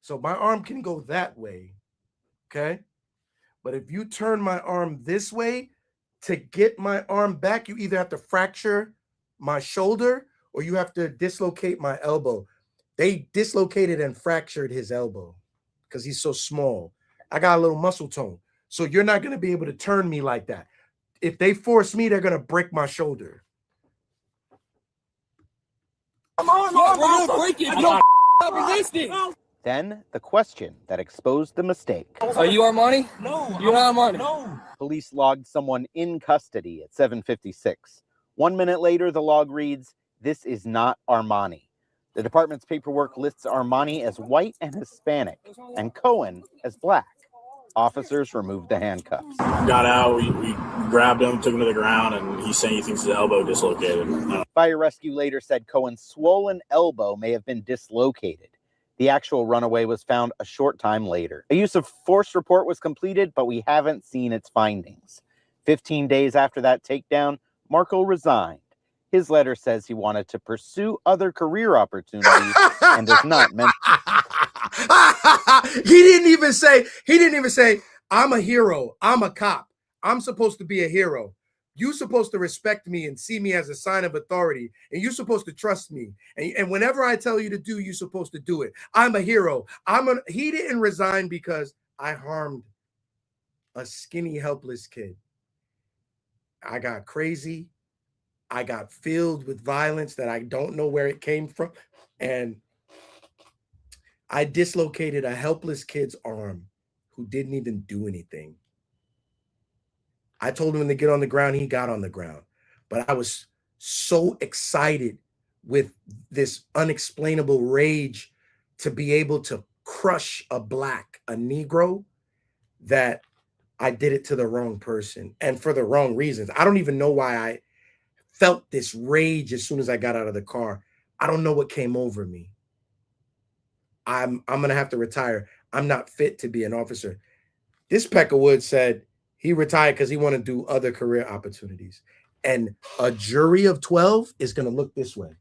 So my arm can go that way, okay? But if you turn my arm this way, to get my arm back, you either have to fracture my shoulder or you have to dislocate my elbow. They dislocated and fractured his elbow because he's so small. I got a little muscle tone. So you're not going to be able to turn me like that. If they force me, they're going to break my shoulder. Come on, we're going to break it. Don't resisting. Then the question that exposed the mistake. Are you Armani? No. You're not Armani? No. Police logged someone in custody at 7:56. 1 minute later, the log reads, "This is not Armani." The department's paperwork lists Armani as white and Hispanic, and Cohen as black. Officers removed the handcuffs. Got out, we grabbed him, took him to the ground, and he's saying he thinks his elbow dislocated. Fire rescue later said Cohen's swollen elbow may have been dislocated. The actual runaway was found a short time later. A use of force report was completed, but we haven't seen its findings. 15 days after that takedown, Markle resigned. His letter says he wanted to pursue other career opportunities and does not mention. He didn't even say, I'm a hero. I'm a cop. I'm supposed to be a hero. You're supposed to respect me and see me as a sign of authority. And you're supposed to trust me. And whenever I tell you to do, you're supposed to do it. I'm a hero. He didn't resign because I harmed a skinny, helpless kid. I got crazy. I got filled with violence that I don't know where it came from. And I dislocated a helpless kid's arm who didn't even do anything. I told him to get on the ground. He got on the ground. But I was so excited with this unexplainable rage to be able to crush a Negro, that I did it to the wrong person and for the wrong reasons. I don't even know why I felt this rage as soon as I got out of the car. I don't know what came over me. I'm going to have to retire. I'm not fit to be an officer. This Peckerwood said he retired because he wanted to do other career opportunities. And a jury of 12 is going to look this way.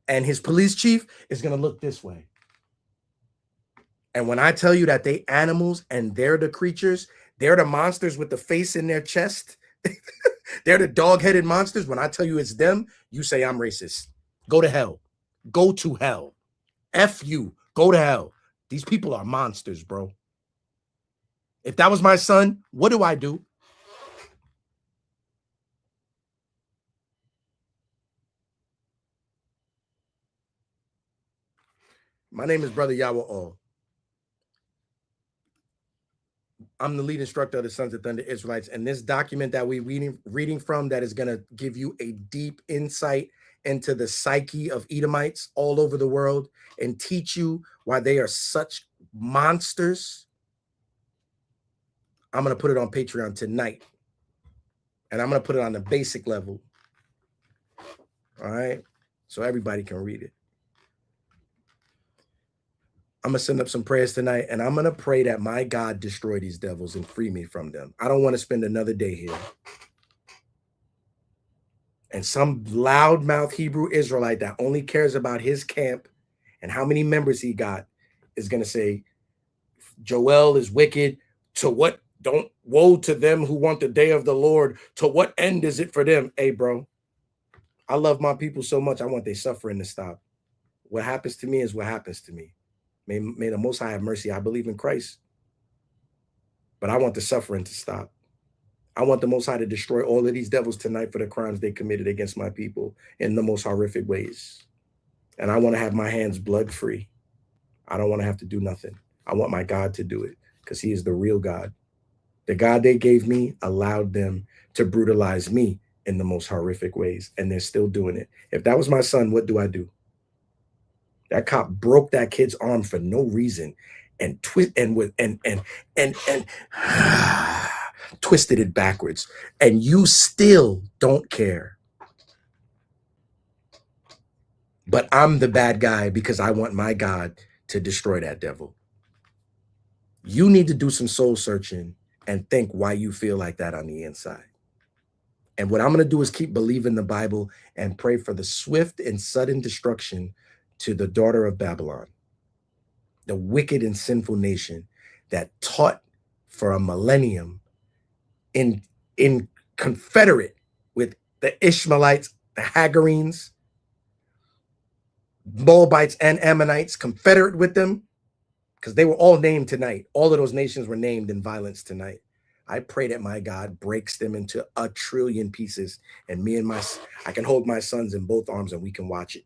And his police chief is going to look this way. And when I tell you that they animals and they're the creatures, they're the monsters with the face in their chest. They're the dog-headed monsters. When I tell you it's them, you say I'm racist. Go to hell. Go to hell. F you. Go to hell. These people are monsters, bro. If that was my son, what do I do? My name is Brother Yahweh All. I'm the lead instructor of the Sons of Thunder Israelites, and this document that we're reading from that is going to give you a deep insight into the psyche of Edomites all over the world and teach you why they are such monsters. I'm going to put it on Patreon tonight, and I'm going to put it on the basic level. All right, so everybody can read it. I'm going to send up some prayers tonight, and I'm going to pray that my God destroy these devils and free me from them. I don't want to spend another day here. And some loudmouth Hebrew Israelite that only cares about his camp and how many members he got is going to say, Joel is wicked. To what? Don't woe to them who want the day of the Lord. To what end is it for them? Hey, bro, I love my people so much. I want their suffering to stop. What happens to me is what happens to me. May the Most High have mercy. I believe in Christ. But I want the suffering to stop. I want the Most High to destroy all of these devils tonight for the crimes they committed against my people in the most horrific ways. And I want to have my hands blood free. I don't want to have to do nothing. I want my God to do it because he is the real God. The God they gave me allowed them to brutalize me in the most horrific ways, and they're still doing it. If that was my son, what do I do? That cop broke that kid's arm for no reason and twisted it backwards, and you still don't care. But I'm the bad guy because I want my God to destroy that devil. You need to do some soul searching and think why you feel like that on the inside. And what I'm going to do is keep believing the Bible and pray for the swift and sudden destruction to the daughter of Babylon, the wicked and sinful nation that taught for a millennium in confederate with the Ishmaelites, the Hagarenes, Moabites, and Ammonites, confederate with them, because they were all named tonight. All of those nations were named in violence tonight. I pray that my God breaks them into 1 trillion pieces, and I can hold my sons in both arms and we can watch it.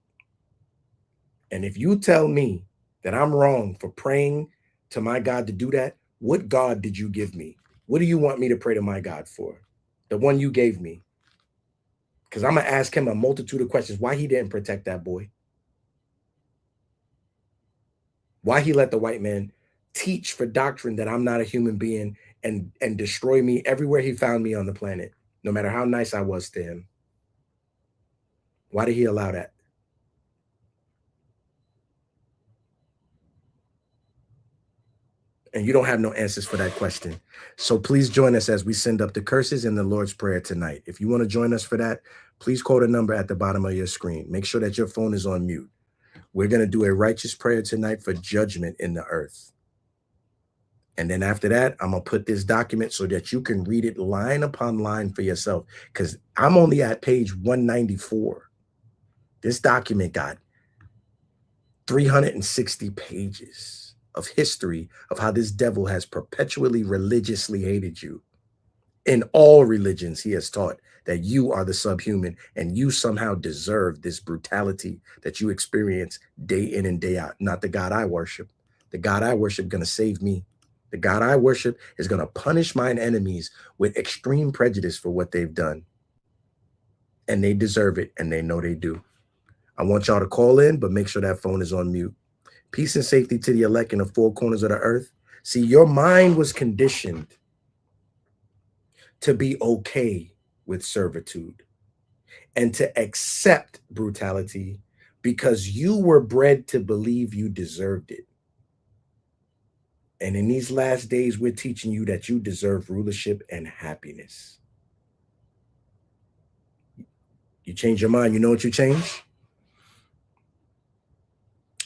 And if you tell me that I'm wrong for praying to my God to do that, what God did you give me? What do you want me to pray to my God for? The one you gave me. Because I'm going to ask him a multitude of questions. Why he didn't protect that boy? Why he let the white man teach for doctrine that I'm not a human being and destroy me everywhere he found me on the planet, no matter how nice I was to him? Why did he allow that? And you don't have no answers for that question. So please join us as we send up the curses in the Lord's Prayer tonight. If you want to join us for that, please quote a number at the bottom of your screen. Make sure that your phone is on mute. We're going to do a righteous prayer tonight for judgment in the earth. And then after that, I'm going to put this document so that you can read it line upon line for yourself, because I'm only at page 194. This document got 360 pages of history of how this devil has perpetually religiously hated you. In all religions, he has taught that you are the subhuman and you somehow deserve this brutality that you experience day in and day out. Not the God I worship. The God I worship is going to save me. The God I worship is going to punish mine enemies with extreme prejudice for what they've done. And they deserve it, and they know they do. I want y'all to call in, but make sure that phone is on mute. Peace and safety to the elect in the four corners of the earth. See, your mind was conditioned to be okay with servitude and to accept brutality because you were bred to believe you deserved it. And in these last days, we're teaching you that you deserve rulership and happiness. You change your mind. You know what you change?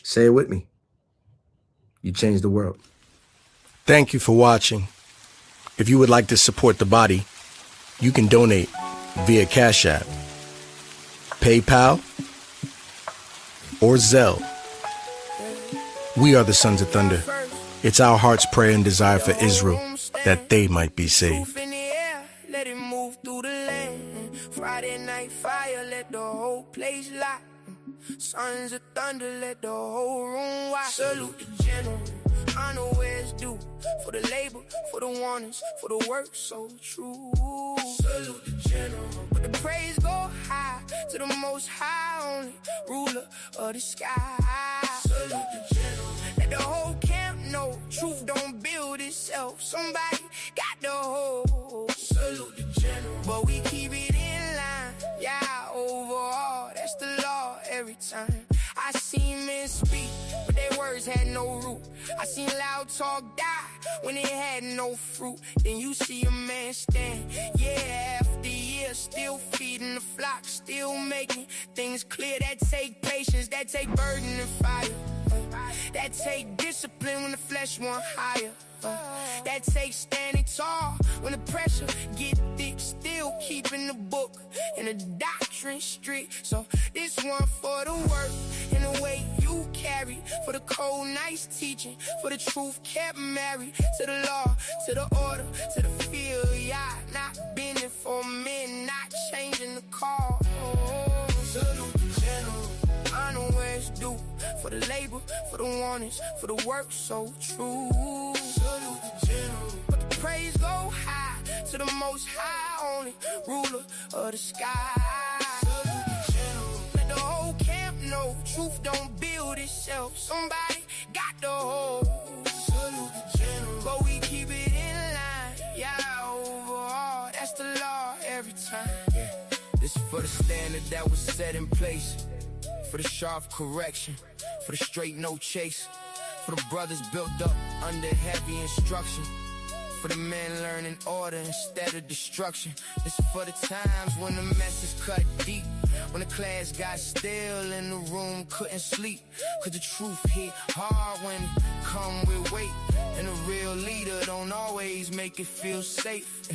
Say it with me. You change the world. Thank you for watching. If you would like to support the body, you can donate via Cash App, PayPal, or Zelle. We are the Sons of Thunder. It's our heart's prayer and desire for Israel that they might be saved. Let it move through the land. Friday night fire, let the whole place light. Sons of thunder, let the whole room watch. Salute the general, honor where it's due. For the labor, for the warnings, for the work so true. Salute the general, but the praise go high to the most high, only ruler of the sky. Salute the general, let the whole camp know truth don't build itself. Somebody got the whole. Salute the general, but we keep it in line. Yeah, overall, that's the law every time. I seen men speak, but their words had no root. I seen loud talk die when it had no fruit. Then you see a man stand, year after year, still feeding the flock, still making things clear. That take patience, that take burden and fire. That take discipline when the flesh want higher. That takes standing tall when the pressure get thick. Still keeping the book and the doctrine strict. So this one for the work and the way you carry, for the cold nice teaching, for the truth kept married to the law, to the order, to the field. Yeah, not bending for men, not changing the call. Salute the general, honor where it's due, for the labor, for the warnings, for the work so true. Salute the general, but the praise go high to the most high, only ruler of the sky. Salute the general, let the whole camp know truth don't build itself. Somebody got the whole. Salute the general, but we keep it in line. Yeah, overall, that's the law every time. Yeah. This is for the standard that was set in place, for the sharp correction, for the straight no chase, for the brothers built up under heavy instruction, for the men learning order instead of destruction. This is for the times when the message cut deep, when the class got still in the room, couldn't sleep, cause the truth hit hard when it come with weight, and a real leader don't always make it feel safe.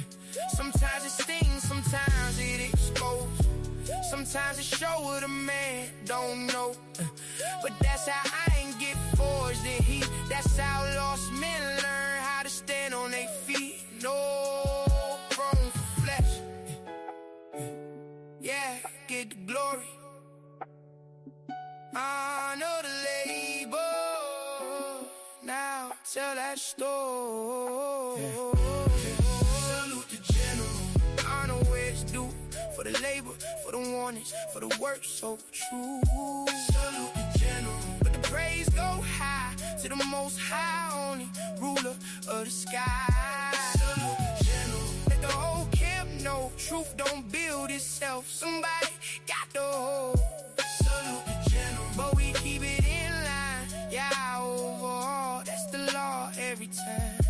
Sometimes it stings, sometimes it exposes, sometimes it show what a man don't know. But that's how I ain't get forged in heat. That's how lost men learn how to stand on their feet. No throne for flesh. Yeah, get the glory. Honor the labor. Now tell that story. Salute the general. Honor where it's due, for the labor, for the warnings, for the work so true. Salute the general, but the praise go high to the most high, only ruler of the sky. Salute the general, let the whole camp know truth don't build itself. Somebody got the whole. Salute the general, but we keep it in line. Yeah, overall, that's the law every time.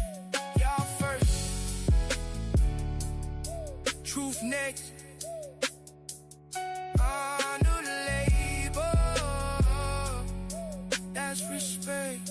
Y'all first, truth next. Honor the labor, that's respect.